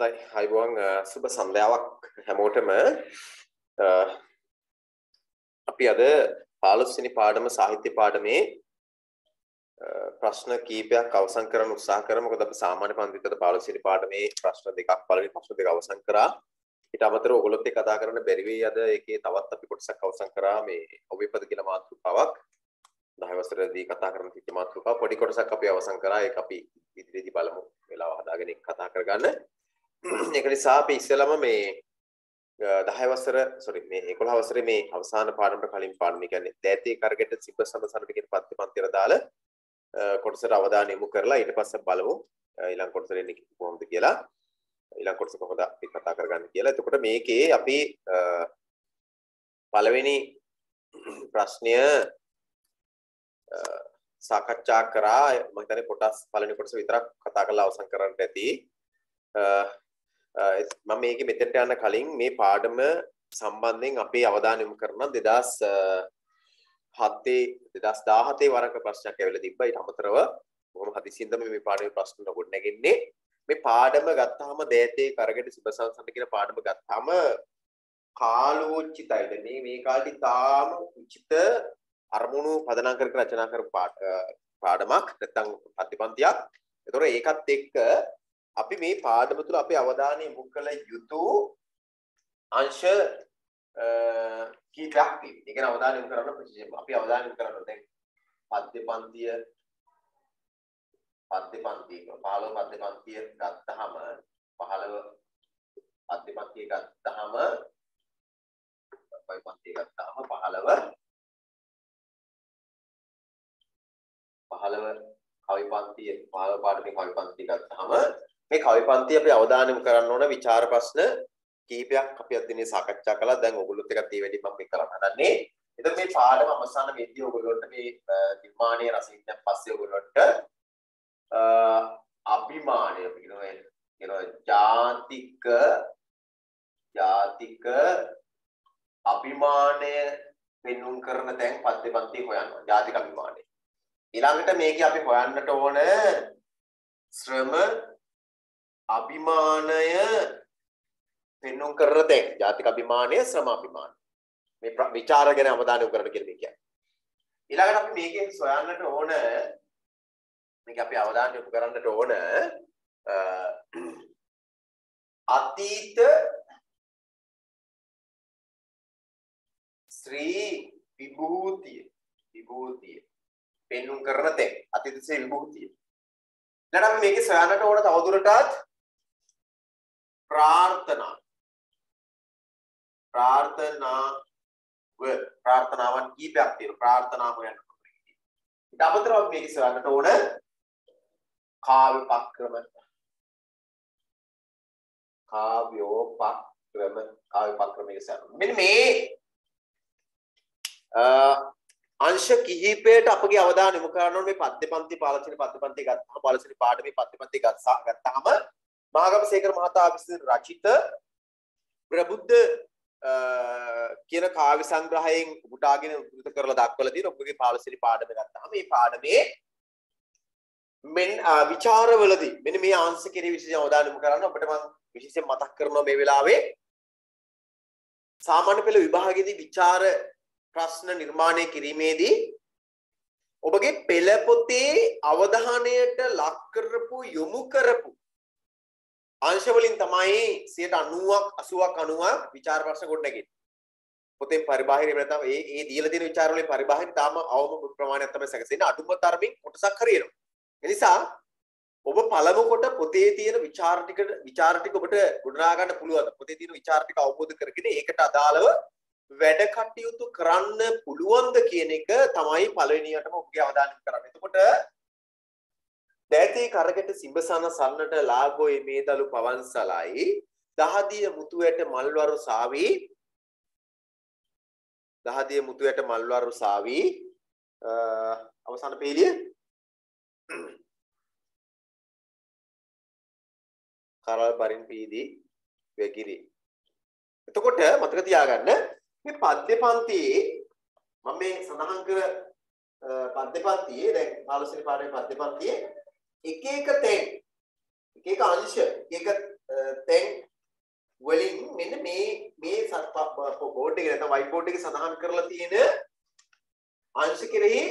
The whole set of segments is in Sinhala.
හොඳයි අයිබෝන් සුබ සන්ධ්‍යාවක් හැමෝටම අපි අද 15 වෙනි පාඩම සාහිත්‍ය පාඩමේ ප්‍රශ්න කීපයක් අවසන් කරන්න උත්සාහ කරමු. මොකද අපි සාමාන්‍ය පන්තිවල 15 වෙනි පාඩමේ ප්‍රශ්න දෙකක් පළවෙනි ප්‍රශ්න දෙක අවසන් කරා. ඊට අමතරව ඔයගොල්ලොත් එක්ක කතා කරන්න බැරි වෙයි අද ඒකේ තවත් අපි කොටසක් අවසන් කරා මේ ඔබේපද කියන මාතෘකාවක් 10 වසරේදී කතා කරන තිච්ච මාතෘකාව පොඩි කොටසක් අපි අවසන් කරා. ඒක අපි ඉදිරියේදී බලමු. වෙලාව හදාගෙන කතා කරගන්න. ඒක නිසා අපි ඉස්සෙල්ලාම මේ 10 වසර මේ 11 වසරේ මේ අවසාන පාඩමට කලින් පාඩම කියන්නේ දෑතේ කරගෙට සිබ සමසනට කියන පන්තිවල දාලා කොටසට අවධානය යොමු කරලා ඊට පස්සේ බලමු ඊළඟ කොටසට එන්නේ කොහොමද කියලා. ඊළඟ කොටස කොහොමද අපි කතා කරගන්නේ කියලා. එතකොට මේකේ අපි පළවෙනි ප්‍රශ්නය සාකච්ඡා කරා. මම හිතන්නේ කොටස් පළවෙනි කොටස විතරක් කතා කරලා අවසන් කරන්නට ඇති. මම මේකේ මෙතෙන්ට යන්න කලින් මේ පාඩම සම්බන්ධයෙන් අපේ අවධානය යොමු කරනවා 2017 වරක ප්‍රශ්නයක් ඇවිල්ලා තිබ්බා. ඊට අමතරව බොහොම හදිසියෙන්ද මේ පාඩමේ ප්‍රශ්න ගොඩ නැගෙන්නේ. මේ පාඩම ගත්තාම දෑතේ කරගෙට සිබසංසන්ට කියන පාඩම ගත්තාම කාලෝචිතයිද මේ කාලේ තාම උචිත අරමුණු පදනම් කර රචනා කරපු පාඩමක් නැත්නම් පන්තියක්. ඒතොර ඒකත් එක්ක අපි මේ පාඩම තුළ අපේ අවධානය යොමු කළ යුතු අංශ කීපයක් තියෙනවා. ඒ කියන්නේ අවධානය යොමු කරන්න ප්‍රතිශේෂ අපි අවධානය යොමු කරනවා දැන් පද්‍ය පන්තිය 15 පද්‍ය පන්තිය ගත්තාම 15 පද්‍ය පන්තිය ගත්තාම 15 පන්තිය ගත්තාම 15 කවි පන්තිය 15 පාඩමේ කවි පන්තිය ගත්තාම මේ කවි පන්තිය අපි අවධානය යොමු කරන්න ඕන විචාර ප්‍රශ්න කීපයක් අපි අද දිනේ සාකච්ඡා කළා. දැන් ඔයගොල්ලොත් එකත් ඒ වැඩි මම මේ කරන්න හදන්නේ. එතකොට මේ පාඩම අවසාන වෙද්දී ඔයගොල්ලොන්ට මේ නිර්මාණයේ රසයෙන් පස්සේ ඔයගොල්ලොන්ට අභිමානය කියනවා ජාතික අභිමානය පෙන්වුම් කරන තැන් පද්‍ය පන්තිය හොයනවා. ජාතික අභිමානය. ඊළඟට මේකේ අපි හොයන්නට ඕන ශ්‍රම අභිමානය පෙන්වුම් කරන තැන් ජාතික අභිමානය ශ්‍රම අභිමානය මේ විචාර ගැන අවධානය යොමු කරන්න කියලා මේ කියන්නේ. ඊළඟට අපි මේකෙන් සොයන්නට ඕන මේක අපි අවධානය යොමු කරන්නට ඕන අතීත ශ්‍රී විභූතිය පෙන්වුම් කරන තැන් අතීත ශ්‍රී විභූතිය. ඊළඟට අපි මේකේ සොයන්නට ඕන තවදුරටත් ප්‍රාර්ථනාවන් කීපයක් තියෙනවා. ප්‍රාර්ථනා හොයන්න ඕනේ. ඊට අමතරව අපි මේක ඉස්සරහට ඕන කාව්‍යපක්‍රම ඉස්සරහ. මෙන්න මේ අංශ කිහිපයට අපගේ අවධානය යොමු කරන්න ඕනේ. මේ පද්‍ය පන්ති 15 පද්‍ය පන්ති ගත්තාම 15 පාඩමේ පද්‍ය පන්ති ගත්තාම මහාගමසේකර මහතා විසින් රචිත ප්‍රබුද්ධ කියන කාව්‍ය සංග්‍රහයෙන් උපුටාගෙන උද්දෘත කරලා දක්වලා තියෙන ඔබගේ 15 වෙනි පාඩම ගත්තාම මේ පාඩමේ විචාරවලදී මෙන්න මේ අංශ කෙරෙහි විශේෂ අවධානය යොමු කරන්න ඔබට මම විශේෂයෙන් මතක් කරනවා මේ වෙලාවේ සාමාන්‍ය පෙළ විභාගයේදී විචාර ප්‍රශ්න නිර්මාණය කිරීමේදී ඔබගේ පෙළ පොතේ අවධානයට ලක් කරපු යොමු කරපු අංශ වලින් තමයි 90% විචාර ප්‍රශ්න ගොඩ නැගෙන්නේ. පොතේ පරිබාහිර නැත්නම් ඒ දීලා තියෙන විචාර වලින් පරිබාහිර තාම අවම ප්‍රමාණයක් තමයි සැකසෙන්නේ. අඩුම තරමින් කොටසක් හරියනවා. ඒ නිසා ඔබ පළමු කොට පොතේ තියෙන විචාර ටික ඔබට ගොඩනගා ගන්න පුළුවන්. පොතේ තියෙන විචාර ටික අවබෝධ කරගෙන ඒකට අදාළව වැඩ කටයුතු කරන්න පුළුවන්ද කියන එක තමයි පළවෙනියටම ඔබගේ අවධානය යොමු කරන්නේ. එතකොට දෑතේ කරගෙට සිඹසන සන්නට ලාගොයි මේදලු පවන්සලයි දහදිය මුතුයට මල්වරු සාවි අවසාන පේලිය කරල් බරින් පීදී වෙගිරි. එතකොට මතක තියාගන්න මේ පද්‍ය පන්තියේ මම මේ සඳහන් කර පද්‍ය පන්තියේ දැන් 15 වෙනි පාඩමේ පද්‍ය පන්තියේ එක එක තැන් එක එක අංශ එක දැන් වලින් මෙන්න මේ බෝඩ් එකේ නැත්නම් වයිට් බෝඩ් එකේ සඳහන් කරලා තියෙන අංශ කෙරෙහි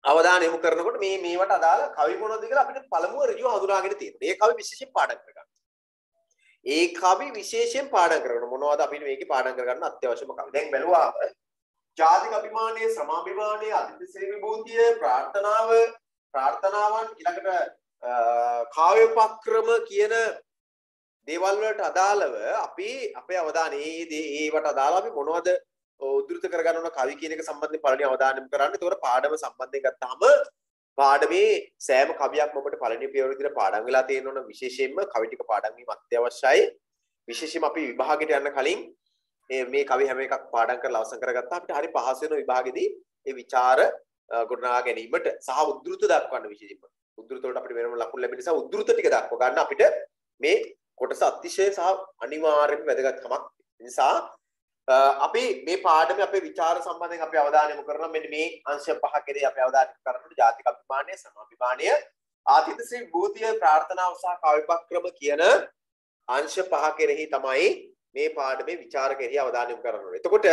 අවධානය යොමු කරනකොට මේවට අදාළ කවි මොනවද කියලා අපිට පළමුව ඍජුව හඳුනාගෙන තියෙනවා. ඒ කවි විශේෂයෙන් පාඩම් කරගන්න. ඒ කවි විශේෂයෙන් පාඩම් කරගන්න මොනවද අපිට මේකේ පාඩම් කරගන්න අත්‍යවශ්‍යම කවි. දැන් බැලුවාම ජාතික අභිමානයේ සමාභිමානයේ අතිශය විභූතිය ප්‍රාර්ථනාවන් ඊළඟට කාව්‍යපක්‍රම කියන දේවල් වලට අදාළව අපි අපේ අවධානය ඒවට අදාළව අපි මොනවද උද්දෘත කරගන්න ඕන කවි කියන එක සම්බන්ධයෙන් පළවෙනි අවධානය යොමු කරන්න. ඒතකොට පාඩම සම්බන්ධයෙන් ගත්තාම පාඩමේ සෑම කවියක්ම ඔබට පළවෙනි පියවර විදිහට පාඩම් වෙලා තියෙනවන විශේෂයෙන්ම කවි ටික පාඩම් වීම අත්‍යවශ්‍යයි. විශේෂයෙන්ම අපි විභාගයට යන්න කලින් මේ කවි හැම එකක් පාඩම් කරලා අවසන් කරගත්තා අපිට හරි පහසු වෙන විභාගෙදී ඒ ਵਿਚාර ගොඩනගා ගැනීමට සහ උද්දෘත දක්වන්න විශේෂයෙන්ම උද්දෘත වලට අපිට වෙනම ලකුණු ලැබෙන නිසා උද්දෘත ටික දක්ව ගන්න අපිට මේ කොටස අතිශය සහ අනිවාර්යයෙන්ම වැදගත්කමක් නිසා අපි මේ පාඩමේ අපේ විචාර සම්බන්ධයෙන් අපි අවධානය යොමු කරනවා මෙන්න මේ අංශ පහ කෙරෙහි අපි අවධානය කරනකොට ජාතික අභිමානය සමාභිමානය ආතිථ්‍ය ශ්‍රී භූතිය ප්‍රාර්ථනාව සහ කාව්‍යපක්‍රම කියන අංශ පහ කෙරෙහි තමයි මේ පාඩමේ විචාර කෙරෙහි අවධානය යොමු කරන්න ඕනේ. එතකොට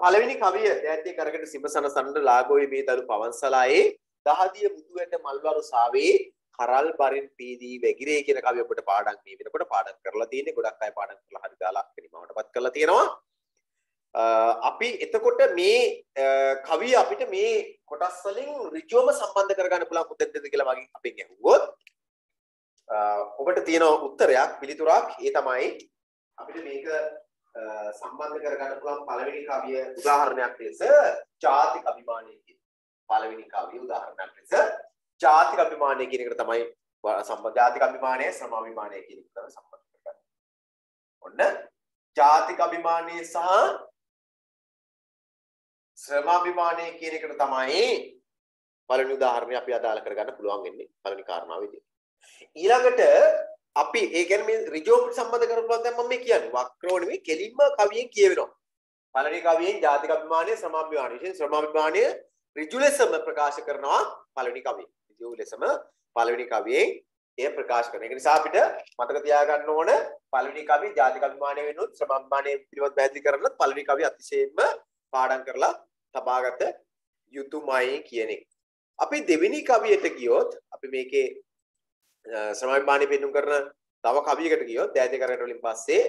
පළවෙනි කවිය දැත්තේ කරකට සිඹසන සනඳ ලාගෝයි මේ දරු පවන්සලායේ දහදිය මුදුවට මල්වරු සාවේ කරල් බරින් පීදී වැගිරේ කියන කවිය ඔබට පාඩම් මේ වෙනකොට පාඩම් කරලා තියෙන්නේ. ගොඩක් අය පාඩම් කරලා හරි දාලා කනිමවටපත් කරලා තියෙනවා. අපි එතකොට මේ කවිය අපිට මේ කොටස් වලින් ඍජුවම සම්බන්ධ කරගන්න පුළුවන් මුදෙන්ද කියලා වගේ අපෙන් අහුවොත් ඔබට තියෙන උත්තරයක් පිළිතුරක් ඒ තමයි අපිට මේක සම්බන්ධ කරගන්න පුළුවන් පළවෙනි කවිය උදාහරණයක් ලෙස ජාතික අභිමානය කියන පළවෙනි කවිය උදාහරණයක් ලෙස ජාතික අභිමානය කියන එකට තමයි සම්බන්ධ ජාතික අභිමානය සමාභිමානය කියන එකට සම්බන්ධ කරගන්න. ඔන්න ජාතික අභිමානය සහ ශ්‍රමාභිමානය කියන එකට තමයි පළවෙනි උදාහරණය අපි අදාළ කරගන්න පුළුවන් වෙන්නේ පළවෙනි කාරණාවේදී. ඊළඟට අපි ඒ කියන්නේ මේ ඍජුව සම්බන්ධ කරපුවා දැන් මම මේ කියන්නේ වක්‍රව නෙවෙයි කෙලින්ම කවියෙන් කියවෙනවා. පළවෙනි කවියෙන් ජාතික අභිමානය සමාභිමානය විශේෂයෙන් ශ්‍රමාභිමානය ඍජු ලෙසම ප්‍රකාශ කරනවා පළවෙනි කවියෙන්. ඍජු ලෙසම පළවෙනි කවියෙන් එය ප්‍රකාශ කරනවා. ඒක නිසා අපිට මතක තියාගන්න ඕන පළවෙනි කවිය ජාතික අභිමානය වෙනුත් ශ්‍රමාභිමානය පිළිබඳ පැහැදිලි කරනත් පළවෙනි කවිය අතිශයින්ම පාඩම් කරලා තබාගත යුතුයමයි කියන එක. අපි දෙවෙනි කවියට ගියොත් අපි මේකේ ශ්‍රමාභිමානය පෙන්වු කරන තව කවියකට ගියොත් දෑතේ කරකට වලින් පස්සේ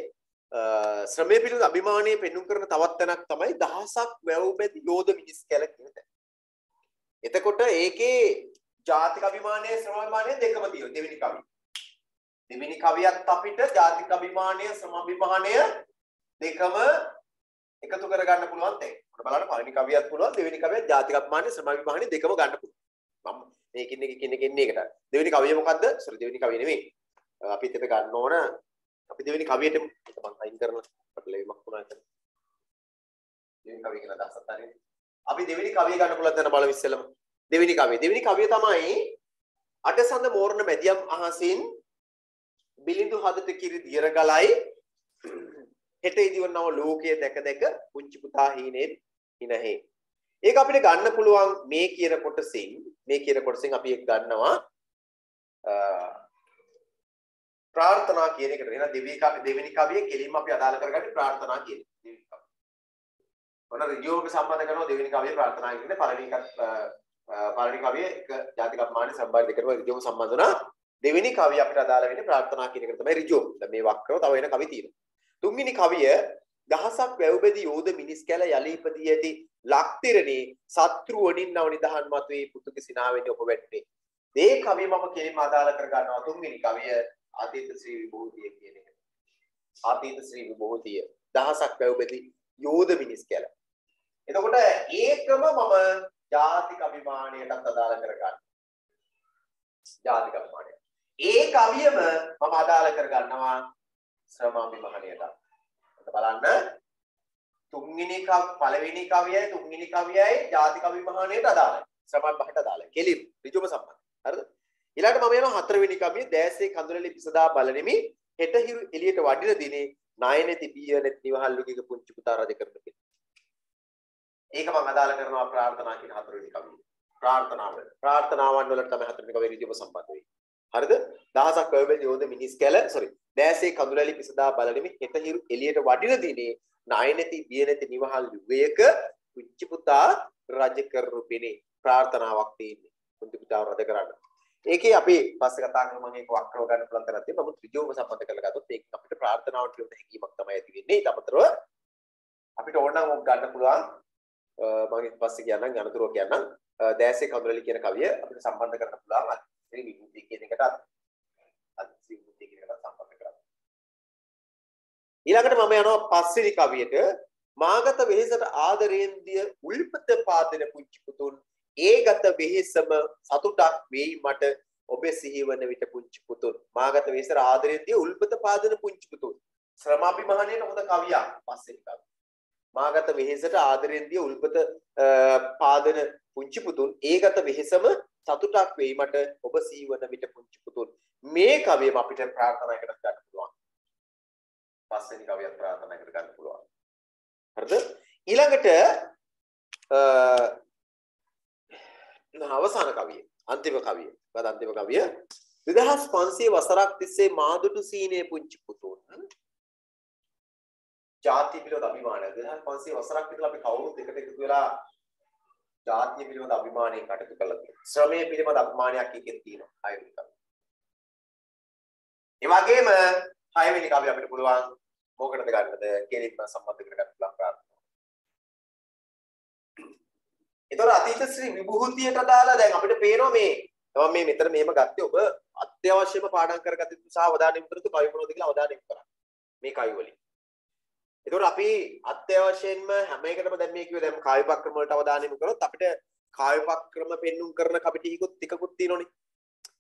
ශ්‍රමයේ පිළිබඳ අභිමානය පෙන්වු කරන තවත් තැනක් තමයි දහසක් වැව් බැති යෝධ මිනිස් කැල කියන තැන. එතකොට ඒකේ ජාතික අභිමානය ශ්‍රමාභිමානය දෙකම තියෙනවා දෙවෙනි කවිය. දෙවෙනි කවියත් අපිට ජාතික අභිමානය ශ්‍රමාභිමානය දෙකම එකතු කරගන්න පුළුවන් දෙයක්. ඔන්න බලන්න පළවෙනි කවියත් පුළුවන් දෙවෙනි කවියත් ජාතික අභිමානය ශ්‍රමාභිමානය දෙකම ගන්න පුළුවන්. මම මේකින් එක එන්නේ එකට. දෙවෙනි කවිය මොකද්ද? සෝරි දෙවෙනි කවිය නෙමෙයි. අපි හිතට ගන්න ඕන අපි දෙවෙනි කවියට මම අයින් කරන පටලැවීමක් වුණා හිතන්න. දෙවෙනි කවිය කියලා දාසත් හරිනේ. අපි දෙවෙනි කවිය ගන්න පුළුවන් දැන් බලමු ඉස්සෙල්ලම. දෙවෙනි කවිය තමයි අටසඳ මෝරණ මැදියම් අහසින් බිලිඳු හදට කිරි දියර ගලයි හෙට ඉදිවනව ලෝකයේ දැක දැක පුංචි පුතා හීනෙන් හිනහේ. ඒක අපිට ගන්න පුළුවන් මේ කියන කොටසින් අපි ඒක ගන්නවා ප්‍රාර්ථනා කියන එකට. එහෙනම් දෙවෙනි කවියේ කෙලින්ම අපි අදාළ කරගන්නේ ප්‍රාර්ථනා කියන දෙවෙනි කවිය. ඔන්න ඍජුවම සම්බන්ධ කරනවා දෙවෙනි කවියේ ප්‍රාර්ථනා කියන්නේ පළවෙනි කවියේ ජාතික අභිමානය සම්බන්ධ දෙකම ඍජුවම සම්බන්ධ වුණා. දෙවෙනි කවිය අපිට අදාළ වෙන්නේ ප්‍රාර්ථනා කියන එකට තමයි ඍජුව. දැන් මේ වක්‍රව තව වෙන කවි තියෙනවා. තුන්වෙනි කවිය දහසක් වැව්බෙදි යෝධ මිනිස් කැල යලි ඉපදී ඇති ලක්තිරණේ සත්‍රුවණින් නව නිදහන් මතුවේ පුතුගේ සිනාවෙන්නේ ඔබ වැටේ. මේ කවිය මම කෙලින්ම අදාළ කර ගන්නවා තුන්වෙනි කවිය ආතිථ්‍ය ශ්‍රී විභූතිය කියන එක. ආතිථ්‍ය ශ්‍රී විභූතිය දහසක් වැව්බෙදි යෝධ මිනිස් කැල. එතකොට ඒකම මම ජාතික අභිමානයටත් අදාළ කර ගන්නවා. ජාතික අභිමානය. ඒ කවියම මම අදාළ කර ගන්නවා ශ්‍රමාභිමානයට. බලන්න පළවෙනි කවියයි තුන්වෙනි කවියයි ජාතික අභිමානයට අදාළයි. ශ්‍රමාභිමානයට අදාළයි. කෙලින් ඍජුවම සම්බන්ධයි. හරිද? ඊළඟට මම යනවා හතරවෙනි කවිය දැසේ කඳුලලි පිසදා බලනෙමි හෙට හිරු එළියට වඩින දිනේ නායනති බියනෙත් නිවහල්ලුගේ පුංචි පුතා රජ කරන කෙනෙක්. ඒක මම අදාළ කරනවා ප්‍රාර්ථනා කියන හතරවෙනි කවිය. ප්‍රාර්ථනාවන් වලට තමයි හතරවෙනි කවිය ඍජුවම සම්බන්ධ වෙන්නේ. හරිද? දහසක් වැවෙද යෝධ මිනිස් කැල දැසේ කඳුලැලි පිසදා බලනිමි හෙට හිරු එළියට වඩින දිනේ ණය නැති බිය නැති නිවහල් යුගයක පුංචි පුතා රජ කරුපිනේ ප්‍රාර්ථනාවක් තියෙන්නේ. පුංචි පුතා රජ කරන්න. ඒකේ අපි පස්සේ කතා කරමු මම ඒක වක්‍රව ගන්න පුළුවන් තරක් තියෙනවා. නමුත් ඍජුවම සම්බන්ධ කරලා ගත්තොත් ඒක අපිට ප්‍රාර්ථනාවට කියන හැඟීමක් තමයි ඇති වෙන්නේ. ඊට අමතරව අපිට ඕනනම් ඔක් ගන්න පුළුවන් මම ඊට පස්සේ කියන්නම් අනතුරුව කියන්නම් දැසේ කඳුලැලි කියන කවිය අපිට සම්බන්ධ කරන්න පුළුවන් අතිරි විමුක්තිය කියන එකට අතිරි විමුක්තිය කියන එකට සම්බන්ධ කරගන්න. ඊළඟට මම යනවා පස්වෙනි කවියට මාගත වෙහෙසට ආදරයෙන් දිය උල්පත පාදන පුංචි පුතුන් ඒගත වෙහෙසම සතුටක් වෙයි මට ඔබ සිහිවන විට පුංචි පුතුන් මාගත වෙහෙසට ආදරයෙන් දිය උල්පත පාදන පුංචි පුතුන් ශ්‍රමාභිමානයේ හොඳ කවියක් පස්වෙනි කවිය. මාගත වෙහෙසට ආදරයෙන් දිය උල්පත පාදන පුංචි පුතුන් ඒගත වෙහෙසම සතුටක් වෙයි මට ඔබ සිහිවන විට පුංචි පුතුන් මේ කවියම අපිට ප්‍රාර්ථනා කරලා ගන්න පුළුවන්. පස්වෙනි කවියක් ප්‍රාර්ථනා කර ගන්න පුළුවන්. හරිද? ඊළඟට අවසාන කවිය අන්තිම කවිය. මොකද අන්තිම කවිය 2500 වසරක් තිස්සේ මාදුටු සීනේ පුංචි පුතුන් ජාතිය පිළිබඳ අභිමානය 2500 වසරක් විතර අපි කවුරුත් එකට එකතු වෙලා ජාතිය පිළිබඳ අභිමානයෙන් කටයුතු කළා තියෙනවා. ශ්‍රමයේ පිළිබඳ අභිමානයක් එකෙන් තියෙනවා. හයවෙනි කවිය. ඒ වගේම හයවෙනි කවිය අපිට පුළුවන් මොකටද ගන්නද කෙලින්ම සම්බන්ධ කරගන්න පුළුවන් ප්‍රාර්ථනා. ඒතර අතීත ශ්‍රී විභූතියට දාලා දැන් අපිට පේනවා මේ මම මේ මෙතන මෙහෙම ගත්තේ ඔබ අත්‍යවශ්‍යම පාඩම් කරගත යුතු සහ අවධානය යොමු කරතු කවි මොනවද කියලා අවධානය යොමු කරන්න. මේ කවි වලින්. ඒතර අපි අත්‍යවශ්‍යයෙන්ම හැම එකටම දැන් මේ කිව්වේ දැන් කායපක්‍රම වලට අවධානය යොමු කරොත් අපිට කායපක්‍රම පෙන්눔 කරන කවි ටිකකුත් තියෙනවනේ.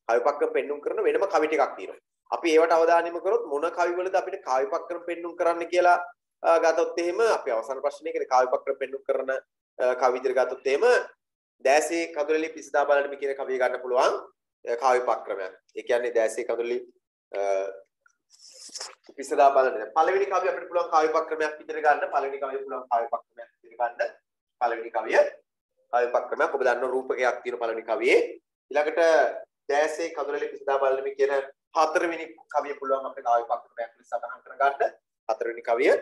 කායපක්‍රම පෙන්눔 කරන වෙනම කවි ටිකක් තියෙනවා. අපි ඒවට අවධානය යොමු කරොත් මොන කවි වලද අපිට කායපක්‍රම පෙන්눔 කරන්න කියලා ගත්තොත් එහෙම අපි අවසාන ප්‍රශ්නේ කියන්නේ කායපක්‍රම පෙන්눔 කරන කවි විදිහට ගත්තොත් එහෙම දැසේ කඳුලැලි පිසදා බලන්න කියන කවිය ගන්න පුළුවන් කායපක්‍රමයක්. ඒ කියන්නේ දැසේ කඳුලැලි පිසදා බලන්න. පළවෙනි කවිය අපිට පුළුවන් කායපක්‍රමයක් විදිහට ගන්න. පළවෙනි කවිය පුළුවන් කායපක්‍රමයක් විදිහට ගන්න. පළවෙනි කවිය කායපක්‍රමයක් ඔබ දන්න රූපකයක් තියෙන පළවෙනි කවියේ. ඊළඟට දැසේ කඳුලැලි පිසදා බලන්න කියන හතරවෙනි කවිය පුළුවන් අපිට කායපක්‍රමයක් ලෙස සටහන් කරගන්න. හතරවෙනි කවිය.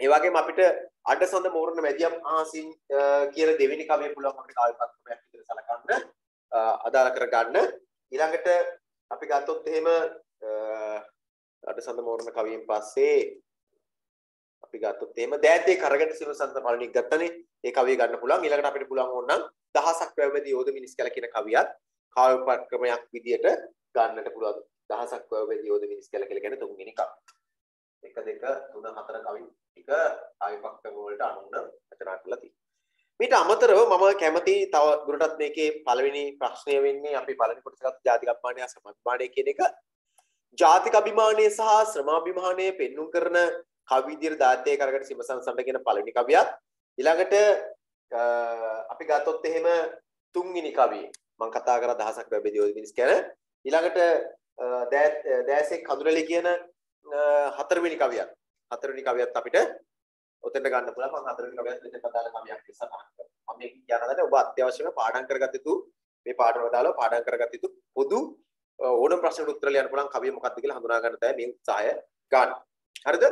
ඒ වගේම අපිට අඩසඳ මෝරණ මැදියම් ආසින් කියන දෙවෙනි කවිය පුළුවන් අපිට කාව්‍යපක්‍රමයක් විදිහට සලකන්න අදාළ කරගන්න. ඊළඟට අපි ගත්තොත් එහෙම අඩසඳ මෝරණ කවියෙන් පස්සේ අපි ගත්තොත් එහෙම දෑතේ කරගට සිවසන්ත පළණික් ගත්තනේ. ඒ කවිය ගන්න පුළුවන්. ඊළඟට අපිට පුළුවන් ඕනනම් දහසක් වැවෙදි යෝධ මිනිස් කැල කියන කවියත් කාව්‍යපක්‍රමයක් විදිහට ගන්නට පුළුවන්. දහසක් වැවෙදි යෝධ මිනිස් කැල කියලා කියන්නේ තුන්වෙනි කවිය. 1 2 3 4 කවි ටික ආයපක්කම වලට අනුව රචනා කරලා තියෙනවා. ඊට අමතරව මම කැමති තව දුරටත් මේකේ පළවෙනි ප්‍රශ්නය වෙන්නේ අපි පළවෙනි කොටස ගත්ත ජාතික අභිමානය සමාජමානය කියන එක. ජාතික අභිමානය සහ ශ්‍රමාභිමානය පෙන්눔 කරන කවි විදියට දායකය කරගෙන සිමසන්සන්ට කියන පළවෙනි කවියත් ඊළඟට අපි ගත්තොත් එහෙම තුන්වෙනි කවිය මම කතා කරා දහසක් වැබෙදී ඔය මිනිස් කියන ඊළඟට දැසේ කඳුලැලි කියන හතරවෙනි කවියත් අපිට ඔතෙන්ට ගන්න පුළුවන්. මම හතරවෙනි කවියත් මෙතන දාලා කවියක් ඉස්සරහට කරනවා. මම මේ කියනවානේ ඔබ අත්‍යවශ්‍යම පාඩම් කරගත යුතු මේ පාඩම දාලා පාඩම් කරගත යුතු පොදු ඕනම ප්‍රශ්නකට උත්තර ලියන්න පුළුවන් කවිය මොකක්ද කියලා හඳුනා ගන්න තමයි මේ උත්සාහය ගන්න. හරිද?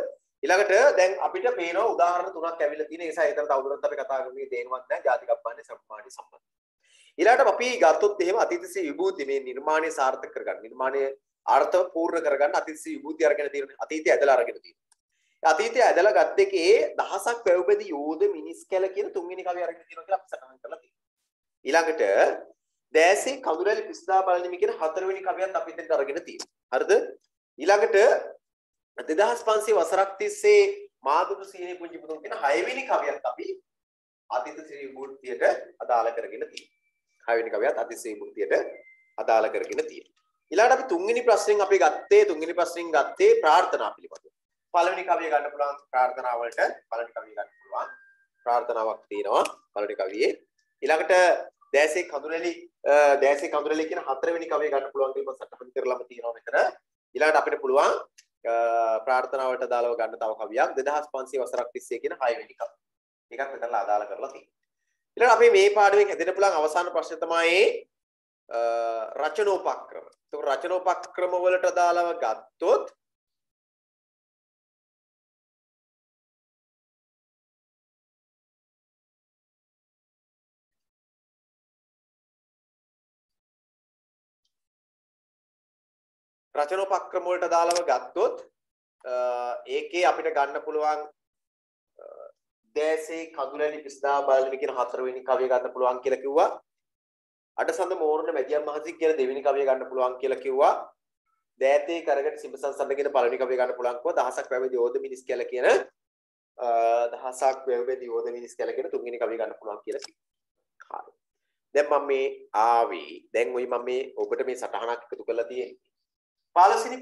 ඊළඟට දැන් අපිට පේනවා උදාහරණ තුනක් ඇවිල්ලා තියෙන නිසා ඒතර තවදුරටත් අපි කතා කරන්නේ තේරුමක් නැහැ ජාතික අභිමානය සම්මානය සම්බන්ධ. ඊළඟට අපි ගත්තොත් එහෙම අතීතසේ විභූති මේ නිර්මාණය සාර්ථක කරගන්න. නිර්මාණය අර්ථ පූර්ණ කරගන්න අතීතසේ විභූති අරගෙන තියෙන අතීතය ඇදලා අරගෙන තියෙනවා. අතීතය ඇදලා ගත්ත එකේ දහසක් වැව්බෙදි යෝධ මිනිස් කැල කියන තුන්වෙනි කවිය අරගෙන තියෙනවා කියලා අපි සටහන් කරලා තියෙනවා. ඊළඟට දැසේ කඳුලැලි පිස්දා බලනිමි කියන හතරවෙනි කවියත් අපි දෙන්න අරගෙන තියෙනවා. හරිද? ඊළඟට 2500 වසරක් තිස්සේ මාදුරු සීනේ පුංචි පුතුන් කියන හයවෙනි කවියත් අපි අතීත ශ්‍රී විභූතියට අදාළ කරගෙන තියෙනවා. හයවෙනි කවියත් අතීත ශ්‍රී විභූතියට අදාළ කරගෙන තියෙනවා. ඊළඟට අපි තුන්වෙනි ප්‍රශ්නෙන් ගත්තේ ප්‍රාර්ථනා පිළිබඳව. පළවෙනි කවිය ගන්න පුළුවන් ප්‍රාර්ථනා වලට පළවෙනි කවිය ගන්න පුළුවන් ප්‍රාර්ථනාවක් තියෙනවා පළවෙනි කවියේ. ඊළඟට දැසේ කඳුලැලි කියන හතරවෙනි කවිය ගන්න පුළුවන් කියලා මම සටහන් කරලාම තියෙනවා මෙතන. ඊළඟට අපිට පුළුවන් ප්‍රාර්ථනාවට දාලව ගන්න තව කවියක් 2500 වසරක් තිස්සේ කියන හයවෙනි කවිය. ඒකත් මෙතනලා අදාළ කරලා තියෙනවා. ඊළඟට අපි මේ පාඩමෙන් හැදෙන්න පුළුවන් අවසාන ප්‍රශ්නේ තමයි රචනෝපක්‍රම. ඒක රචනෝපක්‍රම වලට දාලව ගත්තොත් රචනෝපක්‍රම වලට දාලව ගත්තොත් ඒකේ අපිට ගන්න පුළුවන් දැසේ කඳුලැලි පිස්දා බලමි කියන හතරවෙනි කවිය ගන්න පුළුවන් කියලා කිව්වා. අටසඳ මෝරණ මැදියම් මහසි කියන දෙවෙනි කවිය ගන්න පුළුවන් කියලා කිව්වා. දෑතේ කරකට සිඹසන් සඳ කියන පළවෙනි කවිය ගන්න පුළුවන් කිව්වා. දහසක් වැවෙදි යෝධ මිනිස් කියලා කියන දහසක් වැවෙදි යෝධ මිනිස් කියලා කියන තුන්වෙනි කවිය ගන්න පුළුවන් කියලා කිව්වා. හරි. දැන් මම මේ ආවේ. දැන් ওই මම මේ ඔබට මේ සටහනක් එකතු කරලා තියෙන්නේ. 15 වෙනි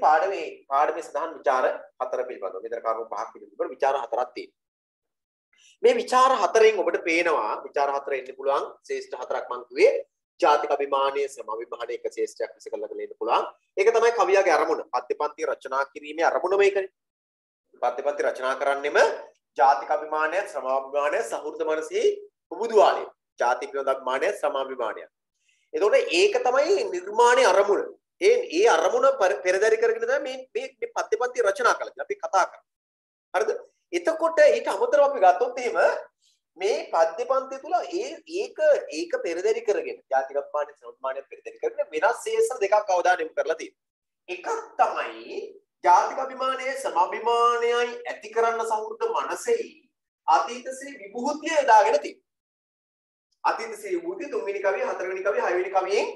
පාඩමේ සඳහන් විචාර හතර පිළිබඳව. මෙතන කරුණු පහක් පිළිබඳව විචාර හතරක් තියෙනවා. මේ විචාර හතරෙන් ඔබට පේනවා විචාර හතර එන්න පුළුවන් ශ්‍රේෂ්ඨ හතරක් මං කිව්වේ. ජාතික අභිමානයේ සමාවිභානයේ එක ශ්‍රේෂ්ඨයක් විස කරලා දෙන්න පුළුවන්. ඒක තමයි කවියාගේ අරමුණ. පද්‍යපන්ති රචනා කිරීමේ අරමුණ මේකනේ. පද්‍යපන්ති රචනා කරන්නෙම ජාතික අභිමානය, සමාවිභානය, සහෘද මනසෙහි උබුදුවාලය. ජාති පිළිබඳ අභිමානය, සමාවිභානය. එතකොට ඒක තමයි නිර්මාණයේ අරමුණ. ඒ අරමුණ පෙරදරි කරගෙන තමයි මේ පද්‍යපන්ති රචනා කළා. අපි කතා කරා. හරිද? එතකොට ඊට අමතරව අපි ගත්තොත් එහෙම මේ පද්‍යපන්ති තුල ඒක පෙරදරි කරගෙන ජාතික අභිමානය සම්මානය පෙරදරි කරගෙන වෙනස් ශේෂ දෙකක් අවධානය යොමු කරලා තියෙනවා. එකක් තමයි ජාතික අභිමානයේ සමාභිමානයයි ඇති කරන්න සමෘද්ධ මනසෙහි අතීත ශ්‍රී විභූතිය යොදාගෙන තියෙනවා. අතීත ශ්‍රී විභූතිය තුන්වෙනි කවිය, හතරවෙනි කවිය, හයවෙනි කවියෙන්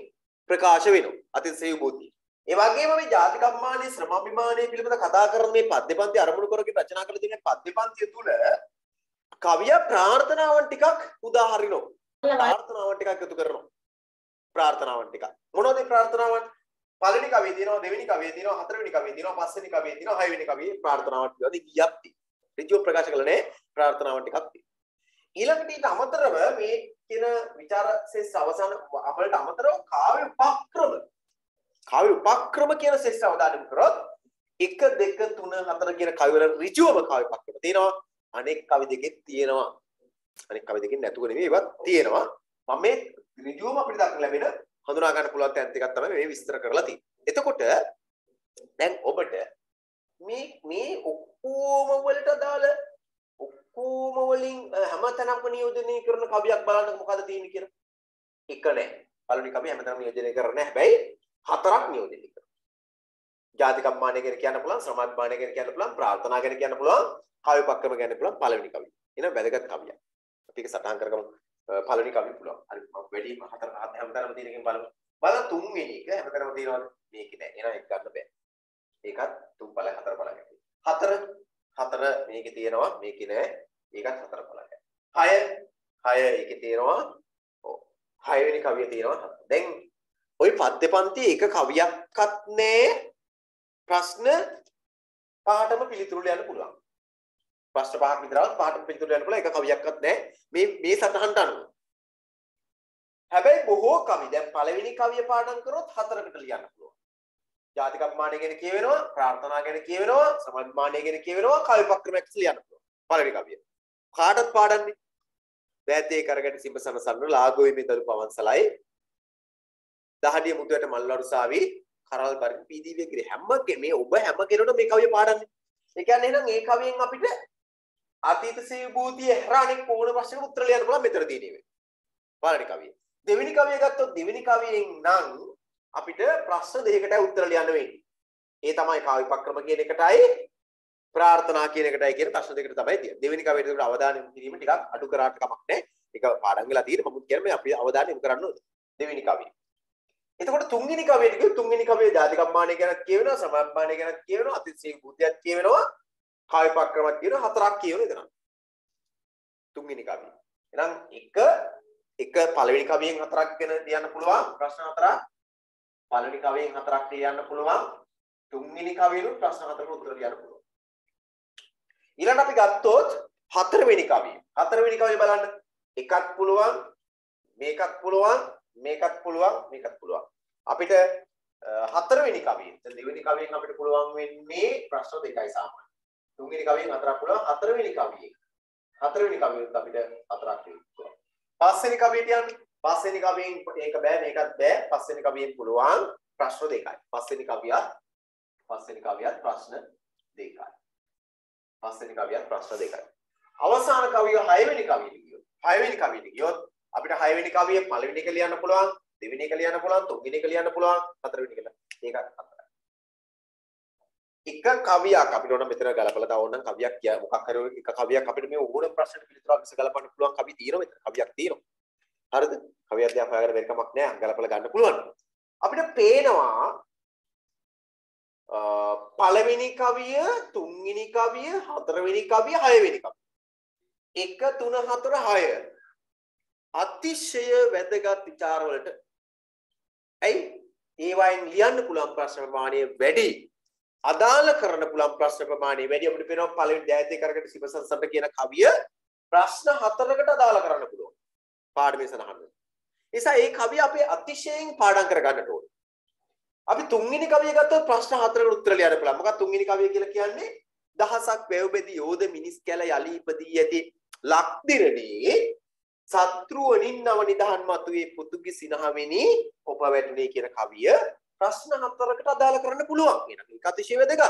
ප්‍රකාශ වෙනවා. අතීත ශ්‍රී විභූතිය. ඒ වගේම මේ ජාතික අභිමානයේ ශ්‍රමාභිමානයේ පිළිබඳ කතා කරන මේ පද්‍යපන්ති අරමුණු කරගෙන රචනා කළ තියෙන පද්‍යපන්තිය තුල කවිය ප්‍රාර්ථනාවන් ටිකක් උදාහරිනවා. ප්‍රාර්ථනාවන් ටිකක් එකතු කරනවා. ප්‍රාර්ථනාවන් ටිකක්. මොනවද මේ ප්‍රාර්ථනාවන්? පළවෙනි කවියේ තියෙනවා, දෙවෙනි කවියේ තියෙනවා, හතරවෙනි කවියේ තියෙනවා, පස්වෙනි කවියේ තියෙනවා, හයවෙනි කවියේ ප්‍රාර්ථනාවන් ටිකක් ගියක් තියෙනවා. ඍජුව ප්‍රකාශ කළනේ ප්‍රාර්ථනාවන් ටිකක් තියෙනවා. ඊළඟට ඊට අමතරව මේ කියන විචාරශේෂ අවසාන අමලට අමතරව කාව්‍ය උපක්‍රම කියන ශේෂ්ඨ අවධානය කරොත් 1 2 3 4 කියන කවි වල ඍජුවම කාව්‍ය උපක්‍රම තියෙනවා. අනෙක් කවි දෙකෙත් තියෙනවා. අනෙක් කවි දෙකෙන් නැතුව නෙවෙයි ඒවත් තියෙනවා. මම මේ ඍජුවම අපිට දක්න ලැබෙන හඳුනා ගන්න පුළුවන් තැන් ටිකක් තමයි මේ විස්තර කරලා තියෙන්නේ. එතකොට දැන් ඔබට මේ ඔක්කොම වලට දාලා ඔක්කොම වලින් හැමතැනක්ම නියෝජනය කරන කවියක් බලන්න මොකද තියෙන්නේ කියලා. එක නෑ. පළවෙනි කවිය හැමතැනම නියෝජනය කරන්නේ නැහැ. හැබැයි හතරක් නියෝජනය කරනවා. ජාතික අභිමානය ගැන කියන්න පුළුවන්, සමාජමානය ගැන කියන්න පුළුවන්, ප්‍රාර්ථනා ගැන කියන්න පුළුවන්, කාව්‍ය උපක්‍රම ගැන පුළුවන් පළවෙනි කවිය. එන වැදගත් කවියක්. අපි ඒක සටහන් කරගමු. පළවෙනි කවිය පුළුවන්. හරි මම වැඩි හතර හැමතැනම තියෙන එකෙන් බලමු. බලන්න තුන්වෙනි එක හැමතැනම තියෙනවද? මේකේ නෑ. එහෙනම් එක ගන්න බෑ. ඒකත් තුන් බල හතර බලයි. හතර මේකේ තියෙනවා, මේකේ නෑ. ඒකත් හතර බලයි. 6 ඒකේ තියෙනවා. ඔව්. 6 වෙනි කවිය තියෙනවා. දැන් ওই පද්‍යපන්ති එක කවියක්වත් නෑ. ප්‍රශ්න පහටම පිළිතුරු ලියන්න පුළුවන්. ප්‍රශ්න පහක් විතරවත් පහටම පිළිතුරු ලියන්න පුළුවන්. එක කවියක්වත් නෑ. මේ සටහනට අනුව. හැබැයි බොහෝ කවි දැන් පළවෙනි කවිය පාඩම් කරොත් හතරකට ලියන්න පුළුවන්. ජාතික අභිමානය ගැන කියවෙනවා, ප්‍රාර්ථනා ගැන කියවෙනවා, සමාජමානය ගැන කියවෙනවා, කවි උපක්‍රමයක් ලියන්න පුළුවන්. පළවෙනි කවිය. කාටත් පාඩම්නේ. දෑතේ කරගෙන සිඹසන සම්න ලාගෝයි මේ දරු පවන්සලයි. දහඩිය මුතුයට මල්වරු සාවි කරල් බරින් පීදීවේ කිරි හැම මේ ඔබ හැම කෙනෙකුට මේ කවිය පාඩම්නේ. ඒ කියන්නේ එහෙනම් මේ කවියෙන් අපිට අතීත සීභූතිය හැර අනෙක් ඕන ප්‍රශ්නකට උත්තර ලියන්න පුළුවන් මෙතන තියෙන්නේ. පළවෙනි කවිය. දෙවෙනි කවිය ගත්තොත් දෙවෙනි කවියෙන් නම් අපිට ප්‍රශ්න දෙකකට උත්තර ලියන්න වෙන්නේ. ඒ තමයි කාව්‍ය උපක්‍රම කියන එකටයි ප්‍රාර්ථනා කියන එකටයි කියන ප්‍රශ්න දෙකට තමයි තියෙන්නේ. දෙවෙනි කවියට උඩ අවධානය යොමු කිරීම ටිකක් අඩු කරාට කමක් නැහැ. ඒක පාඩම් වෙලා තියෙන්නේ. මම කියන්නේ අපි අවධානය යොමු කරන්න ඕනේ. දෙවෙනි කවිය. එතකොට තුන්වෙනි කවියට ගියොත් තුන්වෙනි කවිය ජාතික අභිමානය ගැනත් කියවෙනවා, සමාජමානය ගැනත් කියවෙනවා, අතීත සීභූතියක් කියවෙනවා, කාව්‍ය උපක්‍රමයක් කියවෙනවා, හතරක් කියවෙනවා එතන. තුන්වෙනි කවිය. එහෙනම් එක පළවෙනි කවියෙන් හතරක් ගැන ලියන්න පුළුවන් ප්‍රශ්න හතරක්. පළවෙනි කවියෙන් හතරක් ලියන්න පුළුවන්. තුන්වෙනි කවියෙන් ප්‍රශ්න හතරකට උත්තර ලියන්න පුළුවන්. ඊළඟට අපි ගත්තොත් හතරවෙනි කවිය. හතරවෙනි කවිය බලන්න. එකක් පුළුවන්, මේකක් පුළුවන්, මේකත් පුළුවන්, මේකත් පුළුවන්. අපිට හතරවෙනි කවියෙන් දැන් දෙවෙනි කවියෙන් අපිට පුළුවන් වෙන්නේ ප්‍රශ්න දෙකයි සාමාන්‍ය. තුන්වෙනි කවියෙන් හතරක් පුළුවන්. හතරවෙනි කවියෙන් අපිට හතරක් ලියන්න පුළුවන්. පස්වෙනි කවියට යන්නේ. පස්වෙනි කවියෙන් ඒක බෑ මේකත් බෑ. පස්වෙනි කවියෙන් පුළුවන් ප්‍රශ්න දෙකයි. පස්වෙනි කවියත් ප්‍රශ්න දෙකයි. පස්වෙනි කවියත් ප්‍රශ්න දෙකයි. අවසාන කවිය 6 වෙනි කවියට ගියොත් 6 වෙනි කවියට ගියොත් අපිට 6 වෙනි කවිය පළවෙනි එක ලියන්න පුළුවන්, දෙවෙනි එක ලියන්න පුළුවන්, තුන්වෙනි එක ලියන්න පුළුවන්, හතරවෙනි එක. ඒක හතරයි. එක කවියක් අපිට ඕන මෙතන ගලපලා තව ඕනනම් කවියක් කිය මොකක් හරි එක කවියක් අපිට මේ ඕන ප්‍රශ්නෙට පිළිතුරක් විස ගලපන්න පුළුවන් කවි තියෙනවා මෙතන. කවියක් තියෙනවා. හරිද? කවියක් දැන් හොයාගෙන වෙන කමක් නෑ. ගලපලා ගන්න පුළුවන්. අපිට පේනවා පළවෙනි කවිය, තුන්වෙනි කවිය, හතරවෙනි කවිය, හයවෙනි කවිය. 1 3 4 6 අතිශය වැදගත් ਵਿਚාරවලට. ඇයි? ඒ වයින් ලියන්න පුළුවන් ප්‍රශ්න ප්‍රමාණය වැඩි. අදාළ කරන්න පුළුවන් ප්‍රශ්න ප්‍රමාණය වැඩි. අපිට පේනවා පළවෙනි දෑතේ කරකට සිබසන්සන්ට කියන කවිය ප්‍රශ්න 4කට අදාළ කරන්න පුළුවන්. පාඩමේ සඳහන් වෙනවා. නිසා මේ කවිය අපේ අතිශයින් පාඩම් කර ගන්නට ඕනේ. අපි තුන්වෙනි කවිය ගත්තොත් ප්‍රශ්න 4කට උත්තර ලියන්න පුළුවන්. මොකක්ද තුන්වෙනි කවිය කියලා කියන්නේ? දහසක් වැව් බෙදි යෝධ මිනිස් කැල යලි ඉපදී ඇති ලක්දිරණේ සත්‍රුවණින් නව නිදහන් මතුවේ පුතුගේ සිනහවෙනි ඔප වැටුනේ කියන කවිය ප්‍රශ්න 4කට අදාළ කරන්න පුළුවන් කියන එක අතිශය වැදගත්.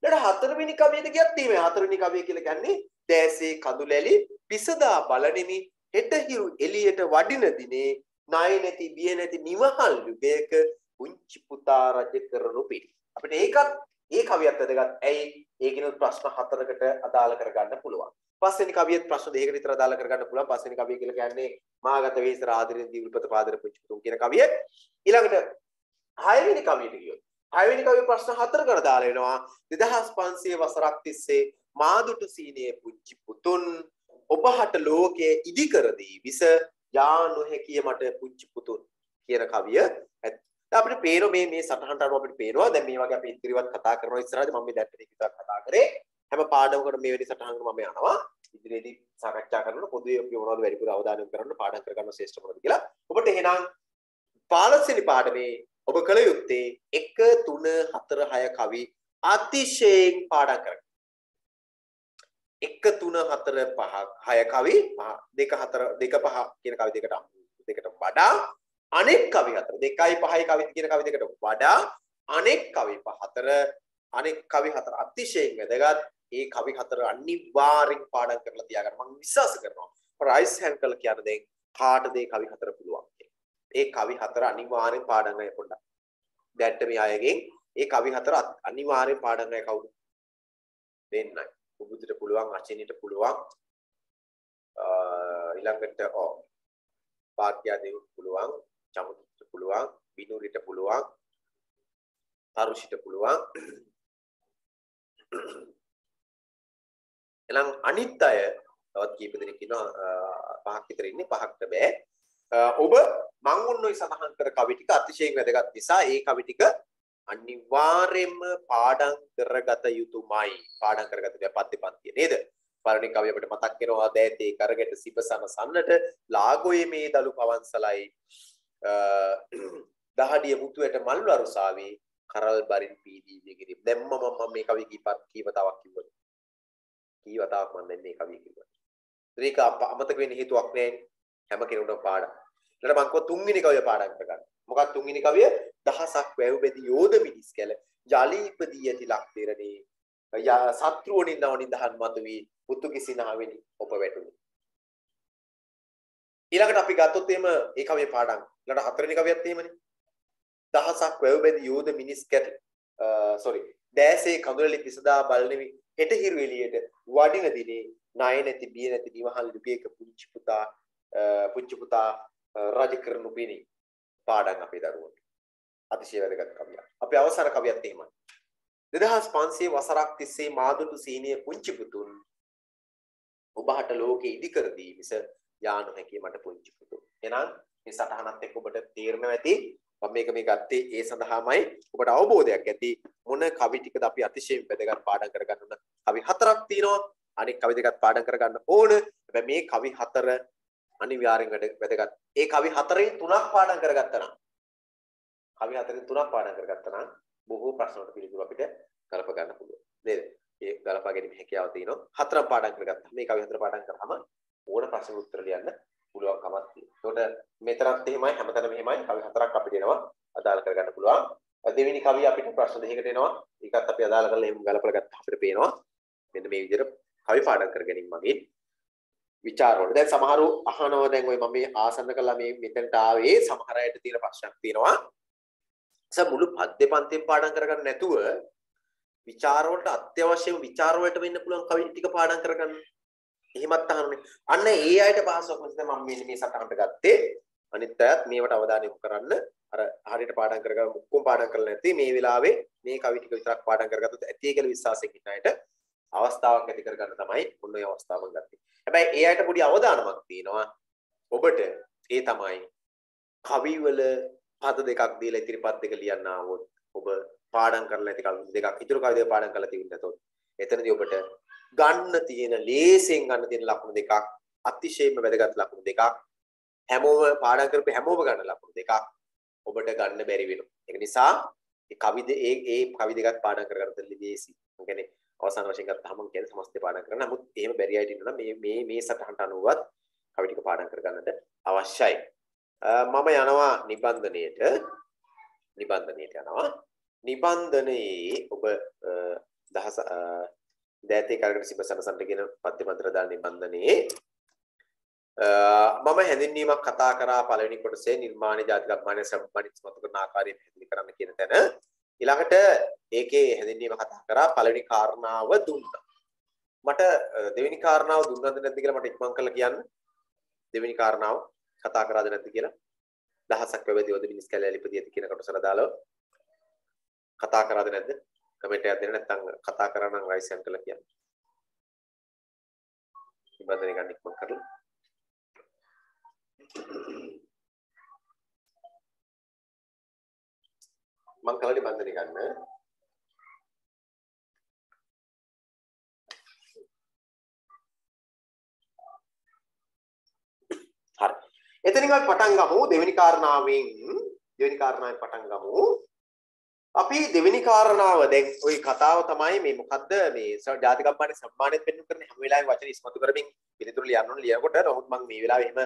ඊට හතරවෙනි කවියද කියත් තියෙනවා. හතරවෙනි කවිය කියලා කියන්නේ දැසේ කඳුලැලි පිසදා බලනෙමි හෙට හිරු එළියට වඩින දිනේ ණය නැති බිය නැති නිවහල් යුගයක පුංචි පුතා රජ කරනු පිට. අපිට ඒකත් ඒ කවියත් වැදගත්. ඇයි? ඒකිනුත් ප්‍රශ්න 4කට අදාළ කරගන්න පුළුවන්. පස්වෙනි කවියත් ප්‍රශ්න 2කට විතර අදාළ කරගන්න පුළුවන්. පස්වෙනි කවිය කියලා කියන්නේ මාගත වේසර ආදරෙන් දීවුල්පත පාදර පුංචි පුතුන් කියන කවිය. ඊළඟට 6වෙනි කවියට ගියොත් 6වෙනි කවිය ප්‍රශ්න 4කට අදාළ වෙනවා. 2500 වසරක් තිස්සේ මාදුටු සීනේ පුංචි පුතුන් ඔබහට ලෝකයේ ඉදි කර දී විස යා නොහැකිය මට පුංචි පුතුන් කියන කවිය. අපිට පේනවා මේ සටහනට අනුව අපිට පේනවා දැන් මේ වගේ අපි ඉදිරියවත් කතා කරනවා ඉස්සරහදී මම මේ දැක්ක ටික විතරක් කතා කරේ. හැම පාඩමකටම මේ වෙලේ සටහනකට මම යනවා. ඉදිරියේදී සාකච්ඡා කරනකොට පොදුවේ අපි මොනවද වැඩිපුර අවධානය යොමු කරන්න පාඩම් කරගන්න ශ්‍රේෂ්ඨ මොනවද කියලා. ඔබට එහෙනම් 15 වෙනි පාඩමේ ඔබ කළ යුත්තේ 1 3 4 6 කවි අතිශයින් පාඩම් කරගන්න. 1 3 4 5 6 කවි 2 4 2 5 කියන කවි දෙකට වඩා අනෙක් කවි 4 2යි 5යි කවි කියන කවි දෙකට වඩා අනෙක් කවි 4 අනෙක් කවි 4 අතිශයින් වැදගත්. ඒ කවි 4 අනිවාර්යෙන් පාඩම් කරලා තියාගන්න මම විශ්වාස කරනවා. රයිස් හැන්කල් කියන දේ කාටද ඒ කවි 4 පුළුවන් කියලා. ඒ කවි 4 අනිවාර්යෙන් පාඩම් කරන්න පොඩ්ඩක්. දැන්ට මේ අයගෙන් ඒ කවි 4 අනිවාර්යෙන් පාඩම් කරන්න කවුද? දෙන්නයි. උබුදිට පුළුවන්, අචිනිට පුළුවන්. ඊළඟට භාග්‍යදේව පුළුවන්, චමුදිට පුළුවන්, බිනුරිට පුළුවන්, තරුෂිට පුළුවන්. එනම් අනිත් අය තවත් කීප දෙනෙක් ඉන්නවා පහක් විතර ඉන්නේ පහකට බෑ. ඔබ මං ඔන්නෝයි සඳහන් කර කවි ටික අතිශයින් වැදගත් නිසා ඒ කවි ටික අනිවාර්යයෙන්ම පාඩම් කරගත යුතුමයි. පාඩම් කරගත යුතු පන්ති පන්තිය නේද? පළවෙනි කවිය අපිට මතක් වෙනවා දෑතේ කරගෙට සිබසන සන්නට ලාගොයේ මේ දලු පවන්සලයි දහඩිය මුතුයට මල් වරුසාවේ කරල් බරින් පීදී විගිරි. දැම්ම මම මේ කවිය කීවතාවක් කිව්වද? කීවතාවක් මම දැන් මේ කවිය කිව්වා. ඒක අමතක වෙන්න හේතුවක් නැහැ. හැම කෙනෙකුටම පාඩම්. ඊට මම කිව්වා තුන්වෙනි කවිය පාඩම් කරගන්න. මොකක්ද තුන්වෙනි කවිය? දහසක් වැව් බෙදි යෝධ මිනිස් කැල ජලීපදී ඇති ලක්තිරණේ සත්‍රුවණින් නව නිදහන් මතුවී පුතුගේ සිනහවෙනි ඔප වැටුනේ. ඊළඟට අපි ගත්තොත් එහෙම ඒ කවිය පාඩම්. ඊළඟට හතරවෙනි කවියත් එහෙමනේ. දහසක් වැව් බෙදි යෝධ මිනිස් කැට දැසේ කඳුලලි පිසදා බලනෙමි හෙට හිරු එළියට වඩින දිනේ ණය නැති බිය නැති නිවහල් යුගයක පුංචි පුතා රජ කරනු පිණි පාඩම් අපේ දරුවන්ට. අතිශය වැදගත් කවියක්. අපේ අවසාන කවියත් එහෙමයි. 2500 වසරක් තිස්සේ මාදුටු සීනිය පුංචි පුතුන් ඔබහට ලෝකෙ ඉදි කර දී මිස යා නොහැකිය මට පුංචි පුතුන්. එහෙනම් මේ සටහනත් එක්ක ඔබට තේරෙනවා ඇති මම මේ ගත්තේ ඒ සඳහාමයි ඔබට අවබෝධයක් ඇති මොන කවි ටිකද අපි අතිශයින් වැදගත් පාඩම් කරගන්න ඕන. කවි 4ක් තියෙනවා. අනෙක් කවි දෙකක් පාඩම් කරගන්න ඕන. හැබැයි මේ කවි 4 අනිවාර්යෙන් වැදගත්. ඒ කවි 4න් 3ක් පාඩම් කරගත්තා නම් බොහෝ ප්‍රශ්න වලට පිළිතුරු අපිට ගලප ගන්න පුළුවන්. නේද? ඒ ගලපා ගැනීම හැකියාව තියෙනවා. 4ක් පාඩම් කරගත්තා. මේ කවි 4 පාඩම් කරාම ඕන ප්‍රශ්න උත්තර ලියන්න පුළුවන්කමක් තියෙනවා. ඒකට මෙතරත් එහෙමයි හැමතැනම එහෙමයි කවි හතරක් අපිට එනවා අදාළ කරගන්න පුළුවන්. දෙවෙනි කවිය අපිට ප්‍රශ්න දෙකකට එනවා. ඒකත් අපි අදාළ කරලා එහෙම ගලපලා ගත්තා අපිට පේනවා. මෙන්න මේ විදිහට කවි පාඩම් කර ගැනීම මගේ විචාර වල. දැන් සමහරව අහනවා දැන් ඔය මම මේ ආසන්න කළා මේ මෙතනට ආවේ සමහර අයට තියෙන ප්‍රශ්නක් තියෙනවා. මුළු පද්‍ය පන්තියෙන් පාඩම් කරගන්න නැතුව විචාර වලට අත්‍යවශ්‍යම විචාර වලට වෙන්න පුළුවන් කවි ටික පාඩම් කරගන්න. එහෙමත් අහන්නේ. අන්න ඒ අයට පහසුවක් නිසා මම මේ සටහනට ගත්තේ. අනිත් අයත් මේවට අවධානය යොමු කරන්න. අර හරියට පාඩම් කරගන්න ඔක්කොම පාඩම් කරලා නැති මේ වෙලාවේ මේ කවි ටික විතරක් පාඩම් කරගත්තොත් ඇති කියලා විශ්වාසයෙන් ඉන්න අයට අවස්ථාවක් ඇති කරගන්න තමයි ඔන්න ඔය අවස්ථාව මම ගත්තේ. හැබැයි ඒ අයට පොඩි අවධානමක් තියෙනවා. ඔබට ඒ තමයි කවිවල පද දෙකක් දීලා ඉතිරි පද දෙක ලියන්න ආවොත් ඔබ පාඩම් කරලා නැති කවි දෙකක් ඉතුරු කවි දෙක පාඩම් කරලා තිබුණ නැතොත් එතනදී ඔබට ගන්න තියෙන ලේසියෙන් ගන්න තියෙන ලකුණු දෙකක් අතිශයින්ම වැදගත් ලකුණු දෙකක් හැමෝම පාඩම් කරපු හැමෝම ගන්න ලකුණු දෙකක් ඔබට ගන්න බැරි වෙනවා. ඒක නිසා ඒ කවි දෙකක් පාඩම් කරගන්න ලේසි. ඒ කියන්නේ අවසාන වශයෙන් ගත්තාම මම කියන්නේ සමස්තය පාඩම් කරන්න. නමුත් එහෙම බැරි අයට ඉන්නවා මේ සටහනට අනුවත් කවි ටික පාඩම් කරගන්නට අවශ්‍යයි. මම යනවා නිබන්ධනයට යනවා. නිබන්ධනයේ ඔබ දෑතේ කරගෙන සිබසනසන්ට කියන පද්‍ය මන්ත්‍ර දාන නිබන්ධනයේ මම හැඳින්වීමක් කතා කරා පළවෙනි කොටසේ නිර්මාණ ජාතිකම්මානය සම්මානිත මත කරන ආකාරය පැහැදිලි කරන්න කියන තැන ඊළඟට ඒකේ හැඳින්වීම කතා කරා පළවෙනි කාරණාව දුන්නා. මට දෙවෙනි කාරණාව දුන්නද නැද්ද කියලා මට ඉක්මන් කරලා කියන්න. දෙවෙනි කාරණාව කතා කරාද නැද්ද කියලා. දහසක් වැවැදි යෝධ මිනිස් කැලේ ලිපදී ඇති කියන කොටසට දාලා කතා කරාද නැද්ද? කමෙන්ට් එකක් දෙන්න නැත්නම් කතා කරා නම් රයිසන් කළා කියන්න. නිබන්ධනය ගන්න ඉක්මන් කරලා. මං කලට නිබන්ධනය ගන්න. හරි. එතනින් අපි පටන් ගමු දෙවෙනි කාරණාවෙන් පටන් ගමු. අපි දෙවෙනි කාරණාව දැන් ওই කතාව තමයි මේ මොකද්ද මේ ජාතිකම්මානේ සම්මානෙත් පෙන්නු කරන හැම වෙලාවෙම වචන ඉස්මතු කරමින් පිළිතුරු ලියන්න ඕන ලියනකොට නමුත් මම මේ වෙලාවේ එහෙම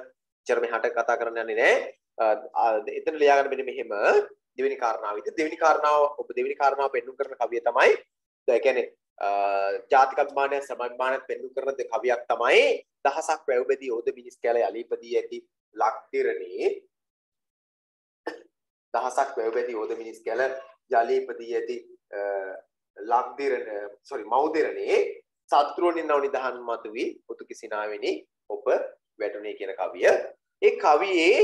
චර මෙහාට කතා කරන්න යන්නේ නැහැ. එතන ලියාගන්න මෙන්න මෙහෙම දෙවෙනි කාරණාව විදිහට දෙවෙනි කාරණාව පෙන්නු කරන කවිය තමයි ඒ කියන්නේ ජාතිකම්මානේ සම්මානෙත් පෙන්නු කරන කවියක් තමයි දහසක් වැව්බෙදී යෝධ මිනිස් කැලේ අලීපදී ඇති ලක්තිරණේ දහසක් වැව්බෙදී යෝධ මිනිස් කැලේ ජලීපදී ඇති මෞදිරණේ සත්‍රුවනින් නව නිදහන් මතුවී පුතු කිසිනාවෙනි ඔබ වැටුනේ කියන කවිය. ඒ කවියේ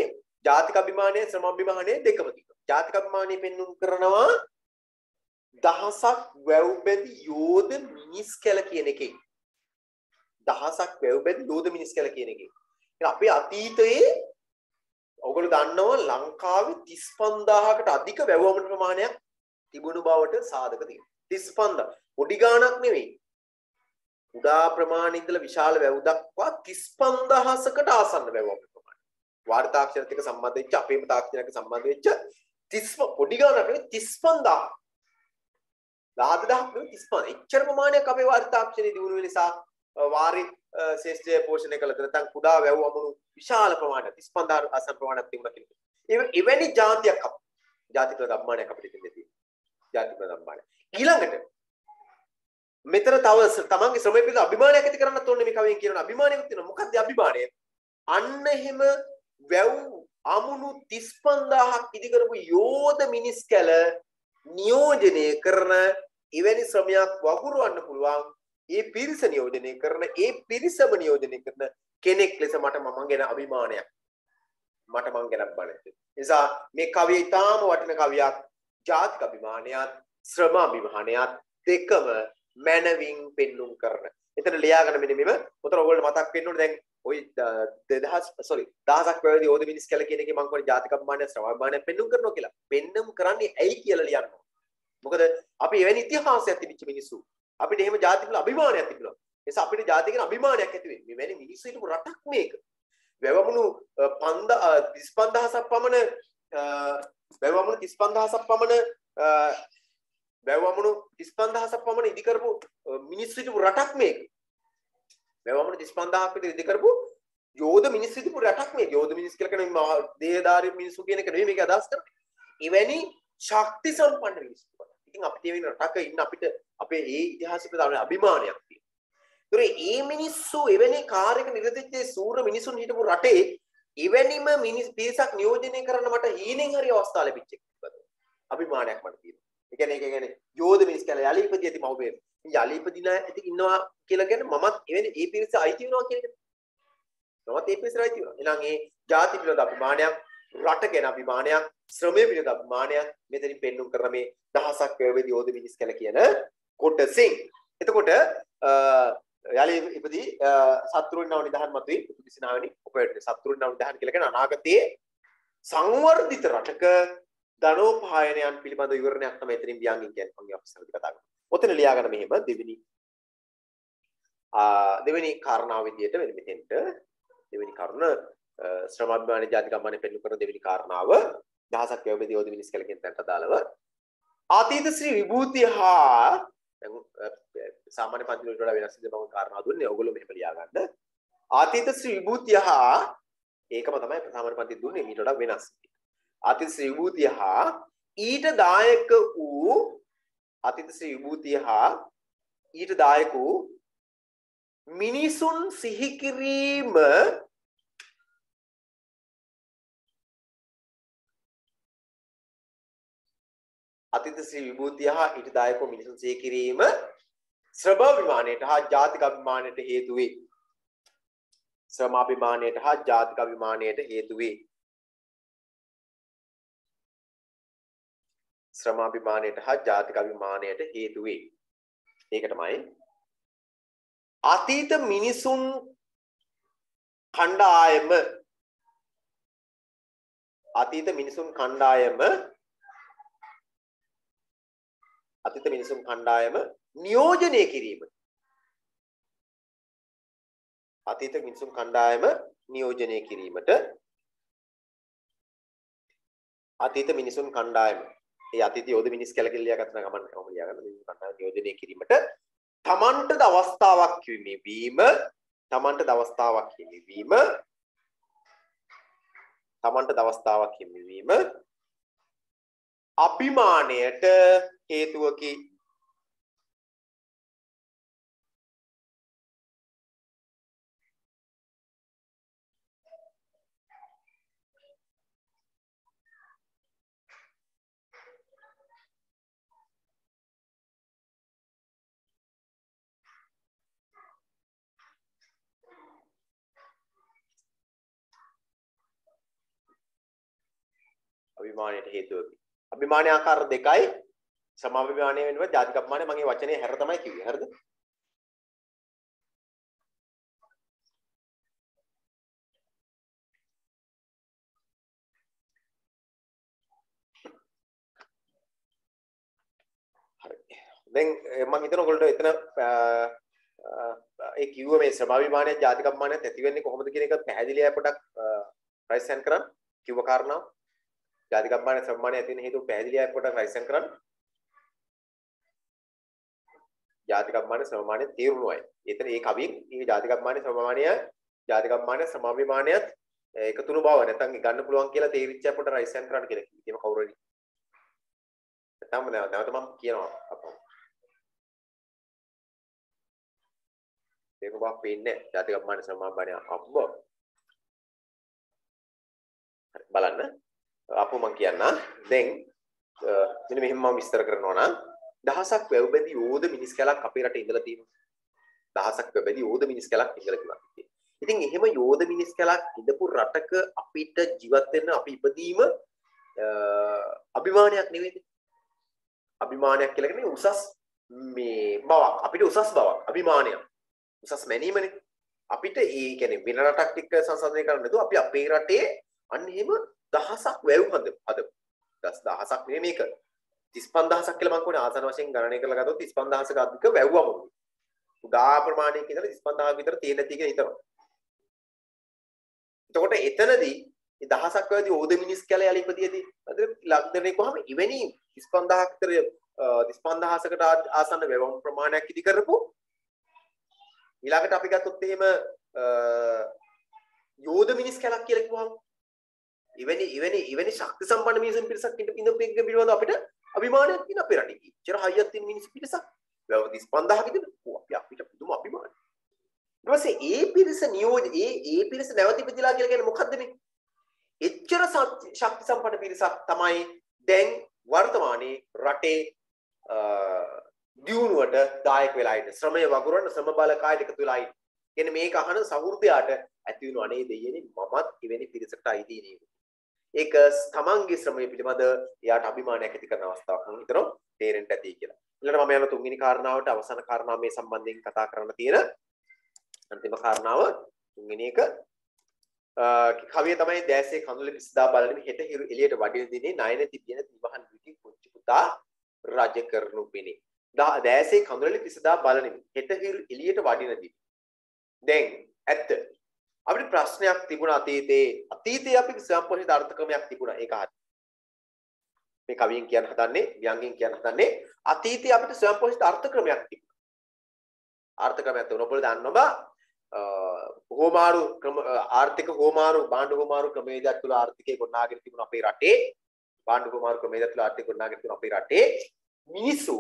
ජාතික අභිමානය ශ්‍රම අභිමානය දෙකම තියෙනවා. ජාතික අභිමානය පෙන්වුම් කරනවා දහසක් වැව්බැදි යෝධ මිනිස් කැල කියන එකේ. දහසක් වැව්බැදි යෝධ මිනිස් කැල කියන එකේ. අපේ අතීතයේ ඔයගොල්ලෝ දන්නවා ලංකාවේ 35000කට අධික වැව්වමන ප්‍රමාණයක් තිබුණු බවට සාධක තියෙනවා. 35000 පොඩි ගාණක් නෙවෙයි. උඩා ප්‍රමාණය ඉඳලා විශාල වැව් දක්වා 35000කට ආසන්න වැව්වමන ප්‍රමාණය. වාර්තාක්ෂරත් එක්ක සම්බන්ධ වෙච්ච අපේම තාක්ෂණයක සම්බන්ධ වෙච්ච 30 පොඩි ගාණක් නෙවෙයි 35000. 10000ක් නෙවෙයි 35000. එච්චර ප්‍රමාණයක් අපේ වාර්තාක්ෂරයේ දිනු වෙන නිසා වාරි ශේෂ්ඨය පෝෂණය කළ නැත්නම් කුඩා වැව් අමුණු විශාල ප්‍රමාණයක් 35000 ආසන්න ප්‍රමාණයක් තිබුණා කියලා. එවැනි ජාතියක් ජාතික ගම්මානයක් අපිට තියෙනවා. ජාතික ගම්මානය. ඊළඟට මෙතන තව තමන්ගේ ශ්‍රමය පිළිබඳ අභිමානයක් ඇති කරන්නත් ඕනේ මේ කවියෙන් කියන අභිමානයක් තියෙනවා. මොකක්ද අභිමානය? අන්න එහෙම වැව් අමුණු 35000ක් ඉදි කරපු යෝධ මිනිස් කැල නියෝජනය කරන එවැනි ශ්‍රමයක් වගුරුවන්න පුළුවන්. ඒ පිරිස නියෝජනය කරන පිරිසම නියෝජනය කරන කෙනෙක් ලෙස මම ගැන අභිමානයක් මට මං ගැන බලන්න. නිසා මේ කවිය ඊටාම වටින කවියක්. ජාතික අභිමානයත් ශ්‍රම අභිමානයත් දෙකම මනවින් පෙන්눔 කරන. එතන ලියාගන්න මෙන්න මෙම උතර ඔයගොල්ලෝ මතක් වෙන්න ඕනේ දැන් ওই 1000ක් වැවැදි යෝධ මිනිස් කැල කියන එකේ මං කියන්නේ ජාතික අභිමානය ශ්‍රම අභිමානය පෙන්눔 කරනවා කියලා. පෙන්눔 කරන්නේ ඇයි කියලා ලියන්න. මොකද අපි එවැනි ඉතිහාසයක් තිබිච්ච මිනිස්සු. අපිට එහෙම ජාතික අභිමානයක් තිබුණා. ඒ නිසා අපිට ජාතික අභිමානයක් ඇති වෙන්නේ. මෙවැනි මිනිස්සු හිටපු රටක් මේක. වැවමුණු 35000ක් පමණ වැවමුණු 35000ක් පමණ ඉදි කරපු මිනිස්සු හිටපු රටක් මේක. වැවමුණු 35000ක් විතර ඉදි කරපු යෝධ මිනිස්සු හිටපු රටක් මේ. යෝධ මිනිස් කියලා කියන්නේ මේ දේහදාරී මිනිස්සු කියන එක නෙවෙයි මේක අදහස් කරන්නේ. එවැනි ශක්ති සම්පන්න මිනිස්සු. ඉතින් අපිට මේ රටක ඉන්න අපිට අපේ ඒ ඉතිහාසෙට දාන අභිමානයක් තියෙනවා. ඒතොර මේ මිනිස්සු එවැනි කාර්යයක නිරතෙච්ච සූර මිනිසුන් හිටපු රටේ එවැනිම මිනිස් පිරිසක් නියෝජනය කරන්න මට හීනෙන් හරි අවස්ථාව ලැබිච්ච එක. අභිමානයක් මට තියෙනවා. ඒ කියන්නේ යෝධ මිනිස් කියලා යලි ඉපදී ඇති මව්බේ. යලි ඉපදිනා ඇති ඉන්නවා කියලා කියන්නේ මමත් එවැනි ඒ පිරිස අයිති වෙනවා කියන එක. මමත් ඒ පිරිසට අයිති වෙනවා. එහෙනම් ඒ ಜಾති පිළිබඳ අභිමානයක්, රට ගැන අභිමානයක්, ශ්‍රමය පිළිබඳ අභිමානයක් මෙතනින් පෙන්වුම් කරන මේ දහසක් වේවි යෝධ මිනිස් කියලා කියන කොටසින්. එතකොට යලි ඉපදී සත්‍රුන් නව නිදහන් මතුයි පුදුසිනාවෙනි ඔපේට් සත්‍රුන් නව නිදහන් කියලා කියන අනාගතයේ සංවර්ධිත රටක ධනෝපායනයන් පිළිබඳ විවරණයක් තමයි එතනින් ව්‍යංගින් කියන්නේ. මම අපස්සරදී කතා කරනවා. ඔතන ලියා ගන්න මෙහෙම දෙවෙනි කාරණාව විදියට වෙන මෙතෙන්ට දෙවෙනි කරුණ ශ්‍රමාභිමාන ජාතිකම්මාන පෙන්නු කරන දෙවෙනි කාරණාව දහසක් වේවි යෝධ මිනිස් කියලා කියන තැනට අදාළව ආතීත ශ්‍රී විභූතිය හා සාමාන්‍ය පන්ති වලට වඩා වෙනස් විදිහට මම කාරණා දුන්නේ. ඔයගොල්ලෝ මෙහෙම ලියා ගන්න. ආතීත ශ්‍රී විභූතිය හා ඒකම තමයි සාමාන්‍ය පන්ති දුන්නේ ඊට වඩා වෙනස්. ආතීත ශ්‍රී විභූතිය හා ඊට දායක වූ ආතීත ශ්‍රී විභූතිය හා ඊට දායක වූ මිනිසුන් සිහි කිරීම අතීත ශ්‍රී විභූතිය හා ඊට දායක වූ මිනිසුන් සිහි කිරීම ශ්‍රමාභිමානයට හා ජාතික අභිමානයට හේතු වේ. ශ්‍රමාභිමානයට හා ජාතික අභිමානයට හේතු වේ. ශ්‍රමාභිමානයට හා ජාතික අභිමානයට හේතු වේ. ඒක තමයි අතීත මිනිසුන් කණ්ඩායම අතීත මිනිසුන් කණ්ඩායම නියෝජනය කිරීම. අතීත මිනිසුන් කණ්ඩායම නියෝජනය කිරීමට අතීත මිනිසුන් කණ්ඩායම ඒ අතීත යෝධ මිනිස් කැලකින් ලියාගත්ත නම් ගමන් කොහොම ලියාගන්නද මිනිසුන් කණ්ඩායම නියෝජනය කිරීමට තමන්ට අවස්ථාවක් හිමිවීම අභිමානයට හේතුවකි. අභිමානයට හේතුවකි. අභිමානය ආකාර දෙකයි. සමාභිමානය වෙනවා ජාතික අභිමානය. මගේ වචනේ හැර තමයි කිව්වේ. හරිද? හරි. දැන් මම හිතන ඔයගොල්ලෝ එතන ඒ කිව්ව මේ සමාභිමානය ජාතික අභිමානය ඇති වෙන්නේ කොහොමද කියන එක පැහැදිලිව පොඩක් රයිස් සෙන්ඩ් කරන්න. කිව්ව කාරණාව ජාතික අභිමානය සම්මානය ඇති වෙන හේතුව පැහැදිලිව පොඩක් රයිස් සෙන්ඩ් කරන්න. ජාතික අභිමානය සමාමානය තීරුණුවයි. එතන ඒ කවියෙන් මේ ජාතික අභිමානය සමාමානය ජාතික අභිමානය සමාභිමානයත් එකතුණු බව නැත්නම් ගන්න පුළුවන් කියලා තීරිච්ච පොට රයිස් සෙන්ඩ් කරන්න කියලා කිව්වේ. ඒක කවුරු හරි. නැත්නම් නැවත මම කියනවා අපෝ. ඒක බා පේන්නේ ජාතික අභිමානය සමාභිමානය අම්බෝ. බලන්න. අපෝ මම කියන්න. දැන් මෙන්න මෙහෙම මම විස්තර කරනවා නම් දහසක් වැව්බැඳි යෝධ මිනිස් කැලක් අපේ රටේ ඉඳලා තියෙනවා. දහසක් වැව්බැඳි යෝධ මිනිස් කැලක් ඉඳලා තියෙනවා. ඉතින් එහෙම යෝධ මිනිස් කැලක් ඉඳපු රටක අපිට ජීවත් වෙන්න අපි ඉපදීම අභිමානයක් නෙවෙයිද? අභිමානයක් කියලා කියන්නේ උසස් මේ බවක්. අපිට උසස් බවක් අභිමානයක්. උසස් මැනීමනේ. අපිට ඒ කියන්නේ වෙන රටක් එක්ක සංසන්දනය කරන්න නැතුව අපි අපේ රටේ අන්න එහෙම දහසක් වැව් හදමු. දහසක් නෙමෙයි මේක. 35000ක් කියලා මම කියන්නේ ආසන වශයෙන් ගණනය කරලා ගත්තොත් 35000ක අධික වැව්වම. උදා ප්‍රමාණයක ඉඳලා 35000ක විතර තියෙන නැති කියලා හිතනවා. එතකොට එතනදී මේ දහසක් වැවදී ඕද මිනිස් කැල යලි ඉපදියදී ලක්දරේ කොහම ඉවෙනි 35000ක් විතර 35000කට ආසන්න වැවම් ප්‍රමාණයක් ඉදි කරපු ඊළඟට අපි ගත්තොත් එහෙම යෝධ මිනිස් කැලක් කියලා කිව්වම එවැනි ශක්ති සම්පන්න මිනිසුන් පිරිසක් ඉඳපු එක පිළිබඳව අපිට අභිමානයක් තියෙන අපේ රටේ. ඉච්චර හයියක් තියෙන මිනිස්සු පිරිසක්. වැව 35000 ක දෙන අපිට පුදුම අභිමානයක්. ඊට පස්සේ ඒ පිරිස ඒ පිරිස නැවත ඉපදිලා කියලා කියන්නේ මොකද්ද මේ? එච්චර ශක්ති සම්පන්න පිරිසක් තමයි දැන් වර්තමානයේ රටේ දියුණුවට දායක වෙලා ඉන්නේ. ශ්‍රමය වගුරන ශ්‍රම බල කායට එකතු වෙලා ඉන්නේ. කියන්නේ මේක අහන සහෘදයාට ඇති වෙන අනේ දෙයියනේ මමත් එවැනි පිරිසකට අයිති නේද? ඒක තමන්ගේ ශ්‍රමය පිළිබඳ එයාට අභිමානයක් ඇති කරන අවස්ථාවක් මම හිතනවා තේරෙන්න ඇති කියලා. ඊළඟට මම යන තුන්වෙනි කාරණාවට අවසාන කාරණාව මේ සම්බන්ධයෙන් කතා කරන්න තියෙන අන්තිම කාරණාව තුන්වෙනි එක කවිය තමයි දැසේ කඳුලේ පිස්දා බලන හෙට හිරු එළියට වඩින දිනේ නයන තිබෙන නිවහන් විකි කුංචි පුතා රජ කරනු පිණි. දැසේ කඳුලේ පිස්දා බලන හෙට හිරු එළියට වඩින දිනේ. දැන් ඇත්ත අපිට ප්‍රශ්නයක් තිබුණා අතීතයේ අපි ස්වයංපෝෂිත අර්ථකමයක් තිබුණා ඒක හරි. මේ කවියෙන් කියන්න හදන්නේ ව්‍යංගයෙන් කියන්න හදන්නේ අතීතයේ අපිට ස්වයංපෝෂිත අර්ථක්‍රමයක් තිබුණා. අර්ථක්‍රමයක් තුන ඔබලා දන්නවා හෝමාරු ආර්ථික හෝමාරු බාණ්ඩ හෝමාරු ක්‍රමවේදයක් තුළ ආර්ථිකය ගොඩනගාගෙන තිබුණා අපේ රටේ. බාණ්ඩ හෝමාරු ක්‍රමවේදයක් තුළ ආර්ථිකය ගොඩනගාගෙන තිබුණා අපේ රටේ. මිනිස්සු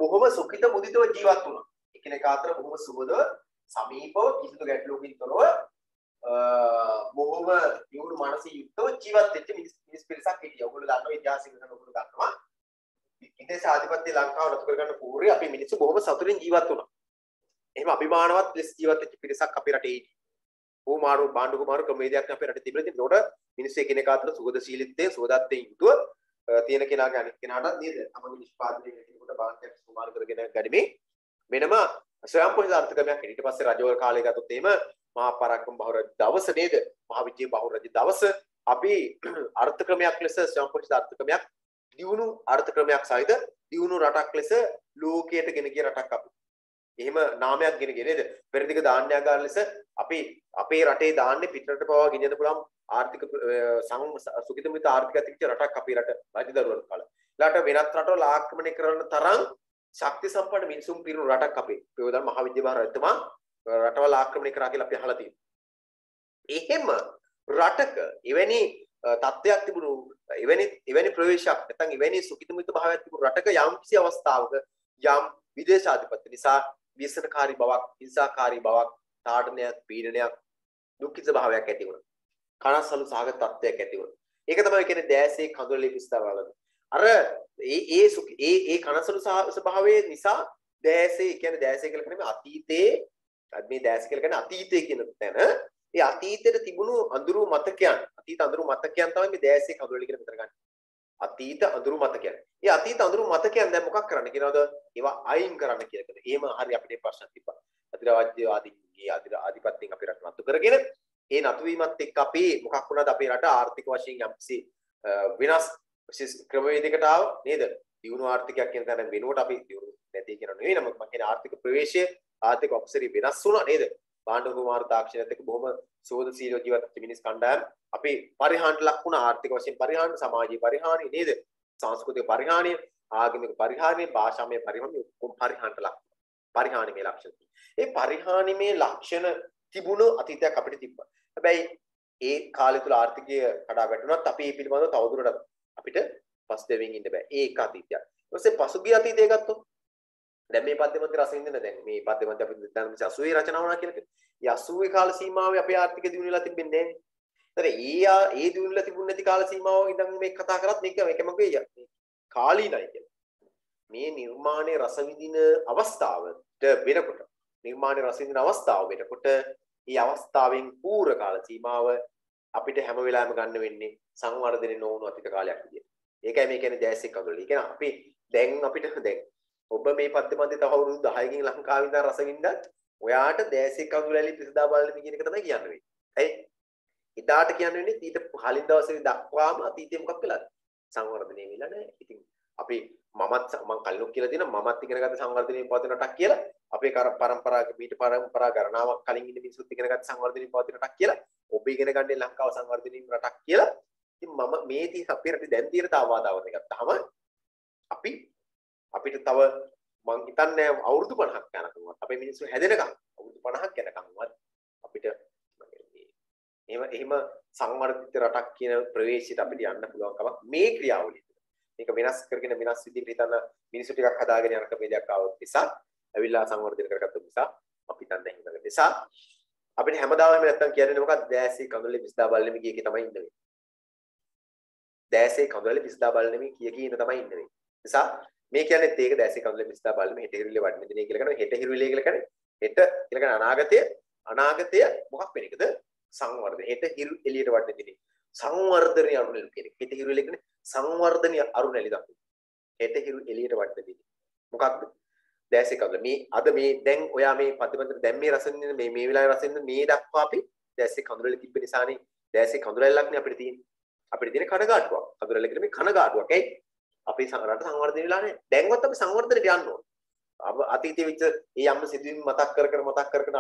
බොහොම සුඛිත මුදිතව ජීවත් වුණා. එකිනෙකා අතර බොහොම සුබද සමීපව කිසිදු ගැටලුවකින් තොරව බොහොම දියුණු මානසික යුක්තව ජීවත් වෙච්ච මිනිස් පිරිසක් හිටියා. ඔයගොල්ලෝ දන්නවා ඉතිහාසය ගැන ඔයගොල්ලෝ දන්නවා. ඉන්දියානු ආධිපත්‍ය ලංකාව රතු කරගන්න පූර්වයේ අපි මිනිස්සු බොහොම සතුටින් ජීවත් වුණා. එහෙම අභිමානවත් ලෙස ජීවත් වෙච්ච පිරිසක් අපේ රටේ හිටියා. හෝමාරු බාණ්ඩ හෝමාරු ක්‍රමවේදයක් අපේ රටේ තිබුණා. ඉතින් ඒකට මිනිස්සු එකිනෙකා අතර සුහදශීලීත්වයෙන් සුහදත්වයෙන් යුතුව තියෙන කෙනාගේ අනිත් කෙනාට නේද? තමගේ නිෂ්පාදනය කෙනෙකුට බාණ්ඩයක් සුමාරු කරගෙන ගනිමින් වෙනම ස්වයංපෝෂිත අර්ථකමක් ඊට පස්සේ රජවල් කාලේ ගත්තොත් එහෙම මහා පරාක්‍රම බහුරජ දවස නේද? මහා විජය බහුරජ දවස අපි අර්ථක්‍රමයක් ලෙස ස්වයංපෝෂිත අර්ථක්‍රමයක් දියුණු අර්ථක්‍රමයක් සහිත දියුණු රටක් ලෙස ලෝකයට ගෙන ගිය රටක් අපි. එහෙම නාමයක් ගෙන ගියේ නේද? පෙරදිග ධාන්‍යාගාර ලෙස අපි අපේ රටේ දාන්නේ පිටරට පවා ගෙනියන්න පුළුවන් ආර්ථික සුඛිතමිත ආර්ථිකයක් තිබිච්ච රටක් අපේ රට රජදරුවන් කාලේ. ඊළාට වෙනත් රටවල ආක්‍රමණය කරන තරම් ශක්ති සම්පන්න මිනිසුන් පිරුණු රටක් අපේ. පෙරදා මහා විද්‍යාභාර රජතුමා රටවල් ආක්‍රමණය කරා කියලා අපි අහලා තියෙනවා. එහෙම රටක එවැනි තත්ත්වයක් තිබුණු එවැනි ප්‍රවේශයක් නැත්නම් එවැනි සුඛිතමිත භාවයක් තිබුණු රටක යම් කිසි අවස්ථාවක යම් විදේශාධිපත්‍ය නිසා විශ්වකාරී බවක්, හිංසාකාරී බවක්, තාඩනයක්, පීඩනයක්, දුක්ඛිත භාවයක් ඇති වුණා. කනස්සලු සහගත තත්ත්වයක් ඇති වුණා. ඒක තමයි කියන්නේ දැසේ කඳුලේ පිස්දා බලන. අර ඒ කනස්සලු ස්වභාවයේ නිසා දැසේ කියන්නේ දැසේ කියලා කියන්නේ අතීතයේ මේ දැසේ කියලා කියන්නේ අතීතයේ කියන තැන ඒ අතීතයේ තිබුණු අඳුරු මතකයන් අතීත අඳුරු මතකයන් තමයි මේ දැසේ කඳුලේ කියලා මෙතන ගන්න. අතීත අඳුරු මතකයන්. ඒ අතීත අඳුරු මතකයන් දැන් මොකක් කරන්න කියනවද? ඒවා අයින් කරන්න කියලා කියනවා. එහෙම හරි අපිට ප්‍රශ්න තිබ්බා. අධිරාජ්‍යවාදීන්ගේ ආධිපත්‍යයෙන් අපි රට නතු කරගෙන ඒ නතු වීමත් එක්ක අපි මොකක් වුණාද අපේ රට ආර්ථික වශයෙන් යම්කිසි විනාශ ක්‍රමවේදයකට ආව නේද? දියුණු ආර්ථිකයක් කියන තැන වෙනුවට අපි දියුණු නැති කියන නෙවෙයි නමුත් මම කියන්නේ ආර්ථික ප්‍රවේශය ආර්ථික ඔප්සරි වෙනස් වුණා නේද? බාණ්ඩ හෝමාරු තාක්ෂණයත් එක්ක බොහොම සෝදශීලීව ජීවත් වෙච්ච මිනිස් කණ්ඩායම් අපි පරිහානියට ලක් වුණා ආර්ථික වශයෙන් පරිහානිය, සමාජීය පරිහානිය නේද? සංස්කෘතික පරිහානිය, ආගමික පරිහානිය, භාෂාමය පරිහානිය ඔක්කොම පරිහානියට ලක් වුණා. පරිහානිමේ ලක්ෂණ. ඒ පරිහානිමේ ලක්ෂණ තිබුණු අතීතයක් අපිට තිබ්බා. හැබැයි ඒ කාලය තුල ආර්ථිකය කඩා වැටුණත් අපි මේ පිළිබඳව තවදුරටත් අපිට පස්දෙමින් ඉන්න බෑ. ඒක අතීතයක්. ඊට පස්සේ පසුගිය අතීතය ගත්තොත් දැන් මේ පද්‍ය මන්ත්‍රය රස විඳින්න දැන් මේ පද්‍ය මන්ත්‍රය අපි දැන් 80 රචනා වුණා කියලා කියනවා. ඒ 80 කාල සීමාවේ අපේ ආර්ථික දියුණු වෙලා තිබෙන්නේ නැහැ. ඒ දියුණු වෙලා තිබුණ නැති කාල සීමාව ඉඳන් මේ කතා කරත් මේකම වෙයි. කාලීනයි කියලා. මේ නිර්මාණයේ රස විඳින අවස්ථාවට වෙනකොට නිර්මාණයේ රස විඳින අවස්ථාව වෙනකොට මේ අවස්ථාවෙන් පූර්ව කාල සීමාව අපිට හැම වෙලාවෙම ගන්න වෙන්නේ සංවර්ධනය නොවුණු අතීත කාලයක් විදියට. ඒකයි මේ කියන්නේ දැසේ කඳුළු. ඒ කියන්නේ අපි දැන් අපිට දැන් ඔබ මේ පද්‍ය මන්ත්‍රය තව අවුරුදු 10කින් ලංකාවේ ඉඳන් රස විඳින්නත් ඔයාට දැසේ කඳුළු පිසදා බලන්න කියන එක තමයි කියන්න වෙන්නේ. ඇයි? ඉදාට කියන්න වෙන්නේ ඊට කලින් දවසේ දක්වාම අතීතේ මොකක් වෙලාද? සංවර්ධනය වෙලා නැහැ. ඉතින් අපි මම කලිනුත් කියලා තියෙනවා මමත් ඉගෙන ගත්ත සංවර්ධනයේ පවතින රටක් කියලා. අපේ පරම්පරාවක පිට පරම්පරා ගණනාවක් කලින් ඉන්න මිනිස්සුත් ඉගෙන ගත්ත සංවර්ධනයේ පවතින රටක් කියලා. ඔබ ඉගෙන ගන්නේ ලංකාව සංවර්ධනයේ රටක් කියලා. ඉතින් මම මේ දී අපේ රටේ දැන් තියෙන තාවාදාවරණය ගත්තාම අපිට තව මං හිතන්නේ අවුරුදු 50ක් යනකම්වත් අපේ මිනිස්සු හැදෙනකම් අවුරුදු 50ක් යනකම්වත් අපිට එහෙම සංවර්ධිත රටක් කියන ප්‍රවේශයට අපිට යන්න පුළුවන් කමක් මේ ක්‍රියාවලිය. මේක වෙනස් කරගෙන වෙනස් විදිහට හිතන මිනිස්සු ටිකක් හදාගෙන යන ක්‍රමයක් ආවොත් නිසා ඇවිල්ලා සංවර්ධනය කරගත්ත නිසා අපි හිතන්නේ හිතන නිසා අපිට හැමදාම නැත්තම් කියන්නේ මොකක්ද දැසේ කඳුලේ පිස්දා බලන්නේ කීකේ තමයි ඉන්නේ. දැසේ කඳුලේ පිස්දා බලන්නේ කීකේ ඉන්න තමයි ඉන්නේ. නිසා මේ කියන්නේ ඒක දැසේ කඳුලේ පිස්දා බලන්නේ හෙට හිරුවිලේ වඩන දිනේ කියලා කරනවා. හෙට හිරුවිලේ කියලා කියන්නේ හෙට කියලා කියන්නේ අනාගතය මොකක් වෙන එකද? සංවර්ධනය. හෙට හිරු එළියට වඩන දිනේ සංවර්ධනය අරුණෙලු කියන එක. හෙට හිරුවිලේ කියන්නේ සංවර්ධනය අරුණෙලි දක්වන. හෙට හිරු එළියට වඩන දිනේ. මොකක්ද? දැසේ කඳුල. මේ අද මේ දැන් ඔයා මේ පදපතර දැන් මේ රසින්න මේ වෙලාවේ රසින්න මේ දක්වා අපි දැසේ කඳුලෙල තිබ්බ නිසානේ දැසේ කඳුලෙල්ලක්නේ අපිට තියෙන්නේ. අපිට තියෙන කනගාටුවක්. කඳුලෙල්ල කියන මේ කනගාටුවක්. ඇයි? අපේ රට සංවර්ධනය වෙලා නැහැ. දැන්වත් අපි සංවර්ධනයට යන්න ඕන. අතීතයේ විතර ඒ යම් සිදුවීම් මතක් කර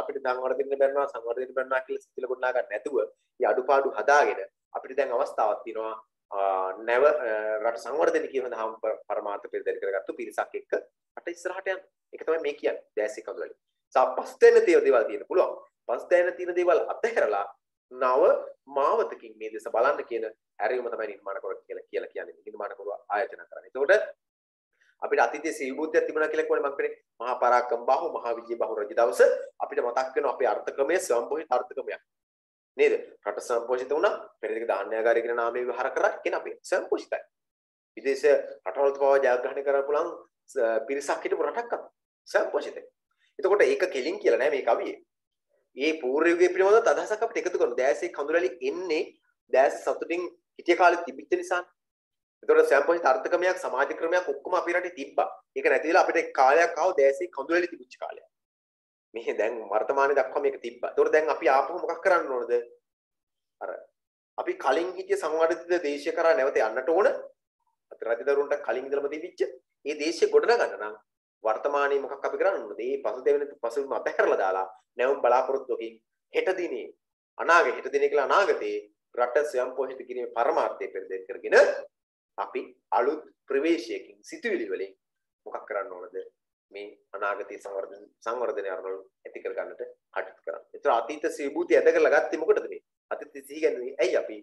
අපිට සංවර්ධනයට බැන්නා සංවර්ධනයට බැන්නා කියලා සිතිල ගොඩනගා ගන්න නැතුව මේ අඩුපාඩු හදාගෙන අපිට දැන් අවස්ථාවක් තියෙනවා නැව රට සංවර්ධනය කියන දහම් පරමාර්ථ පෙරදරි කරගත්තු පිරිසක් එක්ක රට ඉස්සරහට යන්න. ඒක තමයි මේ කියන්නේ දැසේ කඳුලලි. පස්තෙන දේවල් තියෙන පුළුවන්. පස්තෙන තියෙන දේවල් අතහැරලා නව මාවතකින් මේ දේශ බලන්න කියන ඇරීම තමයි නිර්මාණ කර කියලා කියන්නේ. නිර්මාණ කරුව ආයතන කරන්නේ. ඒකට අපිට අතීතයේ සීබුද්ධියක් තිබුණා කියලා කිව්වනේ මම කියන්නේ මහා පරාක්‍රම බාහු මහා විජය බාහු රජ දවස අපිට මතක් වෙනවා අපේ අර්ථක්‍රමය ස්වයංපෝෂිත අර්ථක්‍රමයක්. නේද? රට සම්පෝෂිත වුණා. පෙරදිග ධාන්‍යාගාරය කියන නාමය විවහාර කරා කියන අපි සම්පෝෂිතයි. විදේශ රටවල් පවා ජයග්‍රහණය කරන්න පුළුවන් පිරිසක් හිටපු රටක් අපි සම්පෝෂිතයි. එතකොට ඒක කෙලින් කියලා නෑ මේ කවියේ. මේ පූර්ව යුගයේ පිළිබඳව අදහසක් අපිට එකතු කරනවා. දැසේ කඳුලලි එන්නේ දැස සතුටින් හිටිය කාලේ තිබිච්ච නිසා. එතකොට සම්පෝෂිත අර්ථකමයක් සමාජ ක්‍රමයක් ඔක්කොම අපේ රටේ තිබ්බා. ඒක නැති වෙලා අපිට කාලයක් ආව දැසේ කඳුලලි තිබිච්ච කාලයක්. මේ දැන් වර්තමානයේ දක්වා මේක තිබ්බා. එතකොට දැන් අපි ආපහු මොකක් කරන්න ඕනද? අර අපි කලින් හිටිය සංවර්ධිත දේශය කරා නැවත යන්නට ඕන. රජදරුවන්ට කලින් ඉඳලම තිබිච්ච මේ දේශය ගොඩනගන්න නම් වර්තමානයේ මොකක් අපි කරන්න ඕනද? මේ පසුබිම අතහැරලා දාලා නැවුම් බලාපොරොත්තුකින් හෙට දිනේ හෙට දිනේ කියලා අනාගතේ රට ස්වයංපෝෂිත කිරීමේ පරමාර්ථය පෙරදෙත් කරගෙන අපි අලුත් ප්‍රවේශයකින් සිතුවිලි වලින් මොකක් කරන්න ඕනද? මේ අනාගතයේ සංවර්ධනය අරමුණු ඇති කර ගන්නට කටයුතු කරන්න. ඒතර අතීත සීබූති ඇද කරලා ගත්තේ මොකටද මේ? අතීත සිහිගැන්වීම ඇයි අපි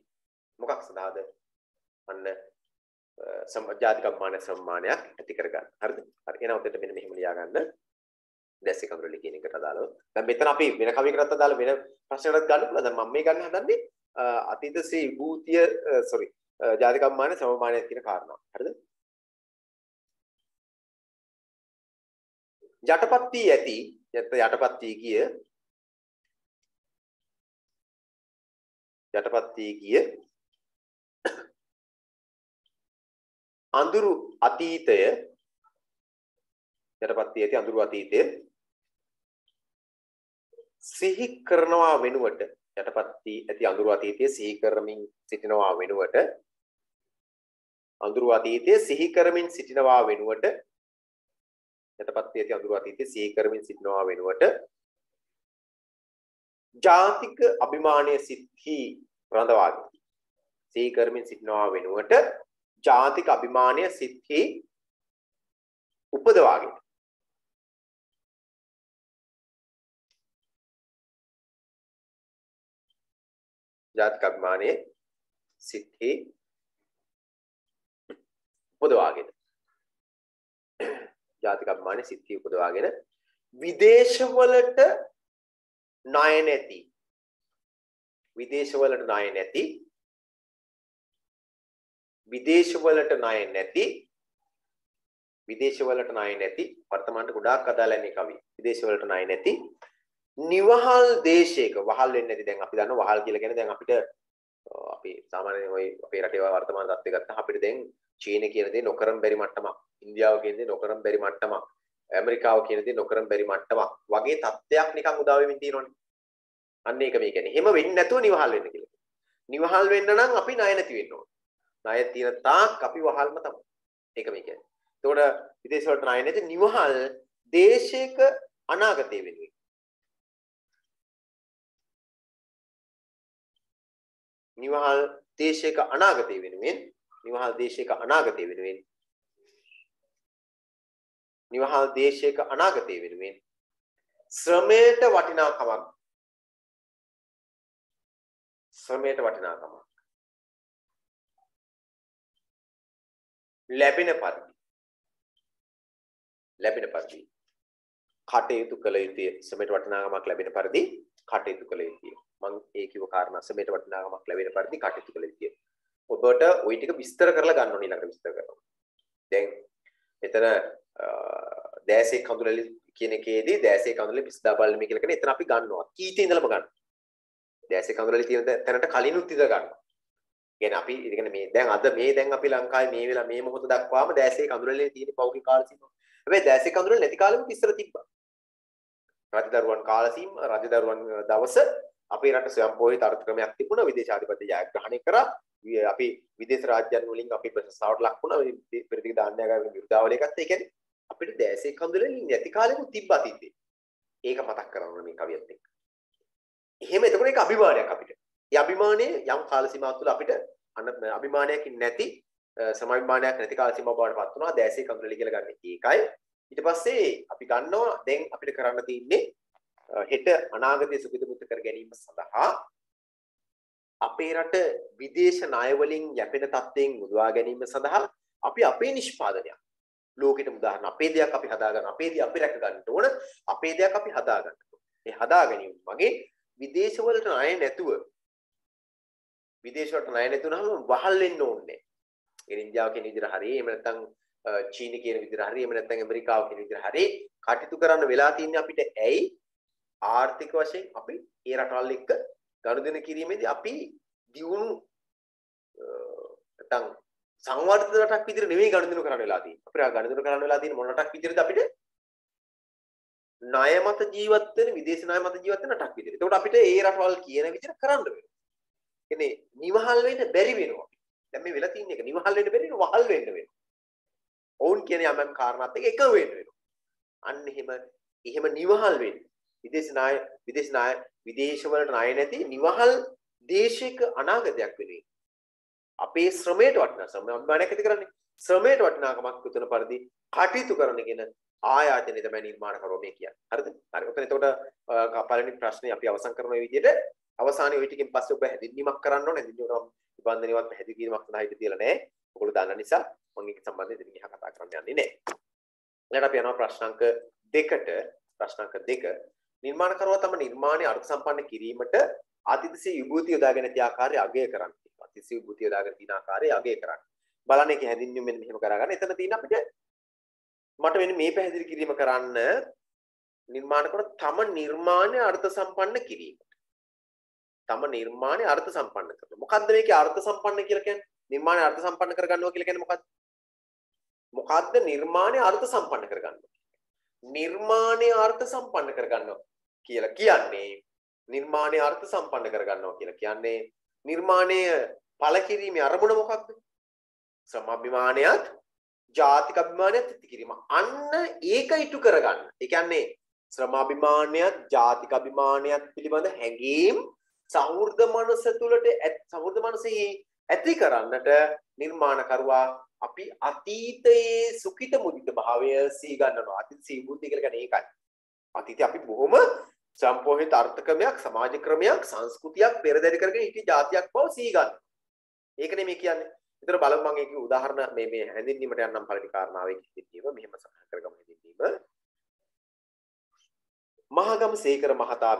මොකක් සඳහාද? අන්න ජාතික මාන සම්මානයක් ඇති කර ගන්න. හරිද? හරි. එහෙනම් ඔතෙන්ට මෙන්න මෙහෙම ලියා ගන්න. දැසේ කඳුලලි කියන එකට අදාළව. දැන් මෙතන අපි වෙන කවියකටත් අදාළ වෙන ප්‍රශ්නයකට ගන්න පුළුවන්. දැන් මම මේ ගන්න හදන්නේ අතීත සීබූතිය ජාතික මාන සම්මානයක් කියන කාරණාව. හරිද? යටපත් වී ඇති යටපත් වී ගිය අඳුරු අතීතය සිහි කරනවා වෙනුවට යටපත් වී ඇති අඳුරු අතීතය සිහි කරමින් සිටිනවා වෙනුවට යටපත් වී ඇති අඳුරු අතීතය සිහි කරමින් සිටිනවා වෙනුවට ජාතික අභිමානයේ සිත්හි රඳවාගෙන සිහි කරමින් සිටිනවා වෙනුවට ජාතික අභිමානයේ සිත්හි උපදවාගෙන ජාතික අභිමානයේ සිත්හි උපදවාගෙන ජාතික අභිමානයේ සිත්හි උපදවාගෙන විදේශවලට ණය නැති වර්තමානට ගොඩාක් අදාළ මේ කවිය. විදේශවලට ණය නැති නිවහල් දේශයක වහල් වෙන්නේ නැති. දැන් අපි දන්නවා වහල් කියලා කියන්නේ දැන් අපිට අපි සාමාන්‍යයෙන් ওই අපේ රටේ වර්තමාන තත්ත්වය ගත්තා අපිට දැන් චීන කියන දේ නොකරම් බැරි මට්ටමක්, ඉන්දියාව කියන දේ නොකරම් බැරි මට්ටමක්, ඇමරිකාව කියන දේ නොකරම් බැරි මට්ටමක් වගේ තත්ත්වයක් නිකන් උදා වෙමින් තියෙනවනේ. අන්න ඒක මේ කියන්නේ. එහෙම වෙන්නේ නැතුව නිවහල් වෙන්න කියලා. නිවහල් වෙන්න නම් අපි ණය නැති වෙන්න ඕන. ණය තියෙන තාක් අපි වහල්ම තමයි. ඒක මේ කියන්නේ. එතකොට විදේශ වලට ණය නැති නිවහල් දේශයක අනාගතය වෙනුවෙන්. නිවහල් දේශයක අනාගතය වෙනුවෙන් ශ්‍රමයට වටිනාකමක් ශ්‍රමයට වටිනාකම ලැබෙන පරිදි කටයුතු කළ යුතුය. ශ්‍රමයට වටිනාකමක් ලැබෙන පරිදි කටයුතු කළ යුතුය. මම ඒ කිව්ව කාරණා ශ්‍රමයට වටිනාකමක් ලැබෙන පරිදි කටයුතු කළ යුතුය. ඔබට ওই ටික විස්තර කරලා ගන්න ඕනේ ඊළඟට විස්තර කරනවා. දැන් මෙතන දැසේ කඳුලලි කියන එකේදී දැසේ කඳුලලි පිස්දා බලමි කියලා කියන එතන අපි ගන්නවා. කීතේ ඉඳලම ගන්නවා. දැසේ කඳුලලි තියෙන තැනට කලිනුත් ඉඳ ගන්නවා. කියන්නේ අපි ඉතින් මේ දැන් අද මේ දැන් අපි ලංකාවේ මේ වෙලා මේ මොහොත දක්වාම දැසේ කඳුලලි තියෙන පෞද්ගලික කාල සීමාව. හැබැයි දැසේ කඳුලලි නැති කාලෙත් ඉස්සර තිබ්බා. රජදරුවන් කාල සීමාව රජදරුවන් දවස අපේ රට ස්වයංපෝෂිත අර්ථක්‍රමයක් තිබුණා. විදේශාධිපති ජයග්‍රහණය කරා. අපි විදේශ රාජ්‍යයන් වලින් අපි ප්‍රශංසාවට ලක් වුණා. පෙරදිග දාන්නයාගේ විරුද්ධාවලිය ගත්තා. ඒ කියන්නේ අපිට දැසේ කඳුලලි නැති කාලෙකුත් තිබ්බා තිබ්බේ. ඒක මතක් කරගන්න මේ කවියත් එක්ක. එහෙම එතකොට ඒක අභිමානයක් අපිට. ඒ අභිමානයේ යම් කාල සීමාවක් තුළ අපිට අභිමානයක් නැති සමාභිමානයක් නැති කාල සීමාවක් බවට පත් වුණා දැසේ කඳුලලි කියලා ගන්න. ඒකයි. ඊට පස්සේ අපි ගන්නවා දැන් අපිට කරන්න තියෙන්නේ හෙට අනාගතයේ සුඛිතමුත් කර ගැනීම සඳහා අපේ රට විදේශ ණය වලින් යැපෙන තත්ත්වයෙන් මුදවා ගැනීම සඳහා අපි අපේ නිෂ්පාදනයක් ලෝකෙට උදාහරණ අපේ දෙයක් අපි හදාගන්න අපේ දෙයක් අපි රැක ගන්න ඕන අපේ දෙයක් අපි හදාගන්න ඕන. මේ හදා ගැනීම මගේ විදේශ වලට ණය නැතුව විදේශ වලට ණය නැතුනම වහල් වෙන්න ඕනේ. ඒ ඉන්දියාව කියන විදිහට හරිය එහෙම නැත්නම් චීන කියන විදිහට හරිය එහෙම නැත්නම් ඇමරිකාව කියන විදිහට හරිය කටයුතු කරන්න වෙලා තින්නේ අපිට ඇයි ආර්ථික වශයෙන් අපි ඒ රටවල් එක්ක ගනුදෙනු කිරීමේදී අපි දියුණු නැත්නම් සංවර්ධිත රටක් විදිහට නෙවෙයි ගනුදෙනු කරන්න වෙලා තියෙන්නේ. අපිට ගනුදෙනු කරන්න වෙලා තියෙන්නේ මොන රටක් විදිහටද අපිට ණය මත ජීවත් වෙන විදේශ ණය මත ජීවත් වෙන රටක් විදිහට. ඒකට අපිට ඒ රටවල් කියන විදිහට කරන්න වෙනවා. කියන්නේ නිවහල් වෙන්න බැරි වෙනවා. දැන් මේ වෙලා තියෙන එක නිවහල් වෙන්න බැරි වෙන වහල් වෙන්න වෙනවා. ඔවුන් කියන යම් කාරණාත් එක්ක එක වෙන්න වෙනවා. අන්න එහෙම නිවහල් වෙන්න. විදේශ වලට ණය නැති නිවහල් දේශයක අනාගතයක් වෙන්නේ. අපේ ශ්‍රමයට වටිනා අභිමානයක් ඇති කරන්නේ. ශ්‍රමයට වටිනාකමක් උතුන පරිදි කටයුතු කරනගෙන ආයාචනය තමයි නිර්මාණකරුවෝ මේ කියන්නේ. හරිද? හරි. ඔතන එතකොට පළවෙනි ප්‍රශ්නේ අපි අවසන් කරන විදිහට අවසානයේ ওই ටිකෙන් පස්සේ ඔබ හැදින්වීමක් කරන්න ඕනේ. හැදින්වීමක් නිබන්ධනයවත් පැහැදිලි කිරීමක් සඳහා හිත තියලා නැහැ. ඔයගොල්ලෝ දන්න නිසා මම ඒක සම්බන්ධයෙන් ඉතින් ගියා කතා කරන්න යන්නේ නැහැ. ඊළඟට අපි යනවා ප්‍රශ්නාංක 2ට. ප්‍රශ්නාංක 2 නිර්මාණකරුවා තම නිර්මාණය අර්ථ සම්පන්න කිරීමට අතිශය විභූති යොදාගෙන තිය ආකාරය අගය කරන්න. අතිශය විභූති යොදාගෙන තින ආකාරය අගය කරන්න. බලන්න ඒක හැදින්වීම මෙන්න මෙහෙම කරගන්න. එතන තියෙන අපිට මට මෙන්න මේ පැහැදිලි කිරීම කරන්න නිර්මාණකරුවා තම නිර්මාණය අර්ථ සම්පන්න කිරීම. තම නිර්මාණය අර්ථ සම්පන්න කරනවා. මොකද්ද මේකේ අර්ථ සම්පන්න කියලා කියන්නේ? නිර්මාණය අර්ථ සම්පන්න කරගන්නවා කියලා කියන්නේ මොකද්ද? මොකද්ද නිර්මාණය අර්ථ සම්පන්න කරගන්නවා? නිර්මාණය අර්ථ සම්පන්න කරගන්නවා කියලා කියන්නේ නිර්මාණය අර්ථ සම්පන්න කරගන්නවා කියලා කියන්නේ නිර්මාණය ඵල කිරීමේ අරමුණ මොකක්ද? සමාභිමානයත් ජාතික අභිමානයත් ඇති කිරීම. අන්න ඒක ඉටු කරගන්න. ඒ කියන්නේ ශ්‍රමාභිමානයත් ජාතික අභිමානයත් පිළිබඳ හැඟීම් සහෘද මනස තුළට සහෘද මනසෙහි ඇති කරන්නට නිර්මාණකරුවා අපි අතීතයේ සුඛිත මුදිත භාවය සිහි ගන්නවා. අතීත සීබුද්ධි කියලා කියන්නේ ඒකයි. අතීතයේ අපි බොහොම සම්පෝහිත අර්ථකමයක්, සමාජ ක්‍රමයක්, සංස්කෘතියක් පෙරදරි කරගෙන හිටිය જાතියක් බව සිහි ගන්නවා. ඒකනේ මේ කියන්නේ. ඒතර බලමු මම ඒකේ උදාහරණ මේ හැඳින්වීමට යන්නම් පළවෙනි කාරණාවේ කිව්වීම මෙහෙම සඳහන් කරගමු හැඳින්වීම. මහගමසේකර මහතා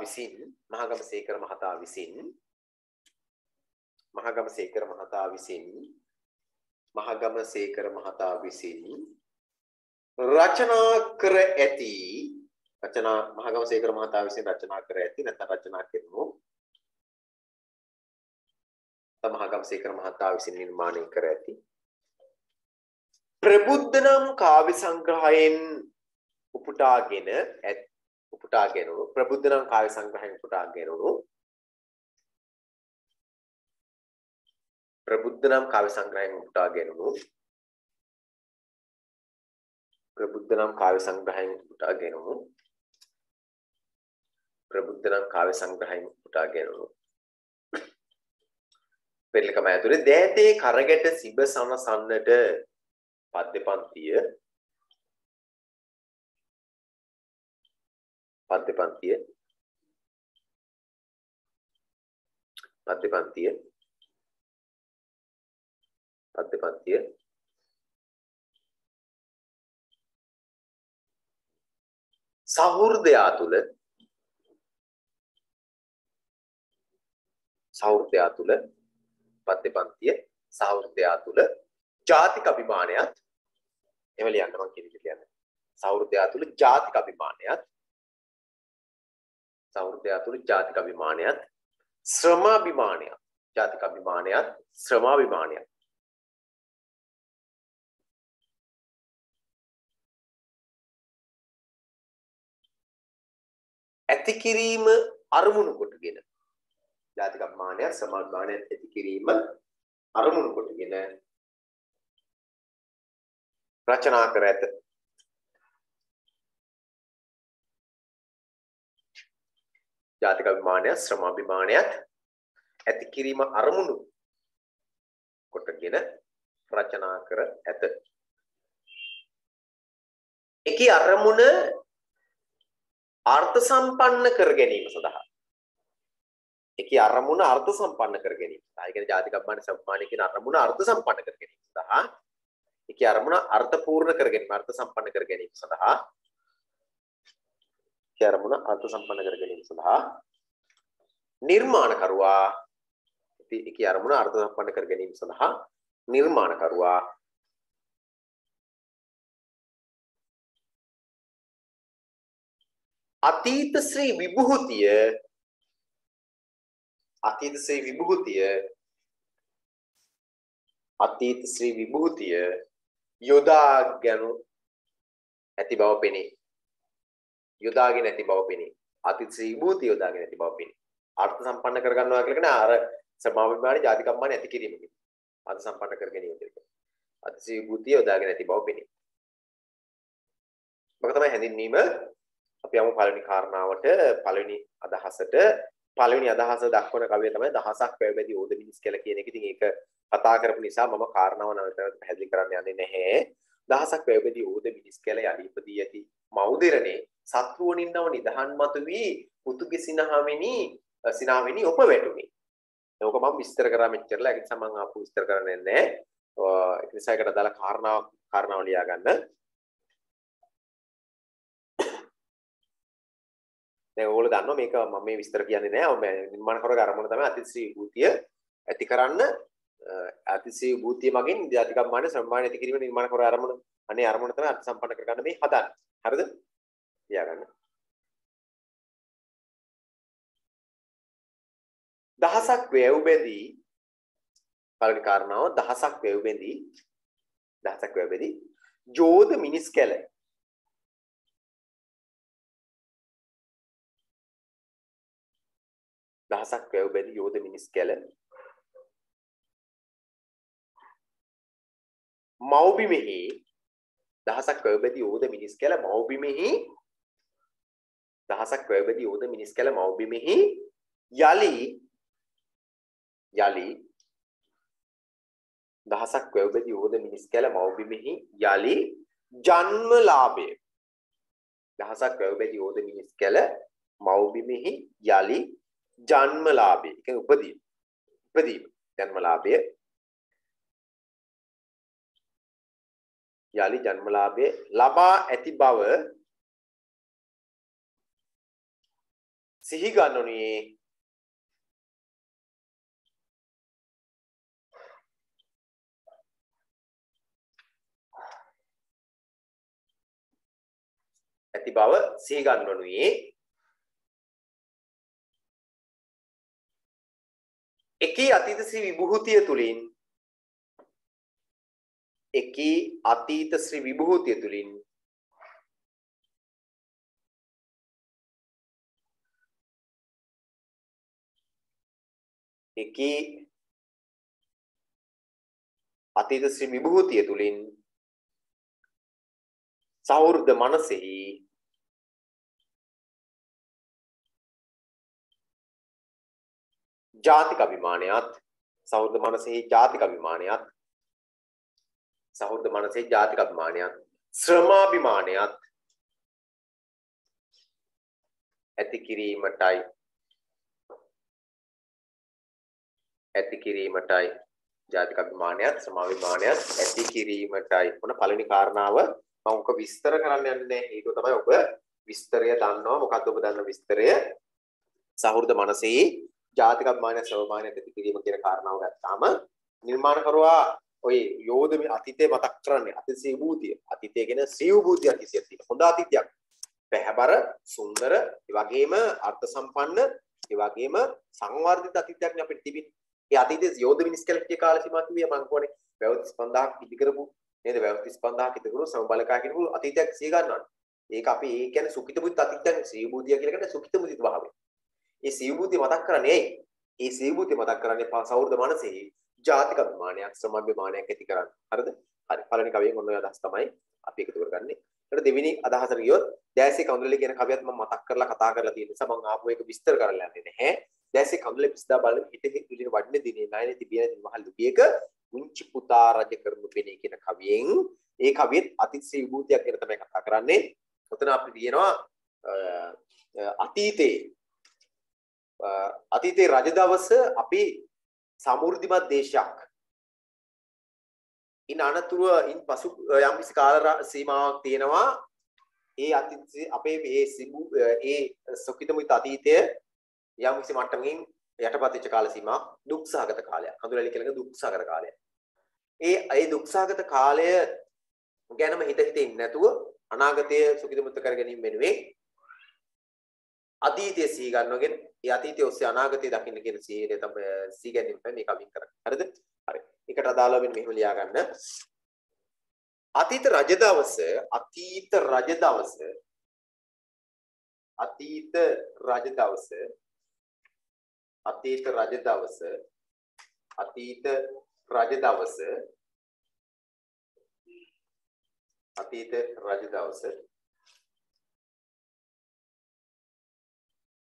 විසින් රචනා කර ඇති නැත්නම් රචනා කරනු මහගමසේකර මහතා විසින් නිර්මාණය කර ඇති ප්‍රබුද්ධ නම් කාව්‍ය සංග්‍රහයෙන් උපුටාගෙන ප්‍රබුද්ධ නම් කාව්‍ය සංග්‍රහයෙන් උපුටාගෙන පෙරලිකම ඇතුලේ දෑතේ කරගැට සිබ සනසන්නට පද්‍ය පන්තිය මධ්‍ය පන්තිය සහෘදයා තුල මධ්‍ය පන්තිය සහෘදයා තුල ජාතික අභිමානයත් එහෙම ලියන්න මම කියන්නේ සහෘදයා තුල ජාතික අභිමානයත් ශ්‍රමාභිමානයත් ජාතික අභිමානයත් ශ්‍රමාභිමානයත් ඇති කිරීම අරමුණු කොටගෙන ජාතික අභිමානයත් ශ්‍රමාභිමානයත් ඇති කිරීම අරමුණු කොටගෙන රචනා කර ඇත. ජාතික අභිමානයත් ශ්‍රමාභිමානයත් ඇති කිරීම අරමුණු කොටගෙන රචනා කර ඇත. එකී අරමුණ අර්ථ සම්පන්න කර ගැනීම සඳහා එකී අරමුණ අර්ථ සම්පන්න කර ගැනීම සඳහා ඒ කියන්නේ ජාතික අභිමාන සම්මානය කියන අරමුණ අර්ථ සම්පන්න කර ගැනීම සඳහා එකී අරමුණ අර්ථ පූර්ණ කර ගැනීම අර්ථ සම්පන්න කර ගැනීම සඳහා එකී අරමුණ අර්ථ සම්පන්න කර ගැනීම සඳහා නිර්මාණකරුවා එකී අරමුණ අර්ථ සම්පන්න කර ගැනීම සඳහා නිර්මාණකරුවා අතීත ශ්‍රී විභූතිය යොදාගෙන ඇති බව පෙනේ. අතීත ශ්‍රී විභූතිය යොදාගෙන ඇති බව පෙනේ. අර්ථ සම්පන්න කර ගන්නවා කියලා කියන්නේ අර සමාවිමාන ජාතික අම්මාන ඇති කිරීම කියන්නේ. අර්ථ සම්පන්න කර ගැනීම කියන්නේ. අතීත ශ්‍රී විභූතිය යොදාගෙන ඇති බව පෙනේ. මොකද තමයි හැඳින්වීම අපි යමු පළවෙනි කාරණාවට පළවෙනි අදහස දක්වන කවිය තමයි දහසක් වැවැදි ඕද මිනිස් කියලා කියන එක. ඉතින් ඒක කතා කරපු නිසා මම කාරණාව නැවත පැහැදිලි කරන්න යන්නේ නැහැ. දහසක් වැවැදි ඕද මිනිස් කියලා යලි ඉපදී ඇති මව්දිරනේ සත්වෝනින් නව නිදහන් මතු වී පුතුගේ සිනාවෙනි ඔප වැටුනි. ඒක මම විස්තර කරා මෙච්චරලා. ඒක නිසා මම ආපහු විස්තර කරන්නේ නැහැ. ඒක නිසා ඒකට දාලා කාරණාව ලියා ගන්න. දැන් ඕගොල්ලෝ දන්නවා මේක මම මේ විස්තර කියන්නේ නැහැ. මම නිර්මාණකරුවගේ අරමුණ තමයි අතිශ්‍රී විභූතිය ඇති කරන්න අතිශ්‍රී විභූතිය මගින් ජාතික අභිමානය සම්මානය ඇති කිරීම නිර්මාණකරුවගේ අරමුණ. අනේ අරමුණ තමයි අර්ථ සම්පන්න කරගන්න මේ හදන්නේ. හරිද? ලියාගන්න. දහසක් වැව් බැඳී පළවෙනි කාරණාව දහසක් වැව් බැඳී ජෝද මිනිස් කැල දහසක් වැව් බැඳී යෝධ මිනිස් කැල මව්බිමෙහි දහසක් වැව් බැඳී යෝධ මිනිස් කැල මව්බිමෙහි දහසක් වැව් බැඳී යෝධ මිනිස් කැල මව්බිමෙහි යලි දහසක් වැව් බැඳී යෝධ මිනිස් කැල මව්බිමෙහි යලි ජන්මලාභය දහසක් වැව් බැඳී යෝධ මිනිස් කැල මව්බිමෙහි යලි ජන්මලාභය කියන්නේ උපදීම ජන්මලාභය යලි ජන්මලාභය ලබා ඇති බව සිහි ගන්නුනේ එකී අතීත ශ්‍රී විභූතිය තුලින් එකී අතීත ශ්‍රී විභූතිය තුලින් සහෘද මනසෙහි ජාතික අභිමානයත් සහෘද මනසෙහි ජාතික අභිමානයත් ශ්‍රමාභිමානයත් ඇති කිරීමටයි ඇති කිරීමටයි ජාතික අභිමානයත් සමාවිමානයත් ඇති කිරීමටයි මොන පළවෙනි කාරණාව මම ඔක විස්තර කරන්න යන්නේ නැහැ. ඒක තමයි ඔබ විස්තරය දන්නවා. මොකද්ද ඔබ දන්න විස්තරය? සහෘද මනසේ ජාතික අභිමානය සමාවිමානය ඇති කිරීම කියන කාරණාව ගත්තාම නිර්මාණකරුවා ඔය යෝධමි අතීතේ මතක් කරන්නේ අතිශය භූතිය. අතීතය කියන සිව් භූතිය අතිශය තියෙන. හොඳ අතීතයක්. පැහැබර, සුන්දර, ඒ වගේම අර්ථ සම්පන්න, ඒ වගේම සංවර්ධිත අතීතයක් නේ අපිට තිබින්නේ. ඒ අතීතයේ යෝධ මිනිස්කලකේ කාල සීමාව කිව්වේ මම කියන්නේ වැව 35000ක් ඉදි කරපු නේද? වැව 35000ක් ඉදි කරපු සමබලකා කියනපු අතීතයක් සිය ගන්නවා. ඒක අපි ඒ කියන්නේ සුඛිත බුද්ධ අතීතයක් සිව් භූතිය කියලා කියන්නේ සුඛිත බුද්ධ භාවය. ඒ සිව් භූතිය මතක් කරන්නේ ඇයි? ඒ සිව් භූතිය මතක් කරන්නේ සෞර්ධ මනසේ ජාතික අභිමානයක් සමාභිමානයක් ඇති කරන්න. හරිද? හරි. පළවෙනි කවියෙන් ඔන්න ඔය අදහස් තමයි අපි එකතු කරගන්නේ. ඊට දෙවෙනි අදහසට ගියොත් දැසේ කඳුලේ කියන කවියත් මම මතක් කරලා කතා කරලා තියෙන නිසා මම ආපු එක විස්තර කරලා යන්නේ නැහැ. දැසේ කඳුලේ පිස්දා බලන හිතේ විලින වඩන දිනේ නායනේ තිබියන මහල් ලිපියක මුංචි පුතා රජ කරමු පෙනේ කියන කවියෙන් ඒ කවියෙත් අතිශය විභූතියක් ගැන තමයි කතා කරන්නේ. ඔතන අපි කියනවා අතීතේ රජ දවස අපි සමෘද්ධිමත් දේශයක්. ඉන් අනතුරුව ඉන් පසු යම් කිසි කාල සීමාවක් තියෙනවා. ඒ අතීතයේ අපේ ඒ සුඛිතමුත් අතීතය යම් කිසි මට්ටමකින් යටපත් වෙච්ච කාල සීමාවක් දුක්සහගත කාලයක්. හඳුනලා කියන දුක්සහගත කාලයක්. ඒ දුක්සහගත කාලය ගැනම හිත හිතින් නැතුව අනාගතයේ සුඛිතමුත් කර ගැනීම වෙනුවෙන් අතීතයේ සී ගන්නවගෙන ඒ අතීතයේ ඔස්සේ අනාගතය දකින්න කියන සීලය තමයි සී ගැනීම තමයි මේ කවින් කරන්නේ. හරිද? හරි. ඒකට අදාළව මෙන්න මෙහෙම ලියා ගන්න. අතීත රජ දවස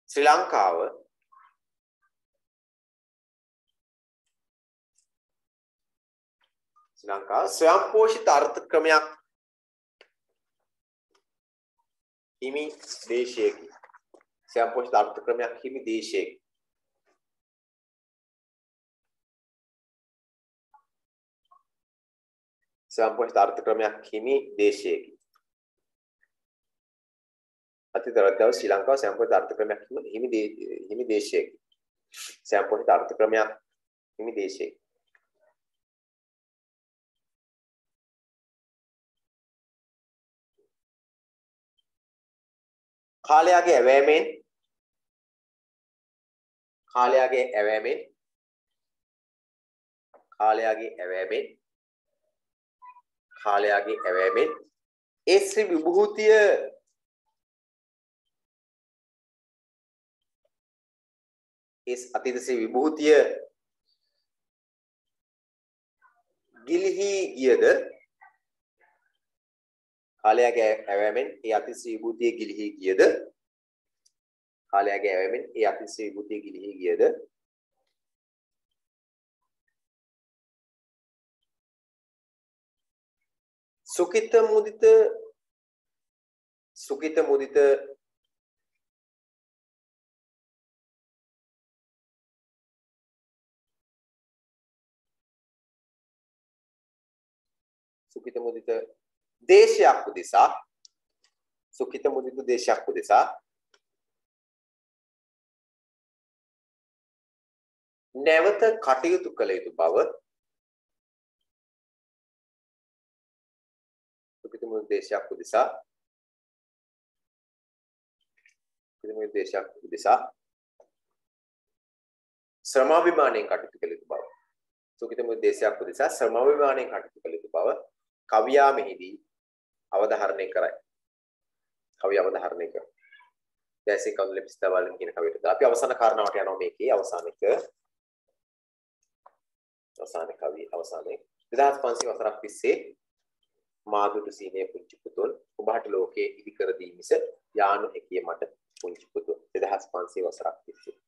ශ්‍රී ලංකාව ස්වයං පෝෂිත අර්ථ ක්‍රමයක් හිමි දේශයකි. ස්වයං පෝෂිත අර්ථ ක්‍රමයක් හිමි දේශයකි. ස්වයං පෝෂිත අර්ථ ක්‍රමයක් හිමි දේශයකි. අතීත රජදව ශ්‍රී ලංකාව ස්වයං පෝෂිත අර්ථ ක්‍රමයක් හිමි දේශයකි. ස්වයං පෝෂිත අර්ථ ක්‍රමයක් හිමි දේශයකි. කාලයාගේ ඇවෑමෙන් ඒ ශ්‍රී විභූතිය අතීත ශ්‍රී විභූතිය ගිලිහි ගියද කාලයාගේ ඇවෑමෙන් ඒ අතීත ශ්‍රී විභූතිය ගිලිහි ගියද සුඛිත මුදිත දේශයක් උදෙසා නැවත කටයුතු කළ යුතු බව ශ්‍රමාභිමානයෙන් කටයුතු කළ යුතු බව කවියා මෙහිදී අවධාරණය කරයි. දැසේ කඳුලේ පිස්දා බලන කියන කවියට අපි අවසාන කාරණාවට යනවා මේකේ අවසාන කවිය 2500 වසරක් තිස්සේ මාදුට සීනේ පුංචි පුතුන් ඔබට ලෝකයේ ඉදි කර දී මිස යානු හැකිය මට පුංචි පුතුන් 2500 වසරක් තිස්සේ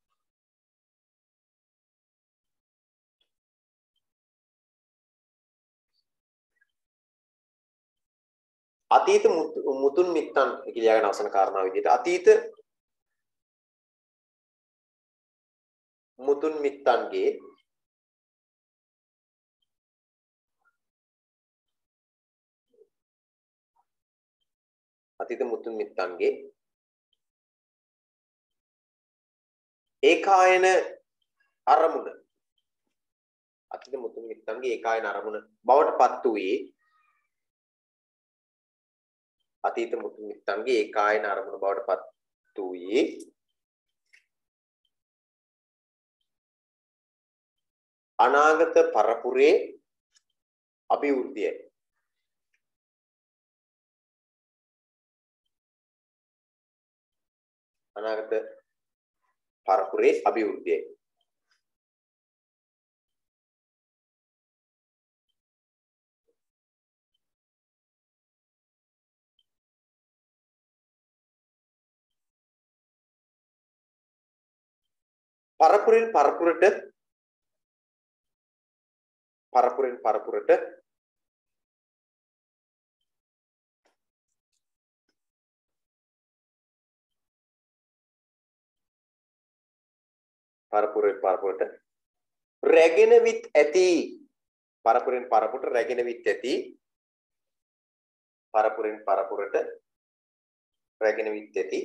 අතීත මුතුන් මිත්තන් කියලා යන අවසන කාරණාව විදිහට අතීත මුතුන් මිත්තන්ගේ අතීත මුතුන් මිත්තන්ගේ ඒකායන අරමුණ අතීත මුතුන් මිත්තන්ගේ ඒකායන අරමුණ බවට පත් වූයේ අතීත මුතුන් මිත්තන්ගේ ඒකායන අරමුණ බවට පත් වූයේ අනාගත පරපුරේ අභිවෘද්ධියයි. අනාගත පරපුරේ අභිවෘද්ධියයි. පරපුරෙන් පරපුරට පරපුරෙන් පරපුරට පරපුරෙන් පරපුරට රැගෙන විත් ඇති පරපුරෙන් පරපුරට රැගෙන විත් ඇති පරපුරෙන් පරපුරට රැගෙන විත් ඇති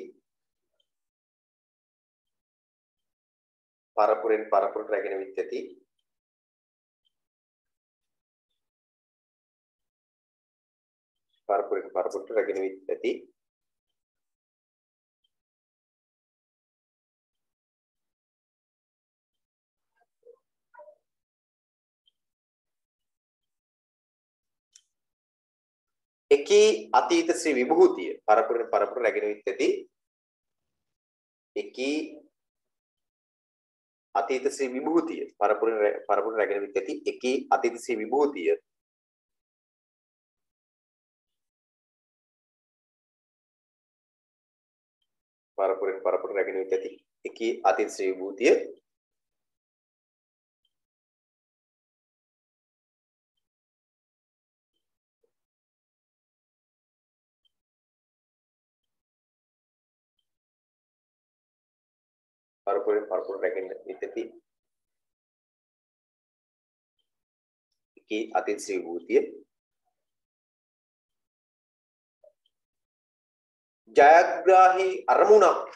පරපුරෙන් පරපුරට රැගෙන විත් ඇති පරපුරෙන් පරපුරට රැගෙන විත් ඇති එකී අතීත ශ්‍රී විභූතිය පරපුරෙන් පරපුර රැගෙන විත් ඇති එකී අතීත ශ්‍රී විභූතිය පරපුරෙන් පරපුර රැගෙන විත් ඇති එකී අතීත ශ්‍රී විභූතිය පරපුරෙන් පරපුර රැගෙන විත් ඇති එකී අතීත ශ්‍රී විභූතිය පරපුරෙන් පරපුර රැගෙන විත් ඇති එකී අතීත ශ්‍රී විභූතිය ජයග්‍රාහී අරමුණක්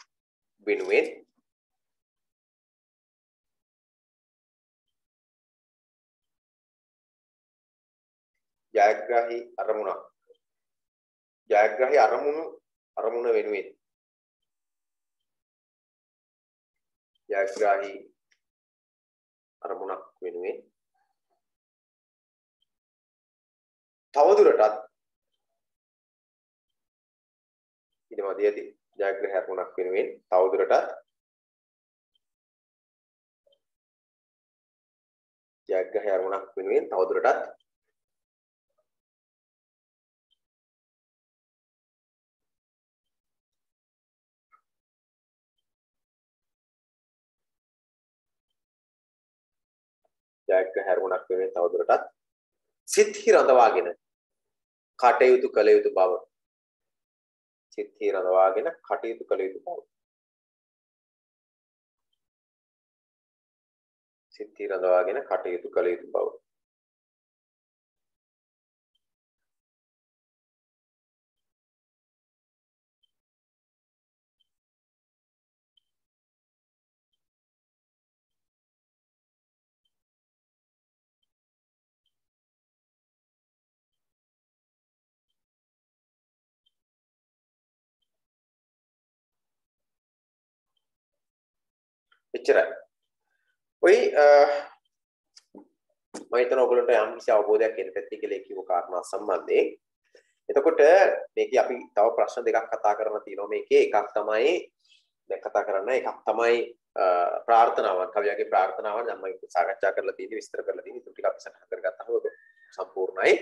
වෙනුවෙන් ජයග්‍රාහී අරමුණක් ජයග්‍රාහී අරමුණ වෙනුවෙන් ජයග්‍රාහී අරමුණක් වෙනුවෙන් තවදුරටත් ඉදමදියදී ජයග්‍රාහී අරමුණක් වෙනුවෙන් තවදුරටත් ජයග්‍රාහී අරමුණක් වෙනුවෙන් තවදුරටත් ජයග්‍රාහී අරමුණක් වෙනුවෙන් තවදුරටත් සිත්හි රඳවාගෙන කටයුතු කළ යුතු බව සිත්හි රඳවාගෙන කටයුතු කළ යුතු බව සිත්හි රඳවාගෙන කටයුතු කළ යුතු බව එච්චරයි. ඔයි මම හිතන ඔයගොල්ලන්ට යම් කිසි අවබෝධයක් එන්න ඇති කියලා කියව කාරණා සම්බන්ධයෙන්. එතකොට මේකේ අපි තව ප්‍රශ්න දෙකක් කතා කරන්න තියෙනවා. මේකේ එකක් තමයි දැන් කතා කරන්න එකක් තමයි ප්‍රාර්ථනාවන් කවියගේ ප්‍රාර්ථනාවන් නම් මම සාකච්ඡා කරලා තියෙන්නේ විස්තර කරලා තියෙන්නේ. ඒක ටික අපි සටහන් කරගත්තාම ඔක සම්පූර්ණයි.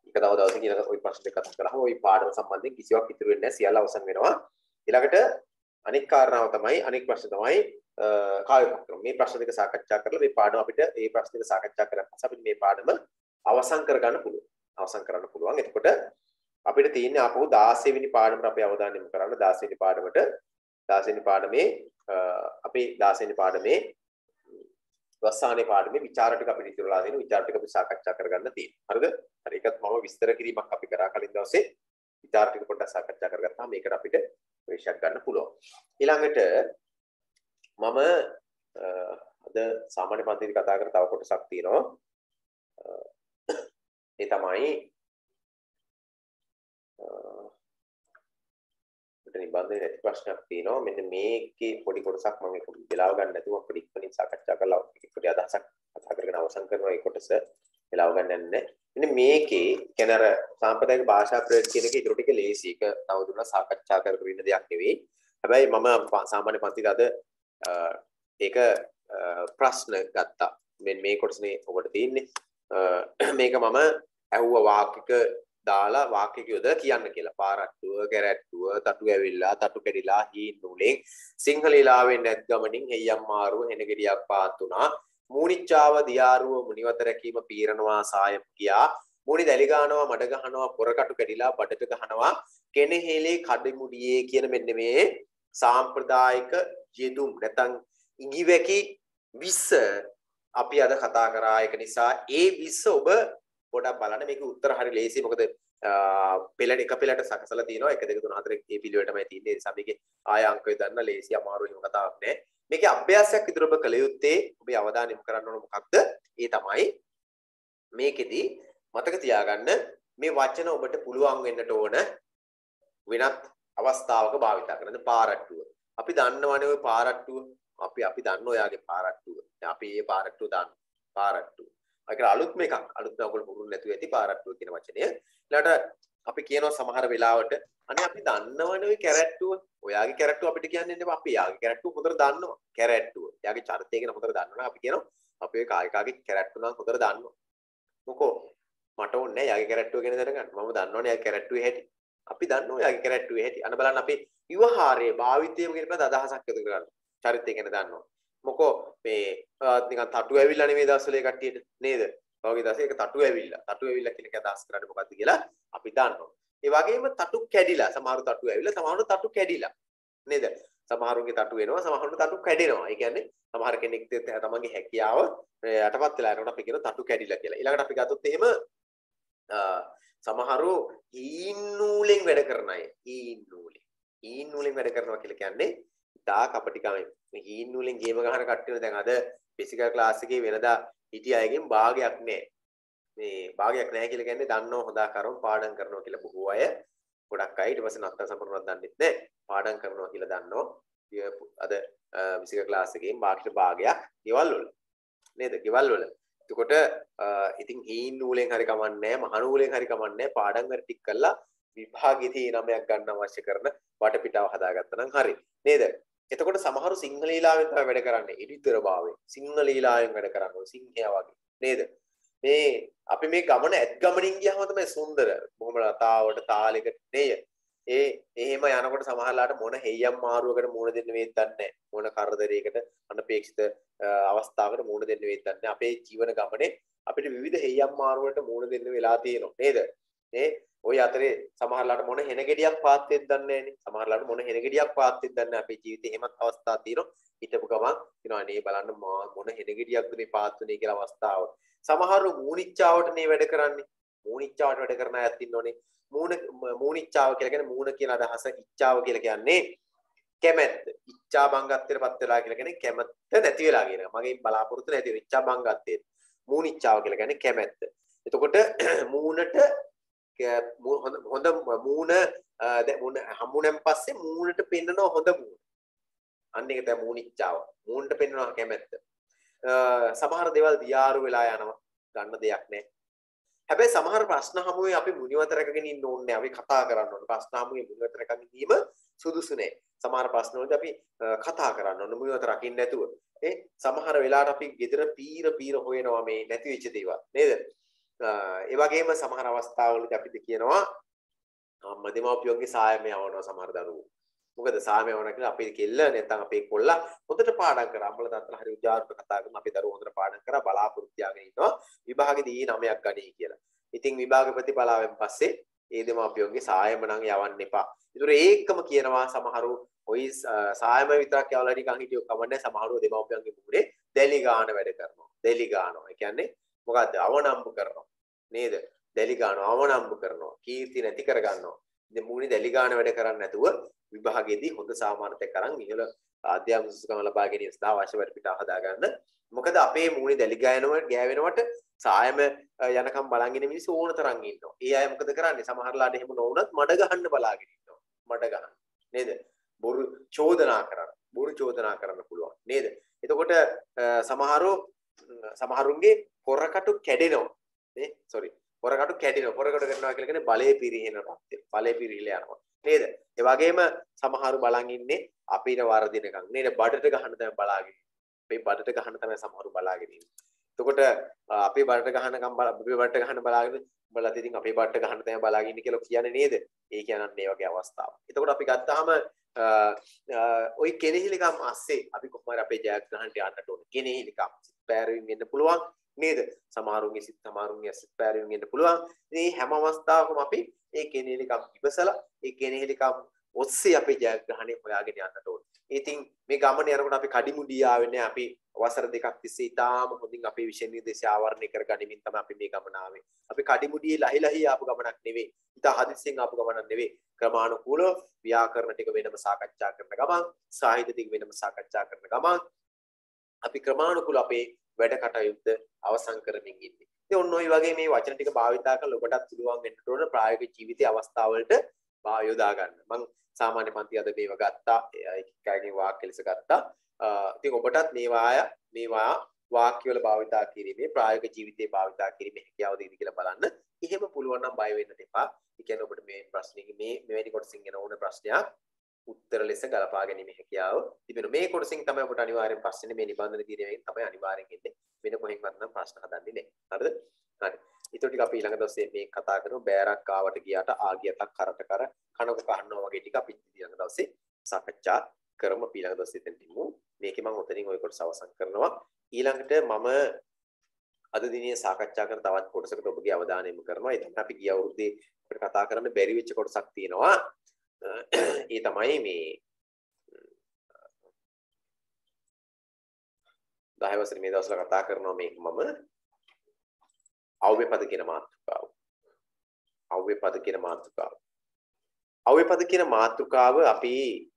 එක තව දවසකින් ඊළඟ ওই ප්‍රශ්න දෙක කතා කරාම ওই පාඩම සම්බන්ධයෙන් කිසිවක් ඉතුරු වෙන්නේ නැහැ. සියල්ල අවසන් වෙනවා. ඊළඟට අනෙක් කාරණාව තමයි අනෙක් ප්‍රශ්න තමයි කාර්යක්‍රම. මේ ප්‍රශ්න දෙක සාකච්ඡා කරලා මේ පාඩම අපිට මේ ප්‍රශ්න දෙක සාකච්ඡා කරලා පස්සේ අපිට මේ පාඩම අවසන් කරගන්න පුළුවන්. අවසන් කරන්න පුළුවන්. එතකොට අපිට තියෙන්නේ ආපහු 16 වෙනි පාඩමට අපි අවධානය යොමු කරන්න. 16 වෙනි පාඩමට 16 වෙනි පාඩමේ අපේ 16 වෙනි පාඩමේ වස්සානේ පාඩමේ විචාර ටික අපිට ඉතිරලා තියෙනවා. විචාර ටික අපි සාකච්ඡා කරගන්න තියෙනවා. හරිද? හරි. ඒකත් මම විස්තර කිරීමක් අපි කරා කලින් දවසේ. විචාර ටික පොඩ්ඩක් සාකච්ඡා කරගත්තාම මේකට අපිට ප්‍රවේශයක් ගන්න පුළුවන්. ඊළඟට මම අද සාමාන්‍ය පන්තිදී කතා කර තව කොටසක් තියෙනවා. ඒ තමයි නිබන්ධනයේ නැති ප්‍රශ්නයක් තියෙනවා. මෙන්න මේකේ පොඩි කොටසක් මම ඒක වෙලාව ගන්න නැතුව අපිට ඉක්මනින් සාකච්ඡා කරලා පොඩි අදහසක් කතා කරගෙන අවසන් කරනවා. ඒ කොටස වෙලාව ගන්න නැහැ. මෙන්න මේකේ කියන්නේ අර සාම්ප්‍රදායික භාෂා ප්‍රයෝග කියන එක ඊට ටික ලේසි. ඒක තවදුරටත් සාකච්ඡා කරගෙන ඉන්න දෙයක් නෙවෙයි. හැබැයි මම සාමාන්‍ය පන්තියේ අද ඒක ප්‍රශ්න ගත්තා. මේ කොටසනේ ඔබට තියෙන්නේ. මේක මම ඇහුවා වාක්‍යක දාලා වාක්‍යක යොද කියන්න කියලා. පාරට්ටුව, කැරැට්ටුව, තටු ඇවිල්ලා, තටු කැඩිලා, හීන් නූලෙන්, සිංහල ඉලාවෙන් නැත් ගමනින් හෙයම් මාරුව හෙන ගෙඩියක් පාතුණා. මූනිච්චාව දියාරුව මුනිවත රැකීම පීරනවා සායම් ගියා. මූනි දැලි ගන්නවා, මඩ ගහනවා, පොරකටු කැඩිලා, බඩට ගහනවා, කෙනෙහිලේ කඩමුඩියේ කියන මෙන්න මේ සාම්ප්‍රදායික යෙදුම් නැත්නම් ඉඟිවැකි 20 අපි අද කතා කරා. ඒක නිසා ඒ 20 ඔබ පොඩක් බලන්න. මේකේ උත්තර හරි ලේසි. මොකද පෙළ එක පෙළට සකසලා තියෙනවා 1 2 3 4 මේ පිළිවෙලටමයි තියෙන්නේ. ඒ නිසා මේකේ ආය අංක යොදන්න ලේසි අමාරු එහෙම කතාවක් නෑ. මේකේ අභ්‍යාසයක් විතර ඔබ කළ යුත්තේ ඔබේ අවධානය යොමු කරන්න ඕන මොකක්ද? ඒ තමයි මේකෙදි මතක තියාගන්න මේ වචන ඔබට පුළුවන් වෙන්නට ඕන වෙනත් අවස්ථාවක භාවිත කරන්න. පාරට්ටුව. අපි දන්නවනේ ඔය පාරට්ටුව. අපි දන්න ඔයාගේ පාරට්ටුව. අපි මේ පාරට්ටුව දාන්න. පාරට්ටුව. ඒක අලුත්ම එකක්. අලුත්ම ඔයගොල්ලෝ පුරුදු නැතුව ඇති පාරට්ටුව කියන වචනය. ඊළඟට අපි කියනවා සමහර වෙලාවට අනේ අපි දන්නවනේ ඔය කැරැට්ටුව. ඔයාගේ කැරැට්ටුව අපිට කියන්නේ නැහැ. අපි යාගේ කැරැට්ටුව හොඳට දන්නවා. කැරැට්ටුව. යාගේ චරිතය ගැන හොඳට දන්නවනම් අපි කියනවා අපි ඔය කායිකාගේ කැරැට්ටුව නම් හොඳට දන්නවා. මොකෝ මට ඕනේ නැහැ යාගේ කැරැට්ටුව ගැන දැනගන්න. මම දන්නවනේ යාගේ කැරැට්ටුවේ හැටි. අපි දන්නවා යාගේ කැරැට්ටුවේ හැටි. අන්න බලන්න අපි විවහාරයේ භාවිතයේ කියන අදහසක් යොදලා ගන්නවා. චරිතය ගැන දන්නවා. මොකෝ මේ නිකන් තටු ඇවිල්ලා නෙමෙයි දවස්වල ඒ කට්ටියට නේද? ඔයගේ දවසේ ඒක තටු ඇවිල්ලා. තටු ඇවිල්ලා කියන එක අදහස් කරන්නේ මොකද්ද කියලා අපි දන්නවා. ඒ වගේම තටු කැඩිලා. සමහරු තටු ඇවිල්ලා, සමහරු තටු කැඩිලා. නේද? සමහරුන්ගේ තටු වෙනවා, සමහරුන්ගේ තටු කැඩෙනවා. ඒ කියන්නේ සමහර කෙනෙක් තමන්ගේ හැකියාව යටපත් වෙලා යනකොට අපි කියන තටු කැඩිලා කියලා. ඊළඟට අපි ගත්තොත් එහෙම සමහරු හීන් නූලෙන් වැඩ කරන අය. හීන් නූලෙන් වැඩ කරනවා කියලා කියන්නේ තා කපටිකමෙන්. මේ හීන් නූලෙන් ගේම ගහන කට්ටියන දැන් අද ෆිසිකල් ක්ලාස් එකේ වෙනදා හිටිය අයගෙන් භාගයක් නැහැ. මේ භාගයක් නැහැ කියලා කියන්නේ දන්නව හොදා කරමු පාඩම් කරනවා කියලා බොහෝ අය. ගොඩක් අය ඊට පස්සේ නැත්තම් සම්පූර්ණවත් දන්නේ නැහැ. පාඩම් කරනවා කියලා දන්නව. අද ෆිසිකල් ක්ලාස් එකෙන් භාගයක් ගෙවල් වල. නේද? ගෙවල් වල. එතකොට ඉතින් හීන් නූලෙන් හරි කමන්නේ නැහැ, මහ නූලෙන් හරි කමන්නේ නැහැ. පාඩම් වල ටික කළා විභාගෙදී 9ක් ගන්න අවශ්‍ය කරන වටපිටාව හදාගත්තා නම් හරි. නේද? එතකොට සමහරු සිංහල ඊලාවෙන් තමයි වැඩ කරන්නේ. ඉදිතර භාවයෙන්. සිංහල ඊලාවෙන් වැඩ කරනවා. සිංහයා වගේ. නේද? මේ අපි මේ ගමන ඇත් ගමනින් ගියාම තමයි සුන්දර. බොහොම ලතාවට තාලයකට නේද? එහෙම යනකොට සමහරලාට මොන හෙයම් මාරුවකට මුහුණ දෙන්න වේද දන්නේ නැහැ. මොන කරදරයකට අනපේක්ෂිත අවස්ථාවකට මුහුණ දෙන්න වේද දන්නේ නැහැ. අපේ ජීවන ගමනේ අපිට විවිධ හෙයම් මාරුවකට මුහුණ දෙන්න වෙලා තියෙනවා. නේද? ওই අතරේ සමහරලාට මොන හෙන ගෙඩියක් පාත් වෙද්ද දන්නේ නැහනේ. සමහරලාට මොන හෙන ගෙඩියක් පාත් වෙද්ද දන්නේ නැහැ. අපේ ජීවිතේ එහෙමත් අවස්ථා තියෙනවා. හිටපු ගමන් කියනවා අනේ බලන්න මොන හෙන ගෙඩියක්ද මේ පාත් වුනේ කියලා අවස්ථාව. සමහරව මූණිච්චාවට නේ වැඩ කරන්නේ. මූණිච්චාවට වැඩ කරන අයත් ඉන්නෝනේ. මූණිච්චාව කියලා කියන්නේ මූණ කියන අදහස ඉච්ඡාව කියලා කියන්නේ කැමැත්ත. ඉච්ඡා බංගත්වයටපත් වෙලා කියලා කියන්නේ කැමැත්ත නැති වෙලා කියන එක. මගේ බලාපොරොත්තු නැති වෙන ඉච්ඡා බංගත්වය. මූණිච්චාව කියලා කියන්නේ කැමැත්ත. එතකොට මූණට හොඳ මූණ හම්බුනන් පස්සේ මූණට පෙන්නන හොඳ මූණ. අන්න ඒක තමයි මූණිච්චාව. මූණට පෙන්නන කැමැත්ත. සමහර දේවල් දියාරු වෙලා යනවා. ගන්න දෙයක් නැහැ. හැබැයි සමහර ප්‍රශ්න හමුවේ අපි මුනිවත රැකගෙන ඉන්න ඕනේ. අපි කතා කරන්න ඕනේ. ප්‍රශ්න හමුවේ මුනිවත රැකගෙන ඉඳීම සුදුසු නෑ. සමහර ප්‍රශ්න වලදී අපි කතා කරන්න ඕනේ මුනිවත රකින්න නැතුව. සමහර වෙලාවට අපි gedara පීර හොයනවා මේ නැති වෙච්ච දේවල්. නේද? ඒ වගේම සමහර අවස්ථාවලදී අපිට කියනවා මදිමාපියෝගේ සායම යවනවා සමහර දරුවෝ. මොකද සායම යවනවා කියලා අපේ කෙල්ල නැත්නම් අපේ කොල්ලා හොඳට පාඩම් කරා. අම්මලා තාත්තලා හරි උජාරුව කතා කරන අපේ දරුවෝ හොඳට පාඩම් කරා බලාපොරොත්තු තියාගෙන ඉන්නවා විභාගෙදී 9ක් ගනී කියලා. ඉතින් විභාග ප්‍රතිඵලාවෙන් පස්සේ ඒ දෙමාපියෝගේ සායම නම් යවන්න එපා. ඒතර ඒකම කියනවා සමහරු ඔයි සායම විතරක් යවලා නිකන් හිටියෝ කමන්නේ සමහරව දෙමාපියන්ගේ මුනේ දැලි ගාන වැඩ කරනවා. දැලි ගානවා. ඒ කියන්නේ මොකද්ද? අවනම්බු කරනවා. නේද? දැලි ගානවා අවනම්බු කරනවා. කීර්ති නැති කර ගන්නවා. මූණේ දැලි ගන්න වැඩ කරන්නේ නැතුව විභාගයේදී හොඳ සාමාන්‍යතයක් අරන් ඉහළ අධ්‍යාපන සුසුකම ලබා ගැනීම සඳහා අවශ්‍ය වැඩ පිටා හදා ගන්න. මොකද අපේ මූණේ දැලි ගෑවෙනවට සායම යනකම් බලන් ඉන්න මිනිස්සු ඕන තරම් ඉන්නවා. ඒ අය මොකද කරන්නේ? සමහරලාට එහෙම නොවුනත් මඩ ගහන්න බලාගෙන ඉන්නවා. මඩ ගහන්න. නේද? බොරු චෝදනා කරන්න පුළුවන්. නේද? එතකොට සමහරුන්ගේ පොරකටු කැඩෙනවා. නේ? සෝරි. පොරකටු කැඩෙනවා. පොරකටු කරනවා කියලා කියන්නේ බලය පිරිහෙනවා. බලය පිරිහිලා යනවා. නේද? ඒ වගේම සමහරු බලන් ඉන්නේ අපිට වරදිනකම්. නේද? බඩට ගහන්න තමයි බලාගෙන. අපේ බඩට ගහන්න තමයි සමහරු බලාගෙන ඉන්නේ. එතකොට අපේ බඩට ගහනකම් අපේ බඩට ගහන්න බලාගෙන බලලා ඉතින් අපේ බඩට ගහන්න තමයි බලාගෙන ඉන්නේ කියලා කියන්නේ නේද? ඒ කියන්නේ මේ වගේ අවස්ථාවක්. එතකොට අපි ගත්තාම ওই කෙනෙහිලිකම් ASCII අපි කොහොමද අපේ ජයග්‍රහණයට යන්නට ඕනේ? කෙනෙහිලිකම් පෑරීම් වෙන්න පුළුවන් නේද? සමහරුන්ගේ සිත් පෑරීම් වෙන්න පුළුවන්. මේ හැම අවස්ථාවකම අපි ඒ කෙනෙහිලිකම් ඉවසලා ඒ කෙනෙහිලිකම් ඔස්සේ අපේ ජයග්‍රහණය හොයාගෙන යන්නට ඕනේ. ඉතින් මේ ගමනේ යනකොට අපි කඩිමුඩිය ආවේ නැහැ. අපි වසර දෙකක් තිස්සේ ඉතාම හොඳින් අපේ විෂය නිර්දේශය ආවරණය කරගනිමින් තමයි අපි මේ ගමන ආවේ. අපි කඩිමුඩියේ ලහි ආපු ගමනක් නෙවෙයි. ඉතා හදිස්සියෙන් ආපු ගමනක් නෙවෙයි. ක්‍රමානුකූලව ව්‍යාකරණ ටික වෙනම සාකච්ඡා කරන ගමන්, සාහිත්‍ය ටික වෙනම සාකච්ඡා කරන ගමන් අපි ක්‍රමානුකූලව අපේ වැඩ කටයුත්ත අවසන් කරමින් ඉන්නේ. ඉතින් ඔන්න ඔය වගේ මේ වචන ටික භාවිතා කරලා ඔබටත් පුළුවන් වෙන්න ඕන ප්‍රායෝගික ජීවිතයේ අවස්ථාවලට යොදා ගන්න. මම සාමාන්‍ය පන්ති අද මේව ගත්තා. එකකින් වාක්‍ය ලෙස ගත්තා. ඉතින් ඔබටත් මේවා වාක්‍ය වල භාවිතා කිරීමේ ප්‍රායෝගික ජීවිතයේ භාවිතා කිරීමේ හැකියාව දෙයිද කියලා බලන්න. එහෙම පුළුවන් නම් බය වෙන්න එපා. ඒ කියන්නේ ඔබට මේ ප්‍රශ්නේ මෙවැනි කොටසින් එන ඕන ප්‍රශ්නයක් උත්තර ලෙස ගලපා ගැනීමේ හැකියාව තිබෙනවා. මේ කොටසින් තමයි ඔබට අනිවාර්යෙන් ප්‍රශ්නේ මේ නිබන්ධන తీරීමෙන් තමයි අනිවාර්යෙන් එන්නේ. වෙන කොහෙන්වත් නම් ප්‍රශ්න හදන්නේ නැහැ. හරිද? හරි. ඊට ටික අපි ඊළඟ දවසේ මේ කතා කරමු. බෑරක් ආවට ගියාට ආගියතක් කරට කර කනක කහනවා වගේ ටික අපි ඊළඟ දවසේ සාකච්ඡා කරමු. ඊළඟ දවසේ දෙන්නිමු. මේකේ මම උතනින් ওই කොටස අවසන් කරනවා. ඊළඟට මම අද දිනේ සාකච්ඡා කරන තවත් කොටසකට ඔබගේ අවධානය යොමු කරනවා. ඒ තමයි අපි ගිය අවුරුද්දේ අපිට කතා කරන්න බැරි වෙච්ච කොටසක් තියෙනවා. ඒ තමයි මේ 10 වසරේ මේ දවස්වල කතා කරනවා මේක මම අව්‍ය පද කියන මාතෘකාව. අව්‍ය පද කියන මාතෘකාව. අව්‍ය පද කියන මාතෘකාව අපි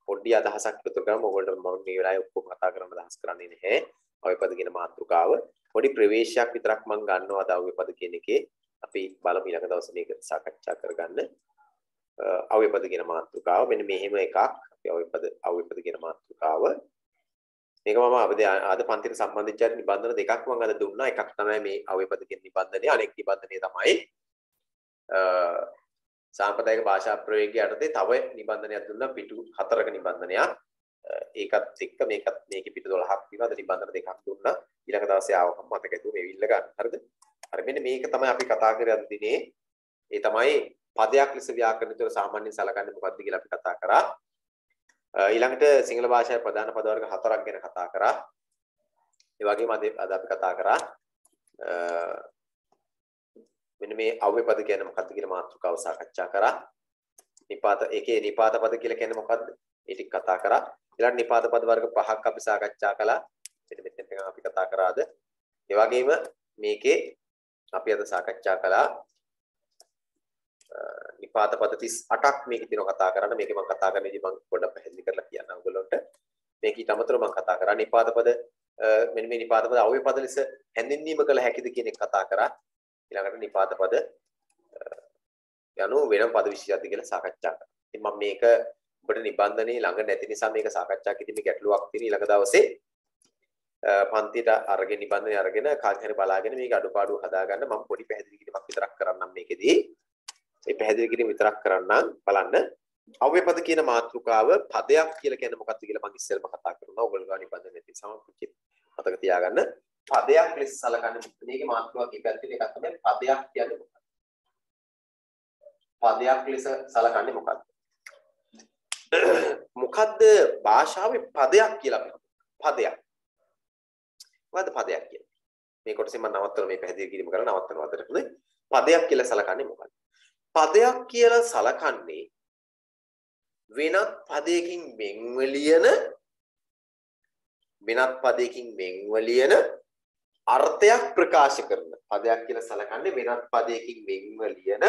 පොඩි අදහසක් විතර කරමු. ඔයගොල්ලෝ මම මේ වෙලාවේ ඔක්කොම කතා කරන්න අදහස් කරන්නේ නැහැ. අව්‍ය පද කියන මාතෘකාව පොඩි ප්‍රවේශයක් විතරක් මම ගන්නවා අද අව්‍ය පද කියන එකේ. අපි බලමු ඊළඟ දවසේ මේක සාකච්ඡා කරගන්න. අව්‍ය පද කියන මාතෘකාව මෙන්න මෙහෙම එකක්. අපි අව්‍ය පද කියන මාතෘකාව මේක මම අද පන්තිට සම්බන්ධ වෙච්ච නිබන්ධන දෙකක් මම අද දුන්නා. එකක් තමයි මේ අව්‍ය පද කියන නිබන්ධනය. අනෙක් නිබන්ධනය තමයි සාම්ප්‍රදායික භාෂා ප්‍රයෝගය යටතේ තව නිබන්ධනයක් දුන්නා. පිටු 4ක නිබන්ධනයක්. ඒකත් එක්ක මේකේ පිටු 12ක් තියෙනවා. අද නිබන්ධන දෙකක් දුන්නා. ඊළඟ දවසේ ආවම මතකයි මේ විල්ල ගන්න. හරිද? හරි මෙන්න මේක තමයි අපි කතා කරේ අද දිනේ. ඒ තමයි පදයක් ලෙස ව්‍යාකරණ තුළ සාමාන්‍යයෙන් සලකන්නේ මොකක්ද කියලා අපි කතා කරා. ඊළඟට සිංහල භාෂාවේ ප්‍රධාන පද වර්ග 4ක් ගැන කතා කරා. ඒ වගේම අද අපි කතා කරා මෙන්න මේ අව්‍ය පද කියන්නේ මොකක්ද කියලා මාතෘකාව සාකච්ඡා කරා. නිපාත පද කියලා කියන්නේ මොකක්ද? ඒ ටික කතා කරා. ඊළඟ නිපාත පද වර්ග 5ක් අපි සාකච්ඡා කළා. මෙතන අපි කතා කරාද. ඒ වගේම මේකේ අපි අද සාකච්ඡා කළා නිපාත පද 38ක් මේකේ තියෙනවා කතා කරන්න. මේකේ මම කතා කරන්නේ මම පොඩ්ඩක් පැහැදිලි කරලා කියන්නම් ඔයගොල්ලන්ට. මේක ඊට අමතරව මම කතා කරා නිපාත පද මෙන්න මේ නිපාත පද අව්‍ය පද ලෙස හැඳින්වීම කළ හැකිද කියන එක කතා කරා. ඊළඟට නිපාත පද යනු වෙනම පද විශේෂයක්ද කියලා සාකච්ඡා කරා. ඉතින් මම මේක ඔබට නිබන්ධනේ ළඟ නැති නිසා මේක සාකච්ඡා කිරීමේ ගැටලුවක් තියෙන ඊළඟ දවසේ පන්තියට අරගෙන නිබන්ධනේ අරගෙන කාගෙන් හරි බලාගෙන මේක අඩුපාඩු හදාගන්න මම පොඩි පැහැදිලි කිරීමක් විතරක් කරන්නම් මේකෙදී. ඒ පැහැදිලි කිරීම විතරක් කරන්නම් බලන්න. අව්‍ය පද කියන මාතෘකාව පදයක් කියලා කියන්නේ මොකක්ද කියලා මම ඉස්සෙල්ම කතා කරනවා. ඔයගොල්ලෝ නිබන්ධනේ නැති සමපුච්චි මතක තියාගන්න. පදයක් ලෙස සලකන්නේ මේකේ මාතෘකාව කීපයක් තියෙන එකක් තමයි පදයක් කියන්නේ මොකක්ද? පදයක් ලෙස සලකන්නේ මොකක්ද? මොකද්ද භාෂාවේ පදයක් කියලා අපි පදයක්. මොකද්ද පදයක් කියන්නේ? මේ කොටසෙන් මම නවත්තන මේ පැහැදිලි කිරීම කරලා නවත්තනවා අතට. හොඳයි. පදයක් කියලා සලකන්නේ මොකක්ද? පදයක් කියලා සලකන්නේ වෙනත් පදයකින් වෙන්වලියන අර්ථයක් ප්‍රකාශ කරන පදයක් කියලා සලකන්නේ වෙනත් පදයකින් වෙන්වලියන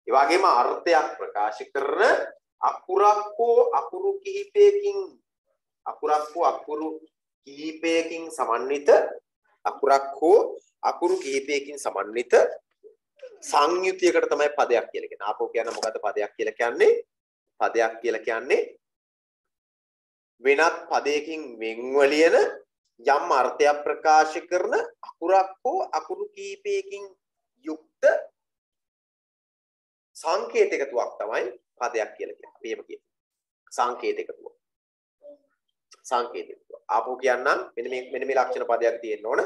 ඒ වගේම අර්ථයක් ප්‍රකාශ කරන අකුරක් හෝ අකුරු කිහිපයකින් සමන්විත සංයුතියකට තමයි පදයක් කියලා කියන්නේ. ආපෝ කියන්නේ මොකද්ද පදයක් කියලා කියන්නේ? පදයක් කියලා කියන්නේ වෙනත් පදයකින් වෙන්ව ලියන යම් අර්ථයක් ප්‍රකාශ කරන අකුරක් හෝ අකුරු කිහිපයකින් යුක්ත සංකේත එකතුවක් තමයි පදයක් කියලා කියන්නේ. අපි එහෙම කියමු. සංකේත එකතුව. ආපෝ කියන්නම් මෙන්න මේ ලක්ෂණ පදයක් තියෙන්න ඕන.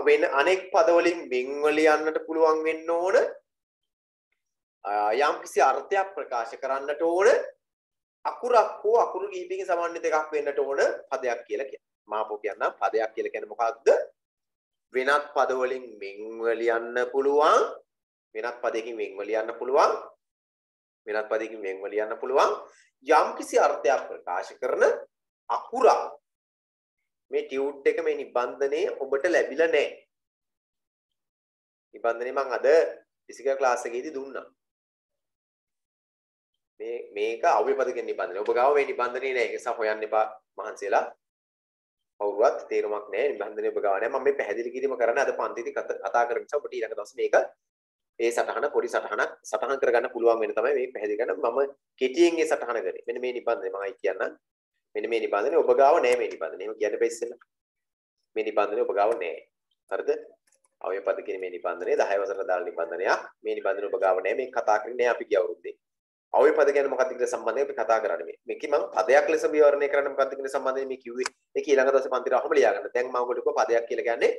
වෙන අනෙක් පද වලින් වෙන්ව ලියන්නට පුළුවන් වෙන්න ඕන. යම් කිසි අර්ථයක් ප්‍රකාශ කරන්නට ඕන. අකුරක් හෝ අකුරු කිහිපයකින් සමන්විත එකක් වෙන්නට ඕන පදයක් කියලා කියනවා. මාපෝ කියන්නම් පදයක් කියලා කියන්නේ මොකක්ද? වෙනත් පද වලින් වෙන්ව ලියන්න පුළුවන්. වෙනත් පදයකින් වෙන්ව ලියන්න පුළුවන් යම් කිසි අර්ථයක් ප්‍රකාශ කරන අකුරක්. මේ ටියුට් එක මේ නිබන්ධනයේ ඔබට ලැබිලා නැහැ. නිබන්ධනය මම අද ෆිසිකල් ක්ලාස් එකේදී දුන්නා. මේක අව්‍යපදකින් නිබන්ධනය. ඔබ ගාව මේ නිබන්ධනේ නැහැ. ඒක නිසා හොයන්න එපා මහන්සි වෙලා. කවුරුවත් තේරුමක් නැහැ නිබන්ධනේ ඔබ ගාව නැහැ. මම මේ පැහැදිලි කිරීම කරන්නේ අද පන්තිදී කතා කරන නිසා ඔබට ඊළඟ දවසේ මේක ඒ සටහන පොඩි සටහන් කරගන්න පුළුවන් වෙන තමයි මේ පැහැදිලි කරන්න. මම කෙටියෙන් ඒ සටහන කරේ. මෙන්න මේ නිබන්ධනේ මමයි කියන්නම්. මෙන්න මේ නිබන්ධනේ ඔබ ගාව නැහැ මේ නිබන්ධනේ. එහෙම කියන්න බෑ ඉස්සෙල්ලා. මේ නිබන්ධනේ ඔබ ගාව නැහැ. හරිද? අව්‍යපද කියන මේ නිබන්ධනේ 10 වසරට දාලා නිබන්ධනයක්. මේ නිබන්ධනේ ඔබ ගාව නැහැ. මේක කතා කරන්නේ අපි ගිය අවුරුද්දේ. අව්‍යපද කියන්නේ මොකක්ද කියලා සම්බන්ධයෙන් අපි කතා කරන්නේ. මේක මම පදයක් ලෙස විවරණය කරන්න මොකක්ද කියන සම්බන්ධයෙන් මේ කිව්වේ. ඒක ඊළඟ දවසේ පන්තිට අහම ලියා ගන්න. දැන් මම ඔයගොල්ලෝ කිව්වා පදයක් කියලා කියන්නේ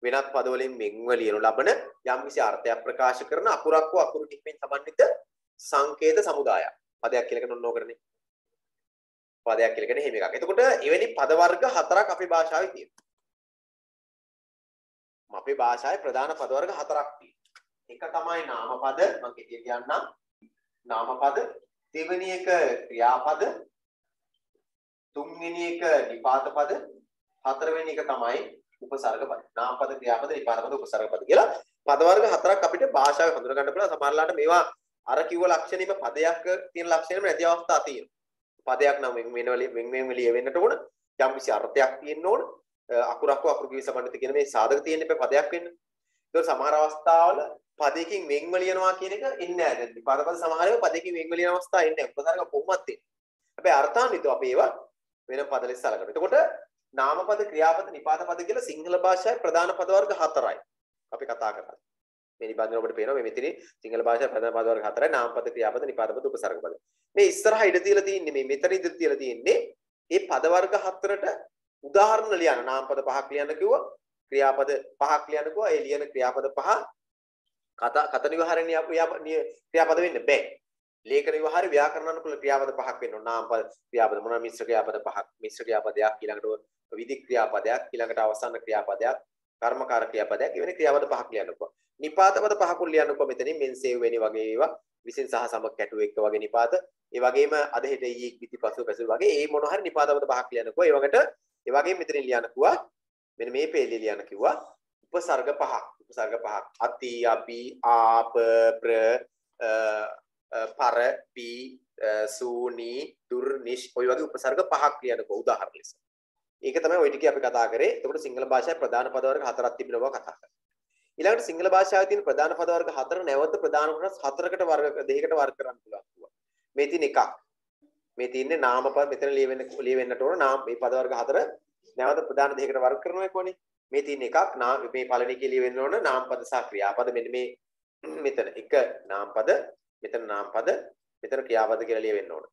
වෙනත් පද වලින් වෙන්ව ලියනු ලබන යම්කිසි අර්ථයක් ප්‍රකාශ කරන අකුරක් හෝ අකුරු කිහිපෙන් සමන්විත සංකේත සමුදායක්. පදයක් කියලා කියන ඕනෝකරනේ. පදයක් කියලා කියන්නේ එහෙම එකක්. එතකොට එවැනි පද වර්ග හතරක් අපේ භාෂාවේ තියෙනවා. අපේ භාෂාවේ ප්‍රධාන පද වර්ග හතරක් තියෙනවා. එක තමයි නාමපද, මම කෙටියෙන් කියන්නම්. නාමපද, දෙවෙනි එක ක්‍රියාපද, තුන්වෙනි එක නිපාත පද, හතරවෙනි එක තමයි උපසර්ග පද. නාමපද, ක්‍රියාපද, නිපාත පද, උපසර්ග පද කියලා පද වර්ග හතරක් අපිට භාෂාවේ හඳුනා ගන්න පුළුවන්. සමහරලාට මේවා අර කිව්ව ලක්ෂණෙම පදයක් තියෙන ලක්ෂණෙම නැති අවස්ථා තියෙනවා. පදයක් නම් වෙන ලියවෙන්නට ඕන. යම් කිසි අර්ථයක් තියෙන්න ඕන. අකුරක් හෝ අකුරු කිවි සම්බන්ධිත කියන මේ සාධක තියෙන්න එපා පදයක් වෙන්න. ඒක සමහර අවස්ථාවල පදයකින් වෙන්ව ලියනවා කියන එක එන්නේ නැහැ. නිපාත පද සමහර ඒවා පදයකින් වෙන්ව ලියන අවස්ථා එන්නේ නැහැ. උපසර්ග කොහොමවත් තියෙනවා. හැබැයි අර්ථාන්විතව අපි ඒවා වෙන පද ලෙස සලකනවා. එතකොට නාමපද, ක්‍රියාපද, නිපාත පද කියලා සිංහල භාෂාවේ ප්‍රධාන පද වර්ග හතරයි අපි කතා කරන්නේ. මේ නිබන්ධන ඔබට පේනවා මේ මෙතන සිංහල භාෂාවේ ප්‍රධාන පද වර්ග හතරයි. නාමපද, ක්‍රියාපද, නිපාත පද, උපසර්ග පද. මේ ඉස්සරහා ඉඳ තියලා තියෙන්නේ මේ මෙතන ඉඳ තියලා තියෙන්නේ මේ පද වර්ග හතරට උදාහරණ ලියන්න. නාමපද පහක් ලියන්න කිව්වා. ක්‍රියාපද පහක් ලියන්න කිව්වා. ඒ ලියන ක්‍රියාපද පහ කත නිවහරණීය ක්‍රියාපද වෙන්න බෑ. ලේඛන විවහාරේ ව්‍යාකරණ අනුකූල ක්‍රියාපද පහක් වෙන්න ඕන. නාමපද ක්‍රියාපද මොනවා මිශ්‍ර ක්‍රියාපද පහක්. මිශ්‍ර ක්‍රියාපදයක් ඊළඟට විධි ක්‍රියාපදයක් ඊළඟට අවසාන ක්‍රියාපදයක් කර්මකාර ක්‍රියාපදයක් එවැනි ක්‍රියාපද පහක් ලියන්නකෝ. නිපාත පද පහකුත් ලියන්නකෝ මෙතනින් මෙන් සේව් වෙනි වගේ ඒවා විසින් සහ සමග කැටුව එක්ක වගේ නිපාත. ඒ වගේම අද හෙට ඊ විධි පසු පැසු වගේ ඒ මොන හරි නිපාත පද පහක් ලියන්නකෝ. ඒ වගේට ඒ වගේම මෙතනින් ලියන්නකෝ මෙන්න මේ පේලිය ලියන්න කිව්වා උපසර්ග පහක්. උපසර්ග පහක් අති අපි ආප ප්‍ර පර පි සූනි දුර් නිෂ් ඔය වගේ උපසර්ග පහක් ලියන්නකෝ උදාහරණ ලෙස. ඒක තමයි ওই ටික අපි කතා කරේ. එතකොට සිංහල භාෂාවේ ප්‍රධාන පද වර්ග හතරක් තිබෙනවා කතා කරා. ඊළඟට සිංහල භාෂාවේ තියෙන ප්‍රධාන පද වර්ග හතර නැවත ප්‍රධාන කොටස් හතරකට වර්ග දෙකකට වර්ග කරන්න පුළුවන්. මේ තියෙන එකක්. මේ තියෙන්නේ නාමපද මෙතන ලියවෙන්නට ඕන නාම මේ පද වර්ග හතර නැවත ප්‍රධාන දෙකකට වර්ග කරනවා කොහොනේ. මේ තියෙන එකක් මේ පළවෙනි එකේ ලියවෙන්න ඕන නාමපද සහ ක්‍රියාපද. මෙන්න මේ මෙතන එක නාමපද මෙතන නාමපද මෙතන ක්‍රියාපද කියලා ලියවෙන්න ඕන.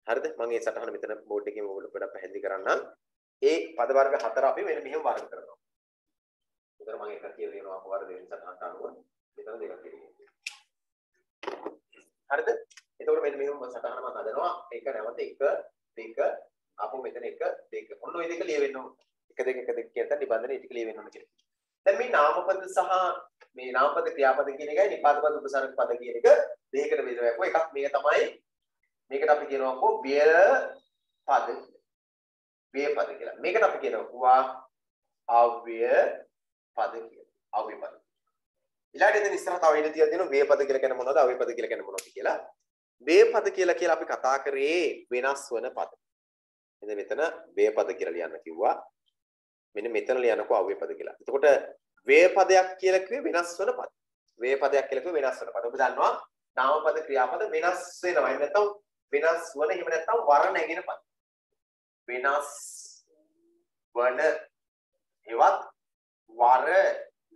හරිද? මම මේ සටහන මෙතන බෝඩ් එකේ ඔයගොල්ලෝ පොඩ්ඩක් පැහැදිලි කරන්නම්. ඒ පද වර්ග හතර අපි මෙහෙම වර්ග කරනවා. මෙතන මම එකක් කියලා දෙනවා වර්ග දෙන්න සටහනට අනුව. මෙතන දෙකක් කියලා. හරිද? එතකොට මෙන්න මෙහෙම සටහන මම හදනවා. එක නැවත එක දෙක අපෝ මෙතන එක දෙක. ඔන්න ඔය දෙක ලියවෙන්න ඕන. එක දෙක කියන නිබන්ධනේ ටික ලියවෙන්න ඕන කියලා. දැන් මේ නාමපද සහ මේ නාමපද ක්‍රියාපද කියන එකයි නිපාත පද උපසර්ග පද කියන එක දෙකකට බෙදලා එකක් මේක තමයි මේකට අපි කියනවා කො ව්‍ය පද ව්‍ය පද කියලා. මේකට අපි කියනවා අව්‍ය පද කියලා. අව්‍ය පද. ඊළඟට ඉතින් ඉස්සරහ තව ඉඳ තියලා තියෙනවා වේපද කියලා කියන්නේ මොනවද අවේපද කියලා කියන්නේ මොනවද කියලා. වේපද කියලා අපි කතා කරේ වෙනස් වන පද. එතන මෙතන වේපද කියලා ලියන්න කිව්වා. මෙන්න මෙතන ලියනකෝ අවේපද කියලා. එතකොට වේපදයක් කියලා කිව්වේ වෙනස් වන පද. වේපදයක් කියලා කිව්වේ වෙනස් වන පද. ඔබ දන්නවා නාමපද ක්‍රියාපද වෙනස් වෙනවා. එහෙම නැත්නම් වෙනස් වන එහෙම නැත්නම් වර නැගෙන පද. වෙනස් වන ඒවත් වර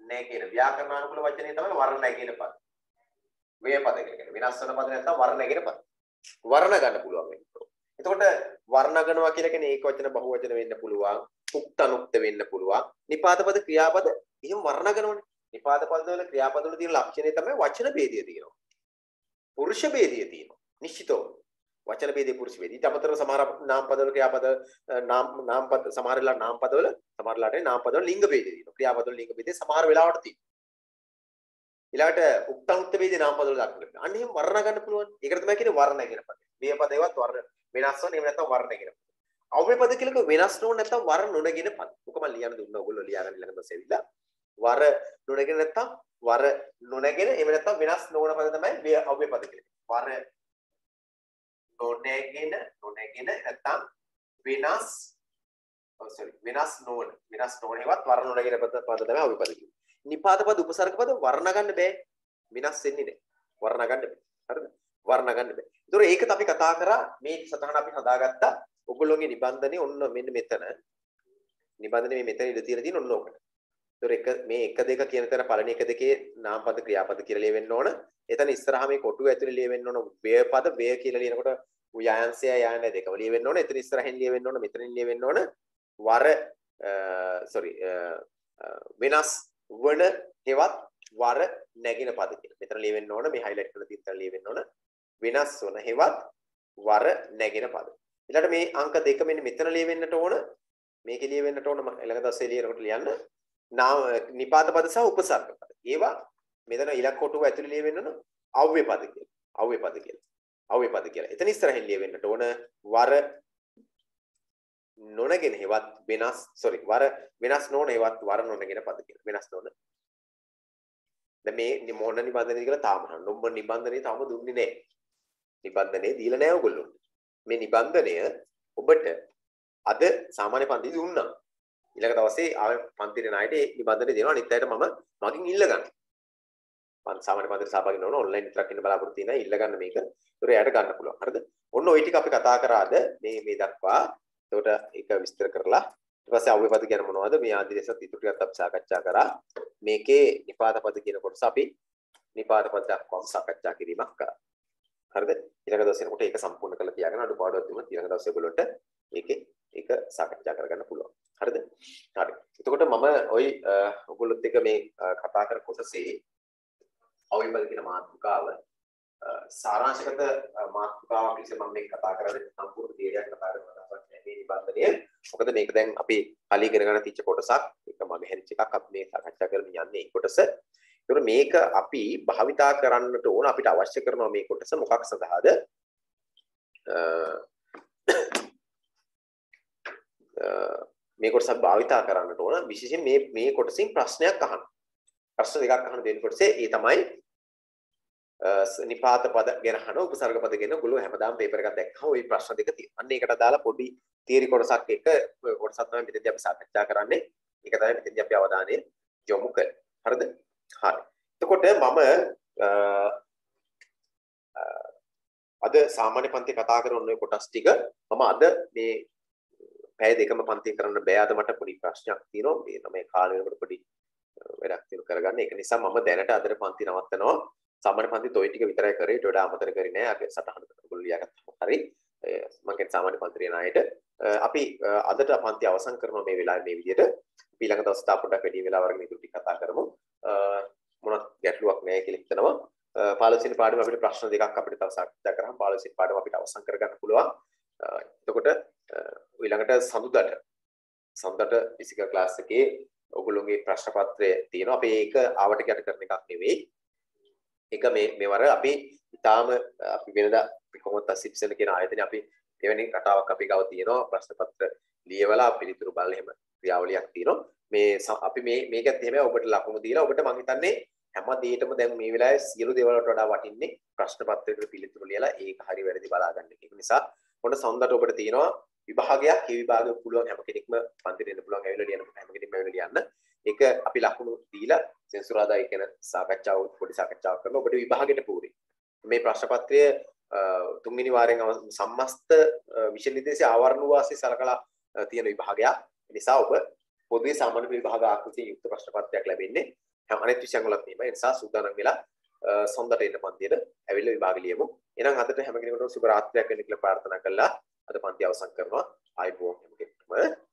නැගෙන ව්‍යාකරණානුකූල වචනේ තමයි වර නැගෙන පද. වේපද කියලා කියන්නේ වෙනස් වෙන පද නැත්නම් වර නැගෙන පද. වර්ණ ගන්න පුළුවන් වෙන්නේ. එතකොට වර්ණ ගන්නවා කියලා කියන්නේ ඒක වචන බහුව වචන වෙන්න පුළුවන්. උක්ත අනුක්ත වෙන්න පුළුවන්. නිපාත පද ක්‍රියාපද එහෙම වර්ණ ගන්නවනේ. නිපාත පද වල ක්‍රියාපද වල තියෙන ලක්ෂණය තමයි වචන ભેදය තියෙනවා. පුරුෂ ભેදය තියෙනවා. නිශ්චිතව. වචන ભેදේ පුරුෂ ભેදේ. ඊට අමතරව සමහර නාම පද වල ක්‍රියාපද නාම පද සමහර වෙලාවට නාම පද වල සමහර වෙලාවට නාම පද වල ලිංග ભેදේ තියෙනවා. ක්‍රියාපද වල ලිංග ભેදේ සමහර වෙලාවට තියෙනවා. ඊළාට උක්ත අනුක්ත ભેදේ නාම පද වල දක්වන්න. අන්න එහෙම වර්ණ ගන්න පුළුවන්. ඒකට තමයි කියන්නේ වර්ණ කියන පද. මේ පදේවත් වර්ණ වෙනස් වෙන එහෙම නැත්නම් වර්ණ කියන පද. අව්‍ය පද කියලා වෙනස් නොවන නැත්නම් වර නොනගෙන පද. ඔක මම ලියන්න දුන්නා ඔයගොල්ලෝ ලියාගන්න ළඟ දැස් ඇවිල්ලා. වර නොනගෙන නැත්නම් වර නොනගෙන එහෙම නැත්නම් වෙනස් නොවන පද තමයි අව්‍ය පද කියලා. වර නොනගෙන නැත්නම් වෙනස් වෙනස් නොවන ඒවත් වර නොනගෙන පද තමයි අව්‍ය පද කියන්නේ. නිපාත පද උපසර්ග පද වර්ණ ගන්න බෑ. වෙනස් වෙන්නේ නැහැ. වර්ණ ගන්න බෑ. හරිද? වර්ණ ගන්න බෑ. ඒතොර ඒකත් අපි කතා කරා මේ සතහන අපි හදාගත්තා. ඔයගොල්ලෝගේ නිබන්ධනේ ඔන්න මෙන්න මෙතන. නිබන්ධනේ මේ මෙතන ඉඳ තියලා තියෙන ඔන්න ඕකට. ඒතොර එක මේ 1 2 කියන තැන පළවෙනි 1 2 නාමපද ක්‍රියාපද කියලා ලියවෙන්න ඕන. එතන ඉස්සරහා මේ කොටුව ඇතුලේ ලියවෙන්න ඕන වේපද වේ කියලා ලියනකොට යාංශය යාන දෙකම ලියවෙන්න ඕන. එතන ඉස්සරහින් ලියවෙන්න ඕන. මෙතනින් ලියවෙන්න ඕන. වර වෙනස් වන හේවත් වර නැගින පද කියලා. මෙතන ලියවෙන්න ඕන. මේ highlight කරලා තියෙන තැන ලියවෙන්න ඕන. වෙනස් වන හේවත් වර නැගින පද. ඊළඟට මේ අංක දෙක මෙන්න මෙතන ලියවෙන්නට ඕන. මේකේ ලියවෙන්නට ඕන ළඟ දස්සේ ලියනකොට ලියන්න. නිපාත පද සහ උපසර්ග පද. ඒවා මෙතන ඉලක්ක කොටුව ඇතුලේ ලියවෙන්න ඕන අව්‍ය පද කියලා. අව්‍ය පද කියලා. එතන ඉස්සරහින් ලියවෙන්නට ඕන වර නොනගෙන හේවත් වෙනස් වර වෙනස් නොවන හේවත් වර නොනගෙන පද කියලා. වෙනස් නොවන. දැන් මේ මොන නිබන්ධනයද කියලා තාම අහන්න. ඔබ නිබන්ධනය තාම දුන්නේ නැහැ. නිබන්ධනය දීලා නැහැ ඔයගොල්ලෝ. මේ නිබන්ධනය ඔබට අද සාමාන්‍ය පන්ති දුන්නා. ඊළඟ දවසේ ආව පන්තිරේ ණයට මේ නිබන්ධනය දෙනවා. අනිත් අයට මම මගෙන් ඉල්ල ගන්න. මම සාමාන්‍ය පන්තිරේ සහභාගී වෙන්න ඕන. ඔන්ලයින් විතරක් ඉන්න බලාපොරොත්තු තියෙනවා. ඉල්ල ගන්න මේක. ඒතොර එයාට ගන්න පුළුවන්. හරිද? ඔන්න ওই ටික අපි කතා කරාද මේ දක්වා. එතකොට ඒක විස්තර කරලා ඊට පස්සේ අව්‍ය පද කියන්නේ මොනවද? මේ ආදී දේශත් ඉතුරු ටිකත් අපි සාකච්ඡා කරා. මේකේ නිපාත පද කියන කොටස අපි නිපාත පද දක්වාම සාකච්ඡා කිරීමක් කරා. හරිද? ඊළඟ දවසේ එනකොට ඒක සම්පූර්ණ කරලා තියාගෙන අඩුපාඩුවක් තිබුණොත් ඊළඟ දවසේ ඔයගොල්ලන්ට ඒක සාකච්ඡා කරගන්න පුළුවන්. හරිද? හරි. එතකොට මම ওই ඔයගොල්ලොත් එක්ක මේ කතා කර කොටසේ අව්‍ය පද කියන මාතෘකාව සාරාංශගත මාතෘකාවක් විදිහට මම මේක කතා කරන්නේ සම්පූර්ණ තීරයක් කතා කරනවා මේ නිබන්ධනය. මොකද මේක දැන් අපි කලින් ඉගෙන ගන්න තිච්ච කොටසක්. ඒක මගේ හැරිච් එකක් අපි මේ සාකච්ඡා කරමින් යන්නේ මේ කොටස. ඒතකොට මේක අපි භාවිතා කරන්නට ඕන අපිට අවශ්‍ය කරනවා මේ කොටස මොකක් සඳහාද? මේ කොටස භාවිතා කරන්නට ඕන විශේෂයෙන් මේ කොටසින් ප්‍රශ්නයක් අහන්න. ප්‍රශ්න දෙකක් අහන්න දෙන කොටසේ ඒ තමයි නිපාත පද ගැන අහන උපසර්ග පද ගැන ඔයගොල්ලෝ හැමදාම පේපර් එකක් දැක්කම ওই ප්‍රශ්න දෙක තියෙනවා. අන්න ඒකට දාලා පොඩි තියරි කොටසක් එක කොටසක් තමයි මෙතනදී අපි සාකච්ඡා කරන්නේ. ඒක තමයි මෙතනදී අපි අවධානය යොමු කරන්නේ. හරිද? හරි. එතකොට මම අද සාමාන්‍ය පන්ති කතා කරන ඔය කොටස් ටික මම අද මේ පැය දෙකම පන්ති කරන්න බෑ. අද මට පොඩි ප්‍රශ්නයක් තියෙනවා. මේ තමයි කාලය වෙනකොට පොඩි වැඩක් තියෙන කරගන්න. ඒක නිසා මම දැනට අදට පන්ති නවත්තනවා. සාමාන්‍ය පන්ති toy ටික විතරයි කරේ. ඊට වඩා අමතර කරේ නෑ. අපි සටහනකට ඔයගොල්ලෝ ලියාගත්තා. හරි. මම කියන්නේ සාමාන්‍ය පන්තියේ ණයට අපි අදට පන්ති අවසන් කරනවා මේ වෙලාවේ මේ විදිහට. අපි ඊළඟ දවස් තා පොඩ්ඩක් වැඩි වෙලාව අරගෙන ඉතුරු ටික කතා කරමු. මොනවත් ගැටලුවක් නැහැ කියලා හිතනවා. 15 වෙනි පාඩම අපිට ප්‍රශ්න දෙකක් අපිට තව සාකච්ඡා කරාම 15 වෙනි පාඩම අපිට අවසන් කරගන්න පුළුවන්. එතකොට ඊළඟට සඳුදාට ෆිසිකල් ක්ලාස් එකේ ඔයගොල්ලෝගේ ප්‍රශ්න පත්‍රය තියෙනවා. අපි ඒක ආවට යට කරන එකක් නෙවෙයි. ඒක මේවර අපි ඊටාම අපි වෙනදා අපි කොහොමද සිප්සෙන් කියන ආයතනයේ අපි එවැනි රටාවක් අපි ගාව තියෙනවා. ප්‍රශ්න පත්‍ර ලියවලා පිළිතුරු බලලා එහෙම ක්‍රියාවලියක් තියෙනවා. අපි මේකත් එහෙම ඔබට ලකුණු දීලා ඔබට මම හිතන්නේ හැම දෙයකම දැන් මේ වෙලාවේ සියලු දේවල් වලට වඩා වටින්නේ ප්‍රශ්න පත්‍රයකට පිළිතුරු ලියලා ඒක හරි වැරදි බලා ගන්න එක. ඒක නිසා මොන සඳට ඔබට තියෙනවා විභාගයක්. ඒ විභාගෙ පුළුවන් හැම කෙනෙක්ම පන්තිට එන්න පුළුවන් ඇවිල්ලා ලියන්න හැම කෙනෙක්ම ඇවිල්ලා ලියන්න. ඒක අපි ලකුණු දීලා සෙන්සුරාදා ඒ කියන සාකච්ඡාව පොඩි සාකච්ඡාවක් කරලා ඔබට විභාගෙට පූරේ. මේ ප්‍රශ්න පත්‍රය තුන්වෙනි වාරයෙන් සම්මස්ත විෂය නිර්දේශයේ ආවරණ වාසිය සලකලා තියෙන විභාගයක්. ඒ නිසා ඔබ පොදුවේ සාමාන්‍ය විභාග ආකෘතියෙන් යුක්ත ප්‍රශ්න පත්‍රයක් ලැබෙන්නේ. හැම අනෙක් විෂයන් වලත් එහෙමයි. ඒ නිසා සූදානම් වෙලා සොන්දට එන්න පන්තියට ඇවිල්ලා විභාග ලියමු. එහෙනම් අදට හැම කෙනෙකුටම සුබ රාත්‍රියක් වෙන්න කියලා ප්‍රාර්ථනා කළා. අද පන්ති අවසන් කරනවා. ආයුබෝවන් හැම කෙනෙක්ටම.